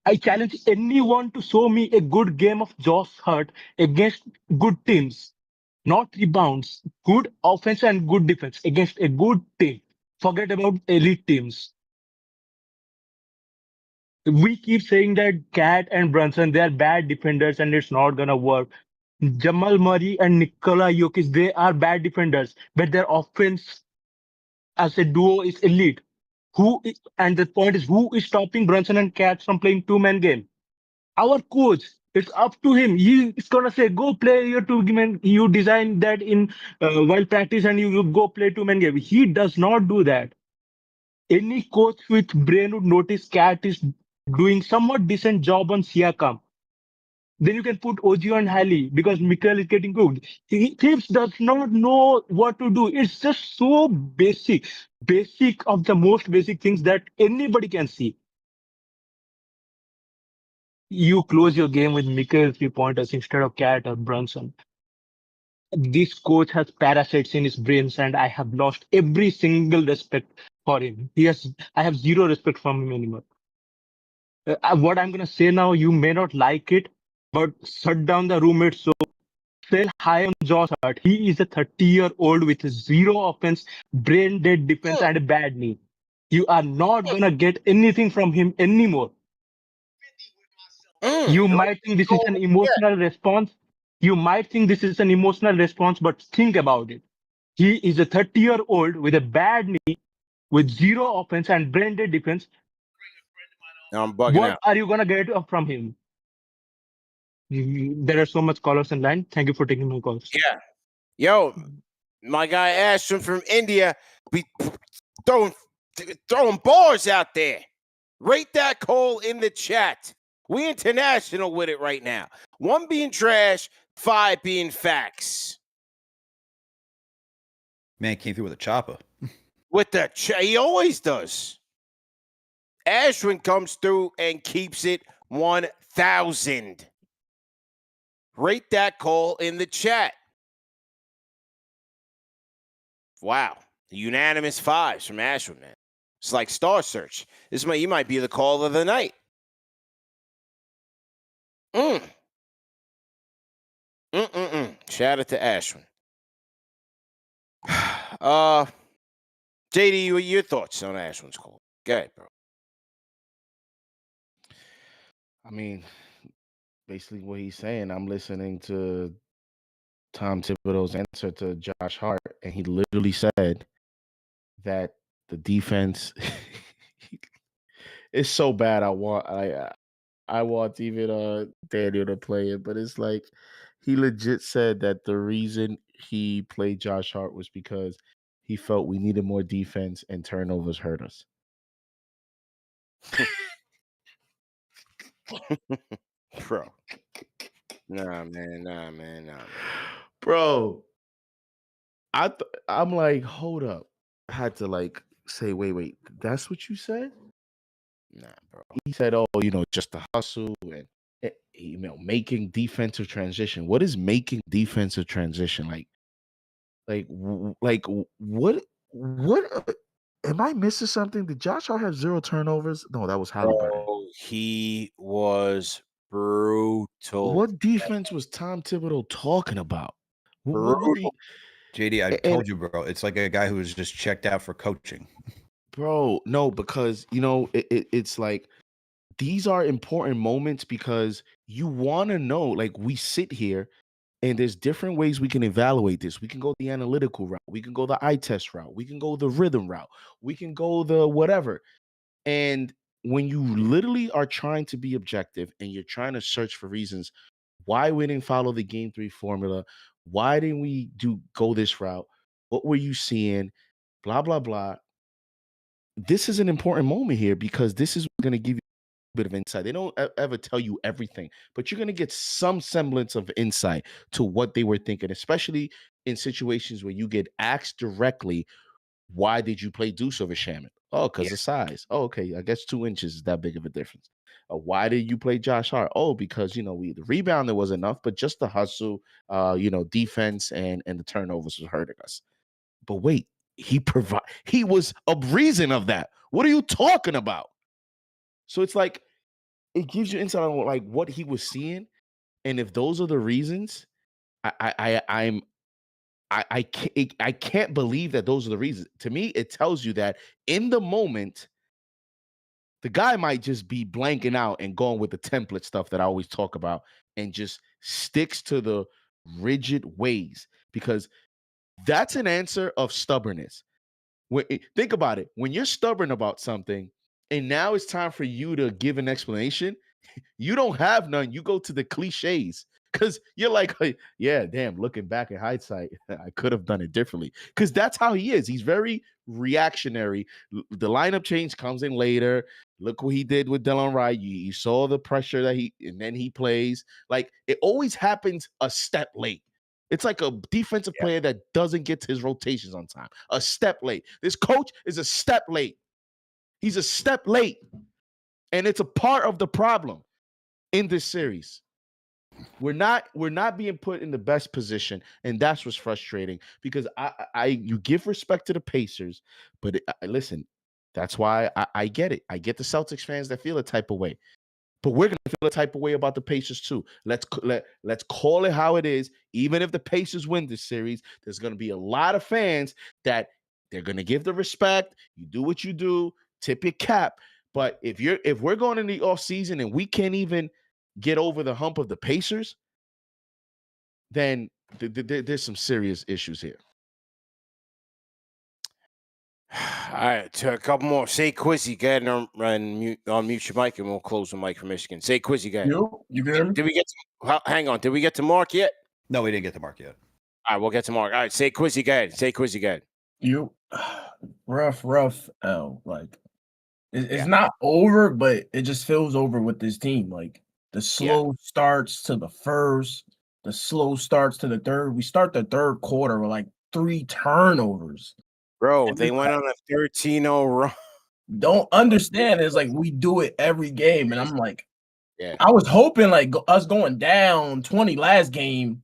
I challenge anyone to show me a good game of Josh Hart against good teams. Not rebounds, good offense and good defense against a good team. Forget about elite teams. We keep saying that Cat and Brunson, they are bad defenders and it's not gonna work. Jamal Murray and Nikola Jokic, they are bad defenders, but their offense as a duo is elite. And the point is, who is stopping Brunson and Cat from playing two-man game? Our coach. It's up to him. He is gonna say, "Go play your two-man." You design that in while practice, and you go play two-man game. He does not do that. Any coach with brain would notice Cat is doing somewhat decent job on Siakam. Then you can put Ojo and Halley because Mikal is getting cooked. Thibs does not know what to do. It's just so basic of the most basic things that anybody can see. You close your game with Mikal 3-pointers instead of Cat or Brunson. This coach has parasites in his brains, and I have lost every single respect for him. I have zero respect from him anymore. What I'm gonna say now, you may not like it, but shut down the roommates. So sell high on Josh Hart. He is a 30-year-old with zero offense, brain dead defense, and a bad knee. You are not gonna get anything from him anymore. You might think this is an emotional response. You might think this is an emotional response, but think about it. He is a 30-year-old with a bad knee, with zero offense and brain dead defense. Now I'm bugging What out. are you gonna get from him? There are so much callers in line. Thank you for taking my calls. Yeah. Yo, my guy Ashwin from India be throwing bars out there. Rate that call in the chat. We international with it right now. 1 being trash, 5 being facts. Man came through with a chopper. With the he always does. Ashwin comes through and keeps it 1,000. Rate that call in the chat. Wow. Unanimous 5s from Ashwin, man. It's like Star Search. You might be the call of the night. Shout out to Ashwin. JD, your thoughts on Ashwin's call? Go ahead, bro. I mean, basically what he's saying, I'm listening to Tom Thibodeau's answer to Josh Hart, and he literally said that the defense it's so bad. I want even Daniel to play it, but it's like he legit said that the reason he played Josh Hart was because he felt we needed more defense and turnovers hurt us. Bro. Nah, man. Bro, I'm like, hold up. I had to say, wait, that's what you said? Nah, bro. He said, just the hustle and making defensive transition. What is making defensive transition? What am I missing something? Did Josh Hart have 0 turnovers? No, that was Halliburton. Bro, he was brutal. What defense was Tom Thibodeau talking about? Brutal. JD, I told you, bro. It's like a guy who was just checked out for coaching. Bro, no, because it's like these are important moments because you want to know. Like, we sit here and there's different ways we can evaluate this. We can go the analytical route. We can go the eye test route. We can go the rhythm route. We can go the whatever. And when you literally are trying to be objective and you're trying to search for reasons why we didn't follow the game 3 formula, why didn't we go this route? What were you seeing? Blah, blah, blah. This is an important moment here because this is going to give you a bit of insight. They don't ever tell you everything, but you're going to get some semblance of insight to what they were thinking, especially in situations where you get asked directly, why did you play Deuce over Shaman? Oh, because of size. Oh, okay. I guess 2 inches is that big of a difference. Why did you play Josh Hart? Oh, because the rebound was enough, but just the hustle, defense and the turnovers was hurting us. But wait, he was a reason of that. What are you talking about? So it's like it gives you insight on what he was seeing, and if those are the reasons, I can't believe that those are the reasons. To me, it tells you that in the moment, The guy might just be blanking out and going with the template stuff that I always talk about and just sticks to the rigid ways, because that's an answer of stubbornness. Think about it. When you're stubborn about something and now it's time for you to give an explanation, you don't have none. You go to the cliches because you're like, "Hey, yeah, damn, looking back in hindsight, I could have done it differently." Because that's how he is. He's very reactionary. The lineup change comes in later. Look what he did with Delon Wright. You saw the pressure that and then he plays. Like, it always happens a step late. It's like a defensive player that doesn't get to his rotations on time. A step late. This coach is a step late. He's a step late. And it's a part of the problem in this series. We're not being put in the best position, and that's what's frustrating, because you give respect to the Pacers, but listen, that's why I get it. I get the Celtics fans that feel a type of way. But we're gonna feel a type of way about the Pacers too. Let's call it how it is. Even if the Pacers win this series, there's gonna be a lot of fans that they're gonna give the respect. You do what you do, tip your cap. But if we're going in the offseason and we can't even get over the hump of the Pacers, then there's some serious issues here. All right, to a couple more. Sayquizzy, go ahead and unmute your mic, and we'll close the mic for Michigan. Sayquizzy, go ahead. You can hear me? Did we get to, hang on, did we get to Mark yet? No, we didn't get to Mark yet. All right, we'll get to Mark. All right, Sayquizzy, go ahead. Sayquizzy, go ahead. You rough L. Like, it's not over, but it just feels over with this team. Like, the slow starts to the first, the slow starts to the third. We start the third quarter with like 3 turnovers. Bro, they went on a 13-0 run. Don't understand. It's like we do it every game, and I'm like, yeah. I was hoping like us going down 20 last game,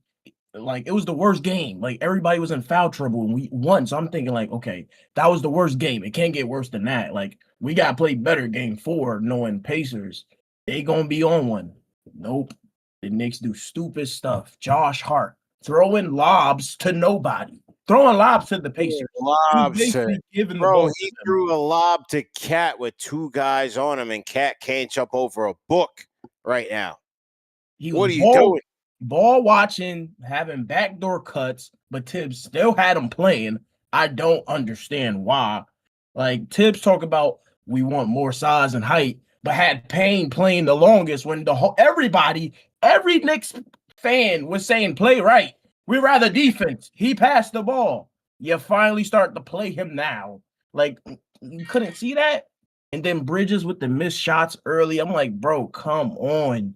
like it was the worst game. Like everybody was in foul trouble and we won. So I'm thinking like, okay, that was the worst game. It can't get worse than that. Like we gotta play better game 4, knowing Pacers, they gonna be on one. Nope. The Knicks do stupid stuff. Josh Hart throwing lobs to nobody. Throwing lobs to the Pacers. Lobs giving bro, the ball he threw a lob to Cat with 2 guys on him, and Cat can't jump over a book right now. What are you doing? Ball watching, having backdoor cuts, but Tibbs still had him playing. I don't understand why. Like Tibbs talk about we want more size and height, but had Payne playing the longest when every Knicks fan was saying play right. We rather defense. He passed the ball. You finally start to play him now. Like you couldn't see that. And then Bridges with the missed shots early. I'm like, bro, come on.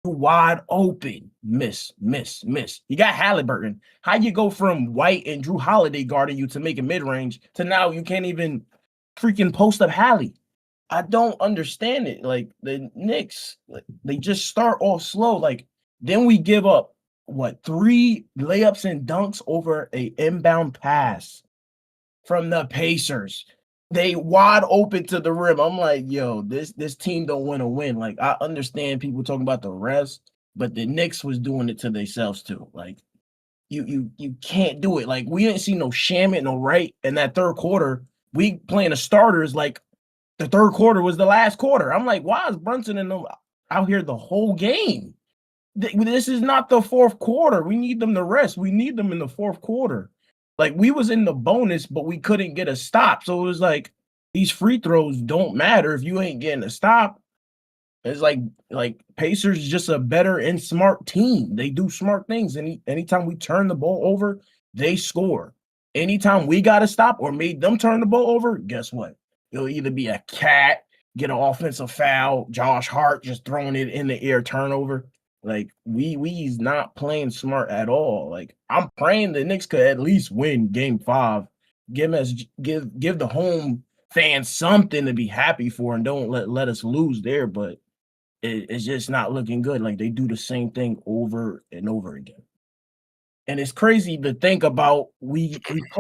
Wide open. Miss. You got Halliburton. How you go from White and Drew Holiday guarding you to make a mid-range to now you can't even freaking post up Hallie? I don't understand it. Like the Knicks, they just start off slow. Like then we give up 3 layups and dunks over a inbound pass from the Pacers. They wide open to the rim. I'm like, yo, this team don't want to win. Like, I understand people talking about the rest, but the Knicks was doing it to themselves too. Like, you can't do it. Like, we didn't see no Shamet, no Wright in that third quarter. We playing the starters like the third quarter was the last quarter. I'm like, why is Brunson and them out here the whole game? This is not the fourth quarter. We need them to rest. We need them in the fourth quarter. Like we was in the bonus, but we couldn't get a stop. So it was like these free throws don't matter if you ain't getting a stop. It's like Pacers is just a better and smart team. They do smart things. Anytime we turn the ball over, they score. Anytime we got to stop or made them turn the ball over, guess what? It'll either be a Cat, get an offensive foul, Josh Hart just throwing it in the air, turnover. Like we's not playing smart at all. Like I'm praying the Knicks could at least win game 5. Give the home fans something to be happy for, and don't let us lose there. But it's just not looking good. Like they do the same thing over and over again. And it's crazy to think about. We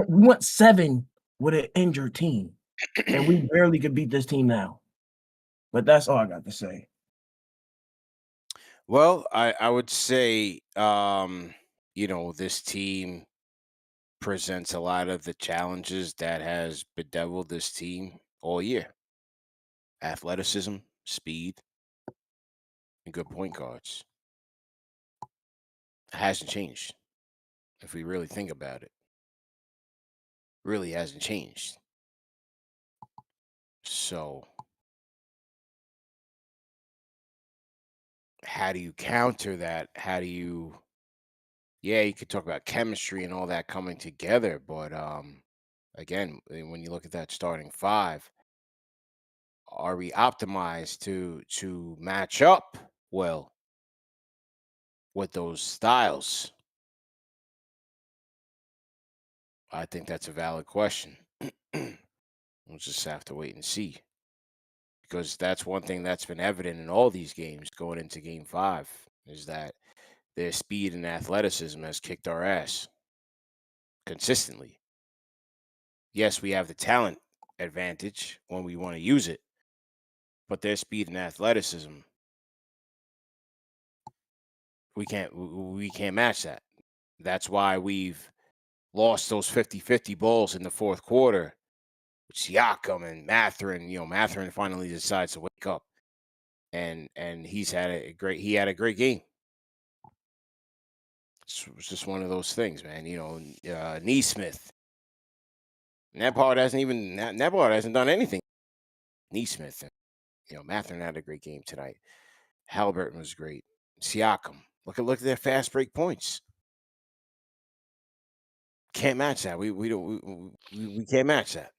went 7 with an injured team, and we barely could beat this team now. But that's all I got to say. Well, I would say, this team presents a lot of the challenges that has bedeviled this team all year. athleticism, speed, and good point guards. It hasn't changed. If we really think about it, really hasn't changed. So how do you counter that? How do you, you could talk about chemistry and all that coming together, but again, when you look at that starting five, are we optimized to match up well with those styles? I think that's a valid question. We'll just have to wait and see, because that's one thing that's been evident in all these games going into game 5 is that their speed and athleticism has kicked our ass consistently. Yes, we have the talent advantage when we want to use it, but their speed and athleticism, we can't match that. That's why we've lost those 50-50 balls in the fourth quarter. Siakam and Mathurin, Mathurin finally decides to wake up, and he had a great game. It's just one of those things, man. Neesmith, Nebhard hasn't done anything. Neesmith, Mathurin had a great game tonight. Halliburton was great. Siakam, look at their fast break points. Can't match that. We can't match that.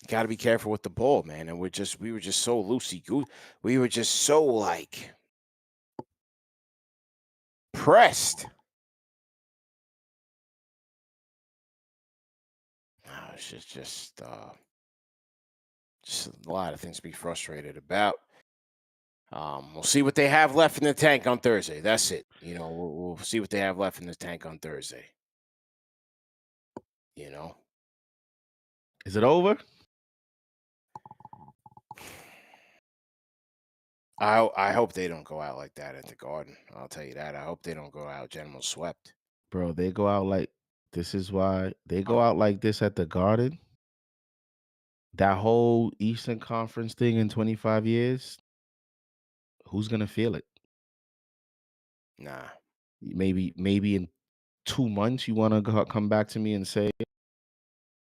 Got to be careful with the ball, man. And we were just so loosey-goosey. We were just so like pressed. It's just a lot of things to be frustrated about. We'll see what they have left in the tank on Thursday. That's it. We'll see what they have left in the tank on Thursday. Is it over? I hope they don't go out like that at the Garden. I'll tell you that. I hope they don't go out general swept. Bro, they go out like this is why they go out like this at the Garden. That whole Eastern Conference thing in 25 years, who's gonna feel it? Nah. Maybe in 2 months you want to come back to me and say,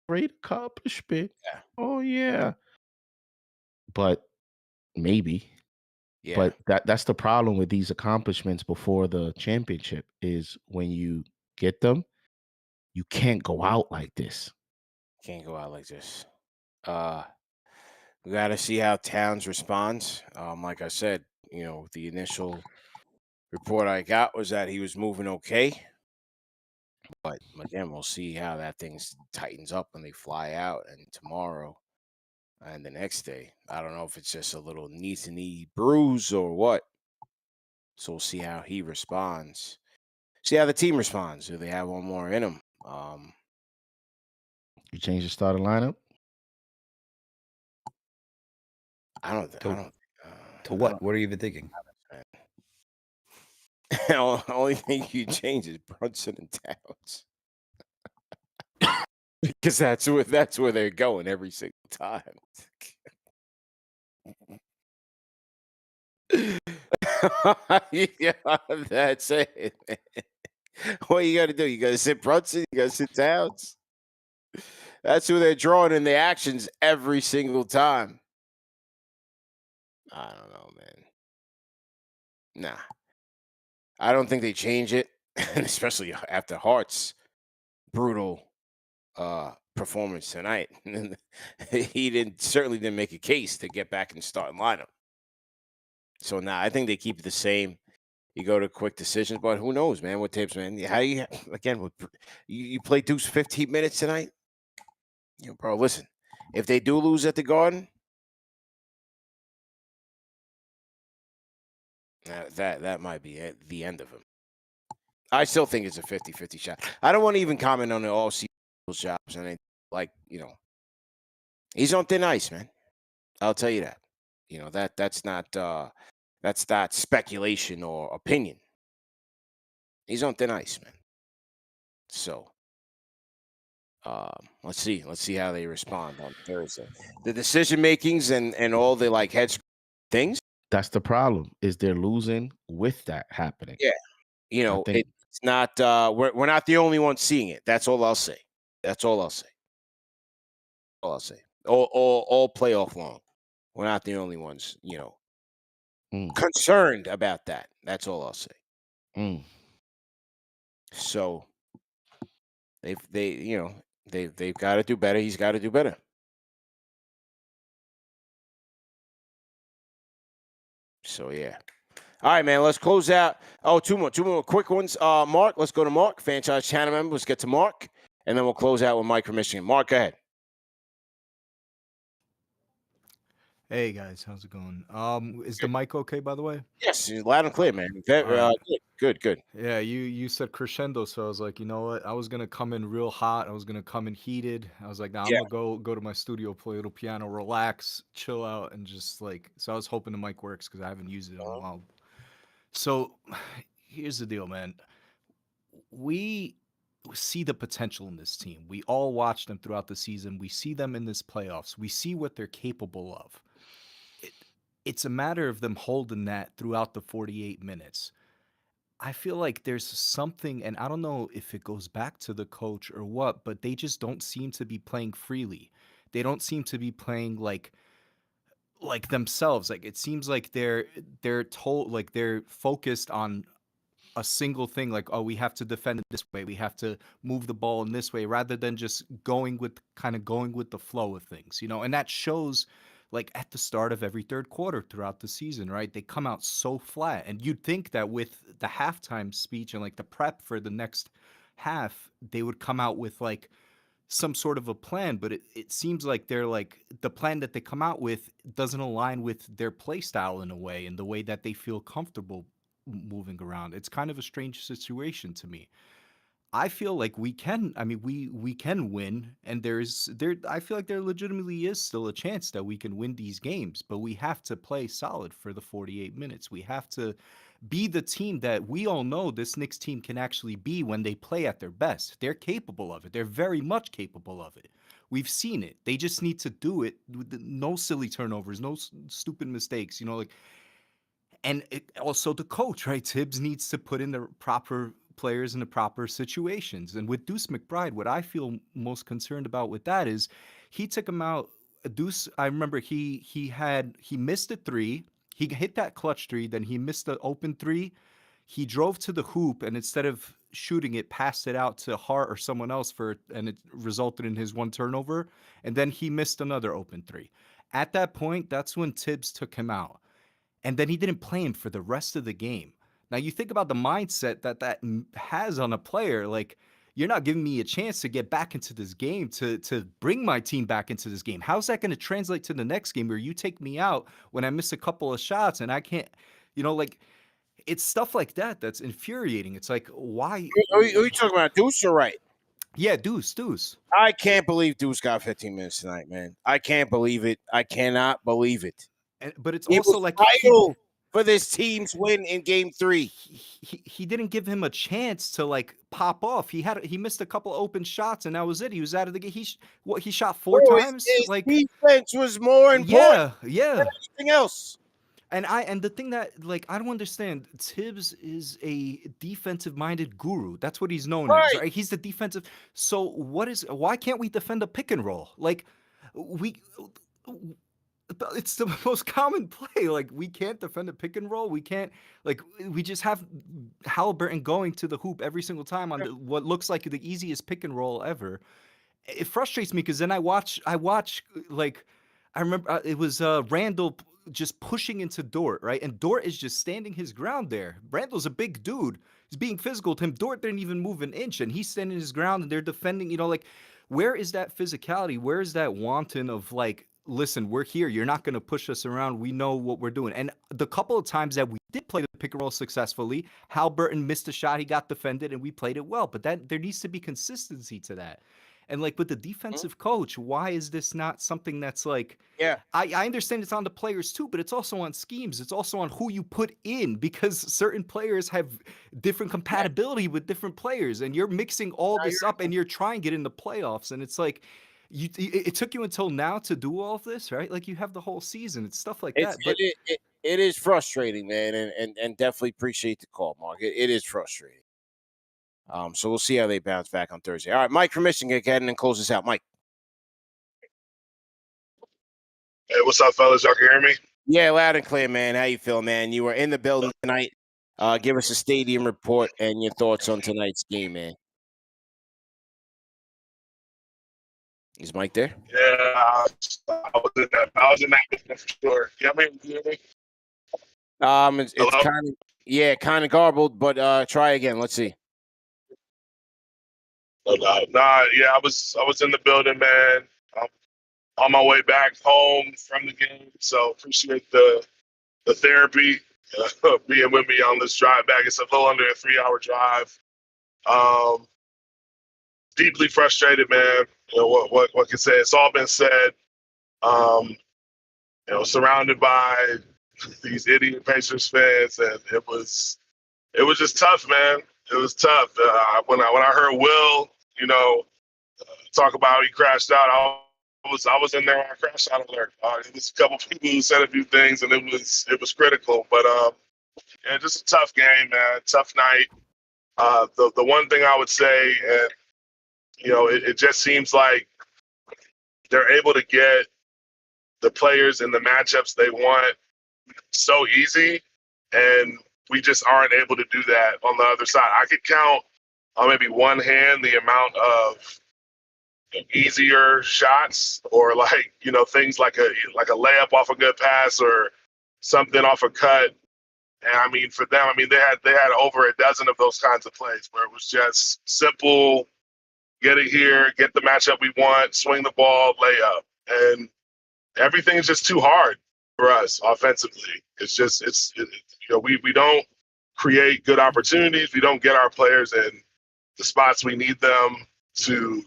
great accomplishment. Yeah. Oh yeah. But maybe. Yeah. But that's the problem with these accomplishments before the championship is when you get them, you can't go out like this. Can't go out like this. We got to see how Towns responds. Like I said, the initial report I got was that he was moving okay. But again, we'll see how that thing tightens up when they fly out, and tomorrow and the next day. I don't know if it's just a little knee-to-knee bruise or what. So we'll see how he responds. See how the team responds. Do they have one more in them? You change the starting lineup? To what? What are you even thinking? The only thing you change is Brunson and Towns. Because that's where they're going every single time. Yeah, that's it. What you got to do? You got to sit Brunson. You got to sit Towns. That's who they're drawing in the actions every single time. I don't know, man. Nah. I don't think they change it, especially after Hart's brutal performance tonight. He certainly didn't make a case to get back in the starting lineup. So now I think they keep it the same. You go to quick decisions, but who knows, man? What Tibbs, man? How you again? You play Deuce 15 minutes tonight? Bro, listen. If they do lose at the Garden, that might be the end of him. I still think it's a 50-50 shot. I don't want to even comment on the all-season jobs and he's on thin ice, man. I'll tell you that. That's not speculation or opinion. He's on thin ice, man. So Let's see how they respond on Thursday. The decision makings and all the like head things. That's the problem. Is they're losing with that happening. Yeah, it's not. We're not the only ones seeing it. That's all I'll say. All I'll say. All playoff long. We're not the only ones. Concerned about that. That's all I'll say. So they've got to do better. He's got to do better. So yeah. All right, man. Let's close out. Oh, two more quick ones. Mark, let's go to Mark, franchise channel member. Let's get to Mark, and then we'll close out with Mike from Michigan. Mark, go ahead. Hey guys, how's it going? Is the mic okay, by the way? Yes, loud and clear, man. Good. Yeah, you said crescendo, so I was like, you know what? I was gonna come in real hot. I was gonna come in heated. I was like, nah, I'm gonna go to my studio, play a little piano, relax, chill out, and just like. So I was hoping the mic works because I haven't used it in a while. So here's the deal, man. We see the potential in this team. We all watch them throughout the season. We see them in this playoffs. We see what they're capable of. It's a matter of them holding that throughout the 48 minutes. I feel like there's something, and I don't know if it goes back to the coach or what, but they just don't seem to be playing freely. They don't seem to be playing like themselves. Like it seems like they're told, like they're focused on a single thing, like, oh, we have to defend it this way, we have to move the ball in this way, rather than just going with the flow of things, and that shows like at the start of every third quarter throughout the season, right? They come out so flat, and you'd think that with the halftime speech and like the prep for the next half, they would come out with like some sort of a plan, but it seems like they're like the plan that they come out with doesn't align with their play style in a way, and the way that they feel comfortable moving around. It's kind of a strange situation to me. I feel like we can, I mean, we can win, and I feel like there legitimately is still a chance that we can win these games, but we have to play solid for the 48 minutes. We have to be the team that we all know this Knicks team can actually be when they play at their best. They're capable of it. They're very much capable of it. We've seen it. They just need to do it with no silly turnovers, no stupid mistakes, and also the coach, right? Tibbs needs to put in the proper players in the proper situations. And with Deuce McBride, what I feel most concerned about with that is he took him out. Deuce, I remember he missed a three. He hit that clutch three, then he missed the open three. He drove to the hoop, and instead of shooting it, passed it out to Hart or someone else and it resulted in his one turnover. And then he missed another open three. At that point, that's when Tibbs took him out. And then he didn't play him for the rest of the game. Now you think about the mindset that has on a player. Like, you're not giving me a chance to get back into this game, to bring my team back into this game. How's that going to translate to the next game where you take me out when I miss a couple of shots and I can't, like, it's stuff like that that's infuriating. It's like, why? Are you talking about Deuce or right? Yeah, Deuce. I can't believe Deuce got 15 minutes tonight, man. I can't believe it. I cannot believe it. But it's also like vital for this team's win in Game 3. He didn't give him a chance to like pop off. He missed a couple open shots, and that was it. He was out of the game. He shot four times. His like defense was more important. Yeah. Than anything else. And the thing that like I don't understand, Tibbs is a defensive-minded guru. That's what he's known as, right? He's the defensive. So why can't we defend a pick and roll? Like it's the most common play. Like, we can't defend a pick and roll. We can't, like, we just have Halliburton going to the hoop every single time on what looks like the easiest pick and roll ever. It frustrates me because then I watch, like, I remember it was Randall just pushing into Dort, right? And Dort is just standing his ground there. Randall's a big dude. He's being physical to him. Dort didn't even move an inch, and he's standing his ground, and they're defending, like, where is that physicality? Where is that wanton of, like, listen, we're here. You're not going to push us around. We know what we're doing. And the couple of times that we did play the pick and roll successfully, Halliburton missed a shot. He got defended, and we played it well. But there needs to be consistency to that. And like with the defensive coach, why is this not something that's like, Yeah. I understand it's on the players too, but it's also on schemes. It's also on who you put in, because certain players have different compatibility with different players, and you're mixing all this up and you're trying to get in the playoffs. And it's like, it took you until now to do all of this, right? Like you have the whole season. It's stuff like that. But It is frustrating, man, and definitely appreciate the call, Mark. It is frustrating. So we'll see how they bounce back on Thursday. All right, Mike from Michigan, go ahead and close this out. Mike. Hey, what's up, fellas? Y'all can hear me? Yeah, loud and clear, man. How you feel, man? You were in the building tonight. Give us a stadium report and your thoughts on tonight's game, man. Is Mike there? Yeah, I was in that business for sure. You hear me? It's kind of garbled, but try again. Let's see. Yeah, I was in the building, man. I'm on my way back home from the game, so appreciate the therapy being with me on this drive back. It's a little under a 3-hour drive. Deeply frustrated, man. You know what can say? It's all been said. Surrounded by these idiot Pacers fans, and it was just tough, man. It was tough. When I heard Will, talk about how he crashed out, I was in there when I crashed out alert. It was a couple people who said a few things, and it was critical. But yeah, just a tough game, man. Tough night. The one thing I would say, and it just seems like they're able to get the players and the matchups they want so easy, and we just aren't able to do that on the other side. I could count on maybe one hand the amount of easier shots, or things like a layup off a good pass or something off a cut. And I mean, for them, they had over a dozen of those kinds of plays where it was just simple, get it here, get the matchup we want, swing the ball, layup. And everything is just too hard for us offensively. We don't create good opportunities. We don't get our players in the spots we need them to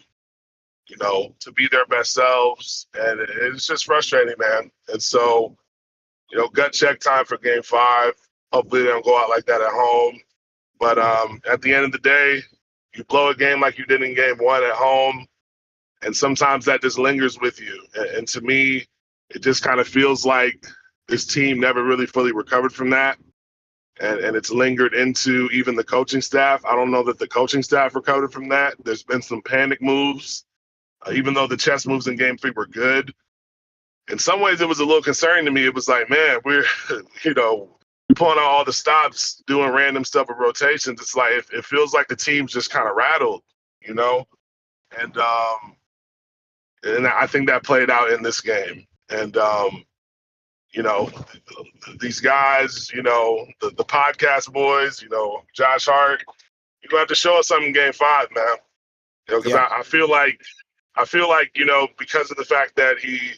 be their best selves. And it's just frustrating, man. And so, gut check time for game 5. Hopefully they don't go out like that at home. But at the end of the day, you blow a game like you did in game 1 at home, and sometimes that just lingers with you. And to me, it just kind of feels like this team never really fully recovered from that. And it's lingered into even the coaching staff. I don't know that the coaching staff recovered from that. There's been some panic moves, even though the chess moves in game 3 were good. In some ways, it was a little concerning to me. It was like, man, we're pulling out all the stops, doing random stuff with rotations. It's like it feels like the team's just kind of rattled, And I think that played out in this game. And these guys, the podcast boys, Josh Hart, you're gonna have to show us something in game 5, man. Because I feel like, because of the fact that he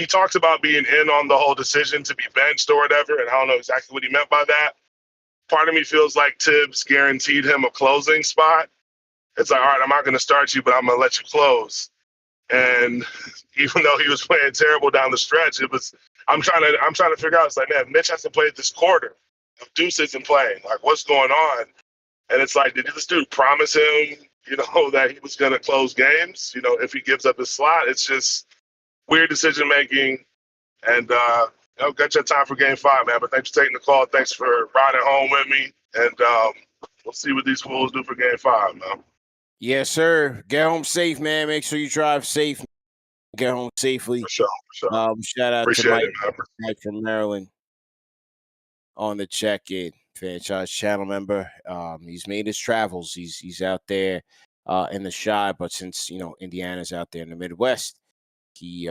talks about being in on the whole decision to be benched or whatever, and I don't know exactly what he meant by that. Part of me feels like Tibbs guaranteed him a closing spot. It's like, all right, I'm not going to start you, but I'm going to let you close. And even though he was playing terrible down the stretch, I'm trying to figure out. It's like, man, Mitch hasn't played this quarter. Deuce isn't playing. Like, what's going on? And it's like, did this dude promise him, that he was going to close games? If he gives up his slot, it's just weird decision making. And got your time for game 5, man. But thanks for taking the call. Thanks for riding home with me. And we'll see what these fools do for game 5, man. Yes, sir. Get home safe, man. Make sure you drive safe. Get home safely. For sure. Shout out Appreciate to it, Mike from Maryland on the check-in. Franchise channel member. He's made his travels. He's out there in the Chi, but since Indiana's out there in the Midwest, he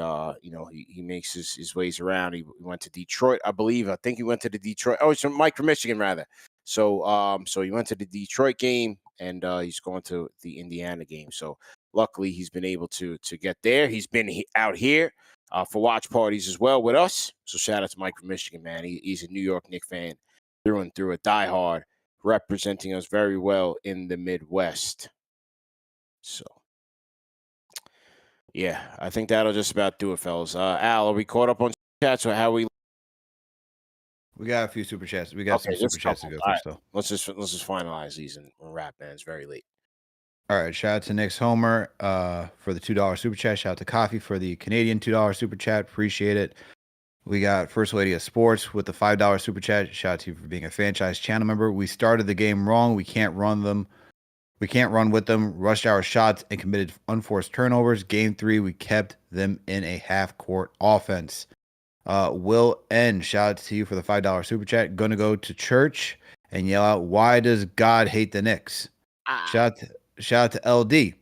makes his ways around. He went to Detroit, I believe. I think he went to the Detroit. Oh, it's from Mike from Michigan, rather. So he went to the Detroit game, and he's going to the Indiana game. So luckily, he's been able to get there. He's been out here for watch parties as well with us. So shout out to Mike from Michigan, man. He's a New York Knicks fan through and through, a diehard, representing us very well in the Midwest. So Yeah, I think that'll just about do it, fellas. Al, are we caught up on chats or how we? We got a few super chats. We got some just super a chats to couple. go All through right, still. let's just finalize these and wrap, man. It's very late. All right, shout out to Nick's Homer for the $2 super chat. Shout out to Coffee for the Canadian $2 super chat. Appreciate it. We got First Lady of Sports with the $5 super chat. Shout out to you for being a franchise channel member. We started the game wrong. We can't run them. We can't run with them. Rushed our shots and committed unforced turnovers. Game 3, we kept them in a half-court offense. Will N, shout out to you for the $5 super chat. Gonna go to church and yell out, "Why does God hate the Knicks?" Shout out to LD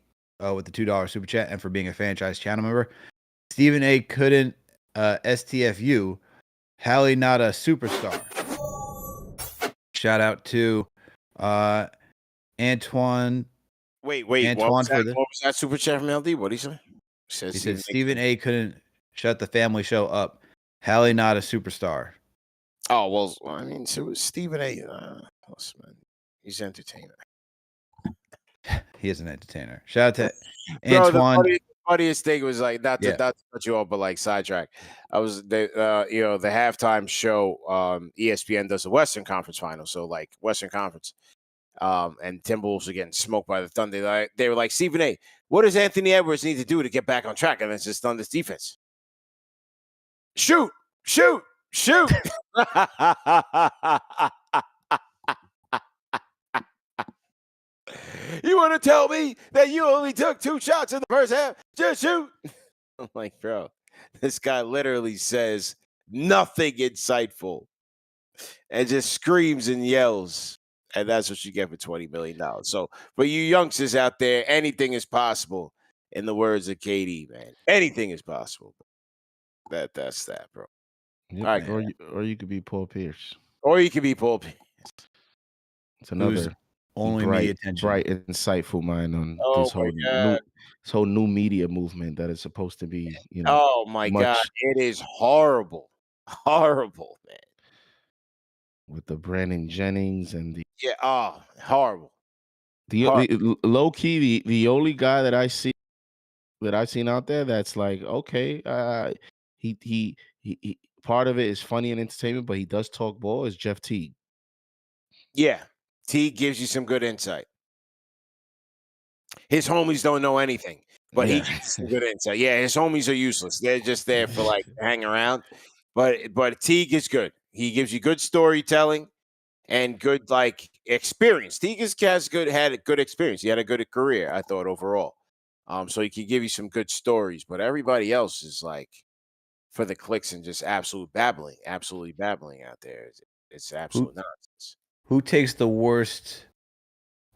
with the $2 super chat and for being a franchise channel member. Stephen A couldn't STFU. Hallie not a superstar. Shout out to Antoine. Wait. Antoine What was that super chat from LD? What did he say? He said Stephen A couldn't shut the family show up. Hallie not a superstar. Oh well, I mean, so Stephen A. Listen, he's an entertainer. He is an entertainer. Shout out to Bro, Antoine. the funniest thing was like not to cut you off, but like sidetrack. I was the halftime show. ESPN does the Western Conference Final, so like Western Conference. And Timberwolves are getting smoked by the Thunder. They were like, Stephen A., what does Anthony Edwards need to do to get back on track? And it's just Thunder's defense. Shoot. You want to tell me that you only took 2 shots in the first half? Just shoot. I'm like, bro, this guy literally says nothing insightful and just screams and yells. And that's what you get for $20 million. So for you youngsters out there, anything is possible. In the words of KD, man, anything is possible. That's that, bro. Yep, All right, or you could be Paul Pierce. Or you could be Paul Pierce. It's another only bright, media attention. bright, insightful mind on Oh this my God. whole new media movement that is supposed to be, Oh my God, it is horrible, man. With the Brandon Jennings and the horrible. The low key, the only guy that I've seen out there that's like, okay, he part of it is funny and entertainment, but he does talk ball is Jeff Teague. Yeah, Teague gives you some good insight. His homies don't know anything, but he gives some good insight. Yeah, his homies are useless. They're just there for like hang around. But Teague is good. He gives you good storytelling and good like experience. Teague had a good experience. He had a good career, I thought, overall. So he can give you some good stories, but everybody else is like for the clicks and just absolutely babbling out there. It's absolute nonsense. Who takes the worst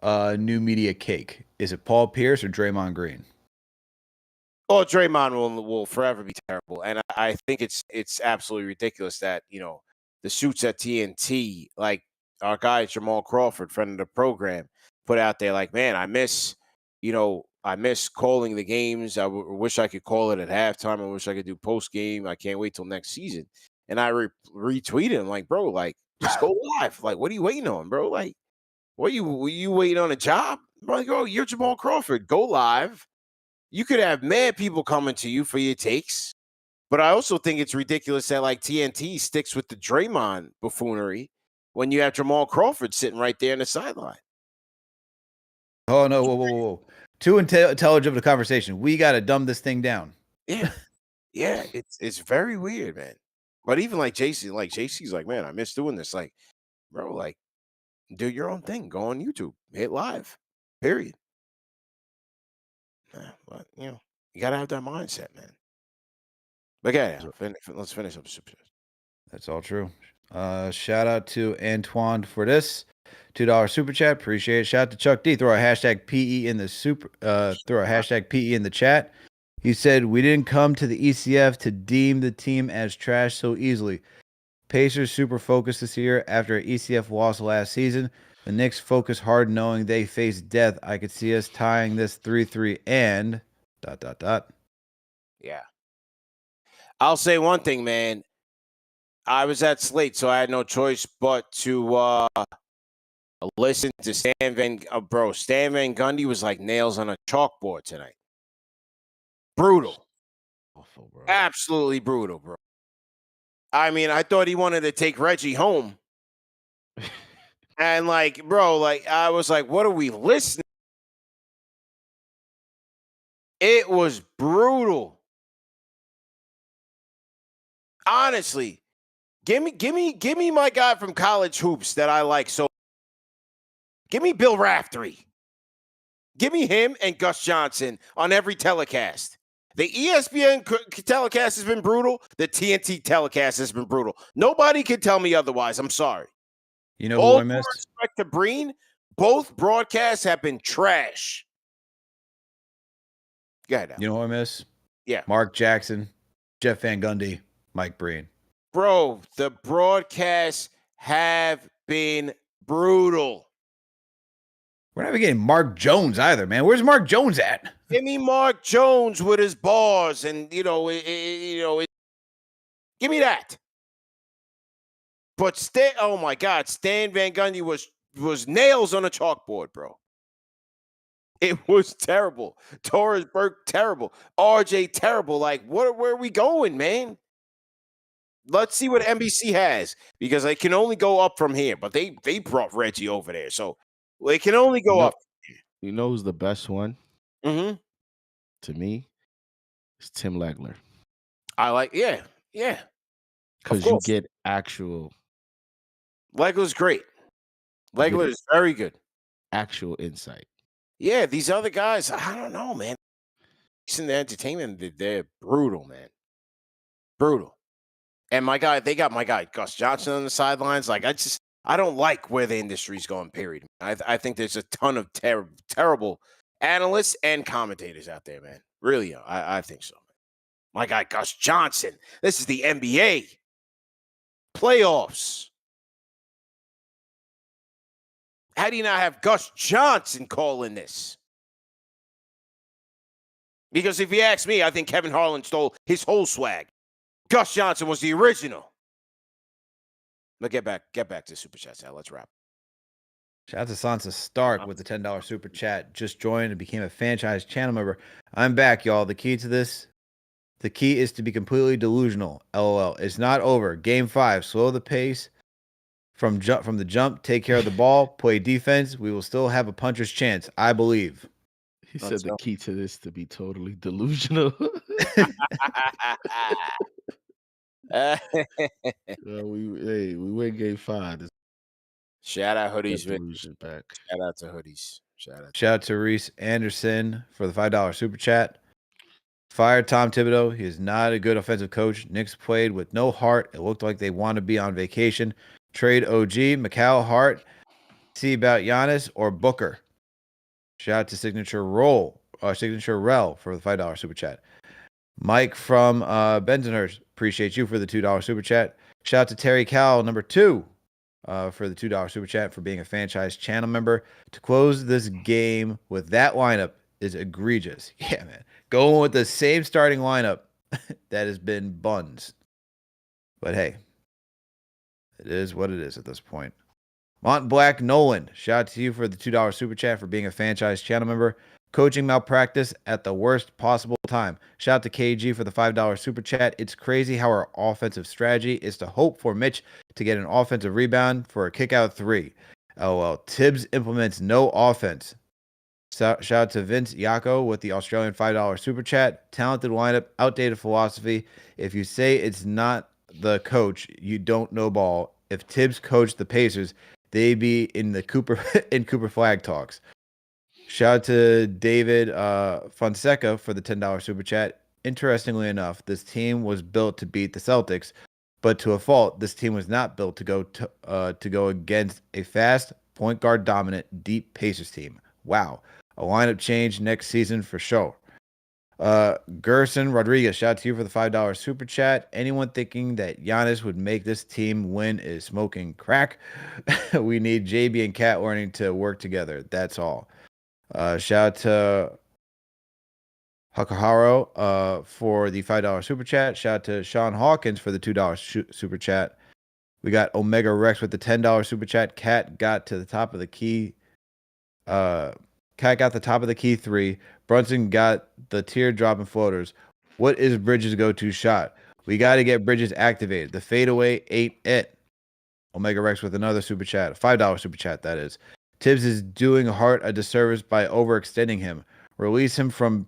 new media cake? Is it Paul Pierce or Draymond Green? Oh, Draymond will forever be terrible, and I think it's absolutely ridiculous that the shoots at TNT, like our guy Jamal Crawford, friend of the program, put out there like, man, I miss calling the games. I wish I could call it at halftime. I wish I could do post game. I can't wait till next season. And I retweeted him like, bro, like just go live. Like, what are you waiting on, bro? Like, were you waiting on a job? Bro, you're Jamal Crawford. Go live. You could have mad people coming to you for your takes. But I also think it's ridiculous that like TNT sticks with the Draymond buffoonery when you have Jamal Crawford sitting right there in the sideline. Oh no! Whoa! Too intelligent of a conversation. We got to dumb this thing down. Yeah, it's very weird, man. But even like JC's like, man, I miss doing this. Like, bro, like, do your own thing. Go on YouTube, hit live. Period. But you gotta have that mindset, man. But yeah, let's finish up Super Chats. That's all true. Shout out to Antoine for this $2 super chat. Appreciate it. Shout out to Chuck D. Throw a hashtag PE in the PE in the chat. He said, we didn't come to the ECF to deem the team as trash so easily. Pacers super focused this year after an ECF loss last season. The Knicks focus hard knowing they face death. I could see us tying this 3-3 and ... Yeah. I'll say one thing, man. I was at Slate, so I had no choice but to listen to Stan Van. Stan Van Gundy was like nails on a chalkboard tonight. Brutal. Awful, bro. Absolutely brutal, bro. I mean, I thought he wanted to take Reggie home. And like, bro, like I was like, what are we listening? It was brutal. Honestly, give me my guy from college hoops that I like. So give me Bill Raftery. Give me him and Gus Johnson on every telecast. The ESPN telecast has been brutal. The TNT telecast has been brutal. Nobody can tell me otherwise. I'm sorry. You know who All I due missed? respect to Breen, both broadcasts have been trash. Go ahead now. You know who I miss? Yeah. Mark Jackson, Jeff Van Gundy, Mike Breen. Bro, the broadcasts have been brutal. We're not even getting Mark Jones either, man. Where's Mark Jones at? Give me Mark Jones with his bars and, give me that. But oh my God, Stan Van Gundy was nails on a chalkboard, bro. It was terrible. Torres Burke, terrible. RJ, terrible. Like, where are we going, man? Let's see what NBC has, because they can only go up from here. But they brought Reggie over there, so they can only go up. You know who's the best one? Mm-hmm. To me, it's Tim Legler. I like, yeah. Because you get actual. Legler's great. Legler is very good. Actual insight. Yeah, these other guys, I don't know, man. In the entertainment, they're brutal, man. Brutal. And they got my guy Gus Johnson on the sidelines. Like, I don't like where the industry's going, period. I think there's a ton of terrible analysts and commentators out there, man. Really, I think so. My guy Gus Johnson. This is the NBA. Playoffs. How do you not have Gus Johnson calling this? Because if you ask me, I think Kevin Harlan stole his whole swag. Gus Johnson was the original. But get back to Super Chats now. Let's wrap. Shout out to Sansa Stark with the $10 Super Chat. Just joined and became a franchise channel member. I'm back, y'all. The key is to be completely delusional. LOL. It's not over. Game 5. Slow the pace from the jump. Take care of the ball. Play defense. We will still have a puncher's chance. I believe. He said the key to this to be totally delusional. We win game 5. Shout out hoodies, delusion back. Shout out to hoodies. Shout out to Reese Anderson for the $5 Super Chat. Fire Tom Thibodeau. He is not a good offensive coach. Knicks played with no heart. It looked like they want to be on vacation. Trade OG, Mikal Har. See about Giannis or Booker. Shout out to Signature Rel for the $5 Super Chat. Mike from Bensonhurst. Appreciate you for the $2 Super Chat. Shout out to Terry Cowell, number 2. For the $2 Super Chat for being a franchise channel member. To close this game with that lineup is egregious. Yeah, man. Going with the same starting lineup that has been buns. But hey, it is what it is at this point. Mont Black Nolan, shout out to you for the $2 Super Chat for being a franchise channel member. Coaching malpractice at the worst possible time. Shout out to KG for the $5 Super Chat. It's crazy how our offensive strategy is to hope for Mitch to get an offensive rebound for a kick-out 3. LOL. Tibbs implements no offense. Shout out to Vince Yako with the Australian $5 Super Chat. Talented lineup, outdated philosophy. If you say it's not the coach, you don't know ball. If Tibbs coached the Pacers, they'd be in the Cooper flag talks. Shout out to David Fonseca for the $10 Super Chat. Interestingly enough, this team was built to beat the Celtics, but to a fault, this team was not built to go against a fast, point guard dominant, deep Pacers team. Wow. A lineup change next season for sure. Gerson Rodriguez, shout out to you for the $5 Super Chat. Anyone thinking that Giannis would make this team win is smoking crack. We need JB and Cat learning to work together. That's all. Shout out to Hakaharo for the $5 Super Chat. Shout out to Sean Hawkins for the $2 Super Chat. We got Omega Rex with the $10 Super Chat. Cat got to the top of the key. Cat got the top of the key three. Brunson got the teardrop and floaters. What is Bridges' go-to shot? We got to get Bridges activated. The fadeaway ain't it. Omega Rex with another super chat. $5 super chat, that is. Tibbs is doing Hart a disservice by overextending him. Release him from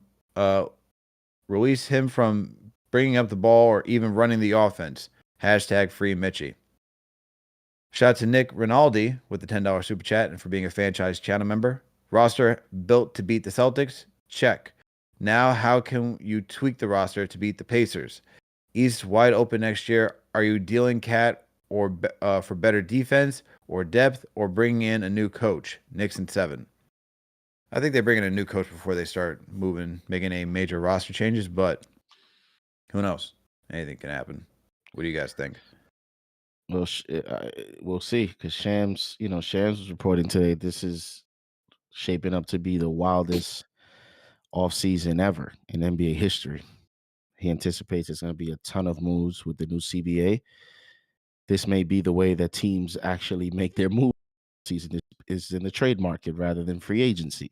bringing up the ball or even running the offense. Hashtag free Mitchie. Shout out to Nick Rinaldi with the $10 super chat and for being a franchise channel member. Roster built to beat the Celtics? Check. Now, how can you tweak the roster to beat the Pacers? East wide open next year. Are you dealing Cat or for better defense or depth or bringing in a new coach? Knicks in 7. I think they bring in a new coach before they start making any major roster changes, but who knows? Anything can happen. What do you guys think? Well, we'll see, because Shams was reporting today this is shaping up to be the wildest offseason ever in NBA history. He anticipates there's going to be a ton of moves with the new CBA. This may be the way that teams actually make their move. Season is in the trade market rather than free agency.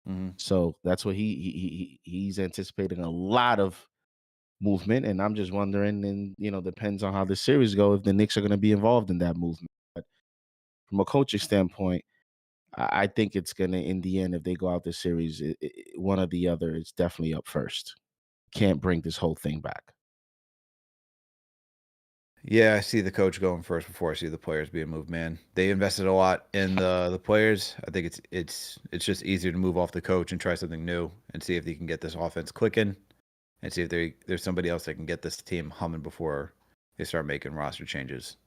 Mm-hmm. So that's what he's anticipating, a lot of movement, and I'm just wondering, and depends on how the series go, if the Knicks are going to be involved in that movement. But from a coaching standpoint, I think it's going to, in the end, if they go out this series, one or the other is definitely up first. Can't bring this whole thing back. Yeah, I see the coach going first before I see the players being moved, man. They invested a lot in the players. I think it's just easier to move off the coach and try something new and see if they can get this offense clicking and see if there's somebody else that can get this team humming before they start making roster changes.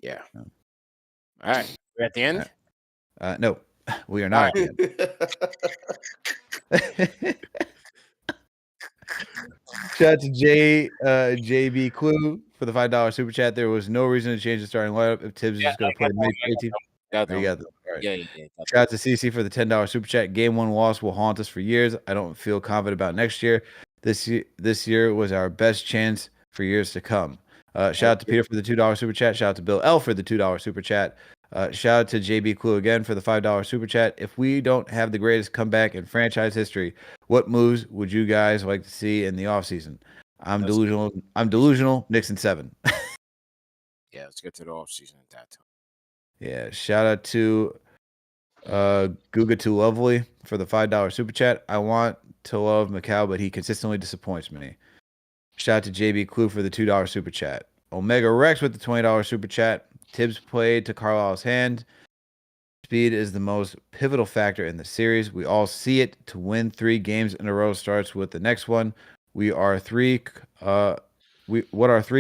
Yeah. All right. We're at the end? No, we are not at the end. Shout out to JB Clue for the $5 super chat. There was no reason to change the starting lineup if Tibbs is just going to play mid-18. You got them. All right. Yeah. Shout out to CC for the $10 super chat. Game 1 loss will haunt us for years. I don't feel confident about next year. This year was our best chance for years to come. Shout out to Peter for the $2 super chat. Shout out to Bill L for the $2 super chat. Shout out to JB Clue again for the $5 super chat. If we don't have the greatest comeback in franchise history, what moves would you guys like to see in the offseason? I'm delusional. Knicks in 7. Yeah, let's get to the offseason at that time. Yeah, shout out to Guga Too Lovely for the $5 super chat. I want to love Mikal, but he consistently disappoints me. Shout out to JB Clue for the $2 super chat. Omega Rex with the $20 super chat. Tibbs played to Carlisle's hand. Speed is the most pivotal factor in the series. We all see it. To win 3 games in a row starts with the next one. What are 3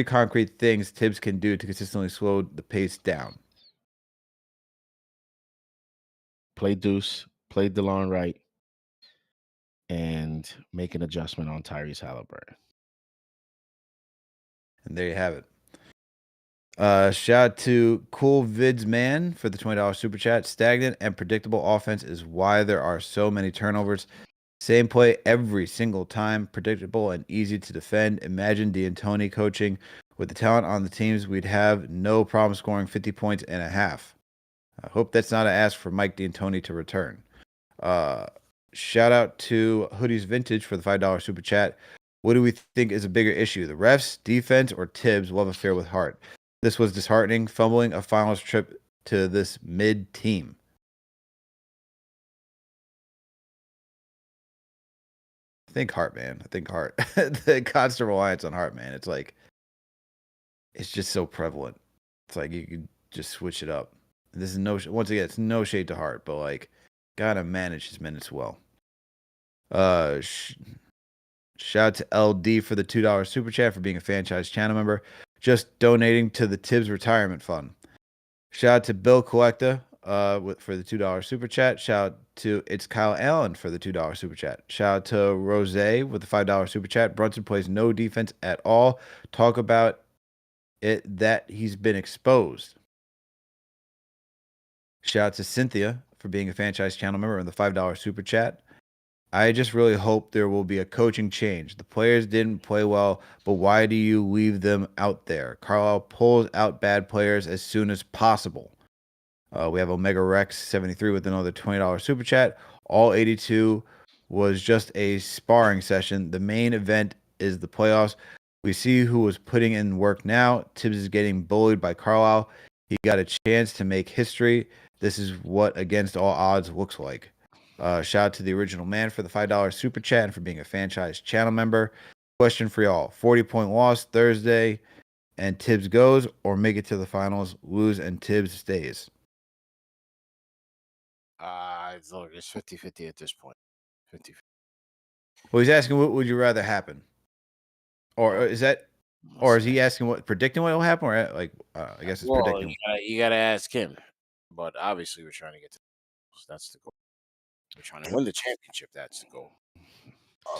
concrete things Tibbs can do to consistently slow the pace down? Play Deuce, play DeLon Wright, and make an adjustment on Tyrese Halliburton. And there you have it. Shout out to Cool Vids Man for the $20 super chat. Stagnant and predictable offense is why there are so many turnovers. Same play every single time. Predictable and easy to defend. Imagine D'Antoni coaching. With the talent on the teams, we'd have no problem scoring 50 points and a half. I hope that's not an ask for Mike D'Antoni to return. Shout out to Hoodies Vintage for the $5 super chat. What do we think is a bigger issue? The refs, defense, or Tibbs' love affair with Hart? This was disheartening, fumbling a finals trip to this mid-team. I think Hart, man. I think Hart. The constant reliance on Hart, man. It's like, it's just so prevalent. It's like you could just switch it up. This is once again, it's no shade to Hart, but like, gotta manage his minutes well. Shout out to LD for the $2 super chat for being a franchise channel member. Just donating to the Tibbs retirement fund. Shout out to Bill Collecta for the $2 super chat. Shout out to It's Kyle Allen for the $2 super chat. Shout out to Rose with the $5 super chat. Brunson plays no defense at all. Talk about it that he's been exposed. Shout out to Cynthia for being a franchise channel member and the $5 super chat. I just really hope there will be a coaching change. The players didn't play well, but why do you leave them out there? Carlisle pulls out bad players as soon as possible. We have Omega Rex 73 with another $20 super chat. All 82 was just a sparring session. The main event is the playoffs. We see who was putting in work now. Tibbs is getting bullied by Carlisle. He got a chance to make history. This is what against all odds looks like. Shout out to the original man for the $5 super chat and for being a franchise channel member. Question for y'all: 40-point loss Thursday, and Tibbs goes, or make it to the finals, lose, and Tibbs stays? Look, it's 50-50 at this point. 50. Well, he's asking what would you rather happen, or is that, or is he asking predicting what will happen, or like I guess it's Well, predicting. you gotta ask him. But obviously, we're trying to get to that's the goal. We're trying to win the championship. That's the goal.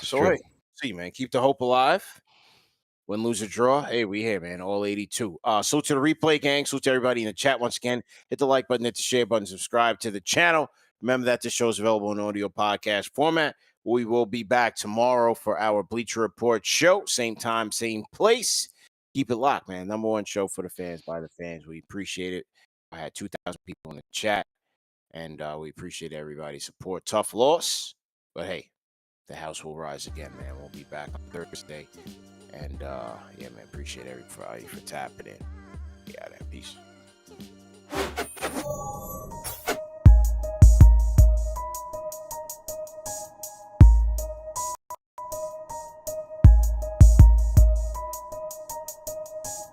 So true. hey, see, man, keep the hope alive. Win, lose, or draw. Hey, we here, man. All 82. Salute to the replay gang. Salute to everybody in the chat once again. Hit the like button, hit the share button, subscribe to the channel. Remember that the show is available in audio podcast format. We will be back tomorrow for our Bleacher Report show. Same time, same place. Keep it locked, man. Number one show for the fans, by the fans. We appreciate it. I had 2,000 people in the chat, and we appreciate everybody's support. Tough loss, but hey, the house will rise again, man. We'll be back on Thursday. And yeah, man, appreciate everybody for tapping in. Yeah, peace.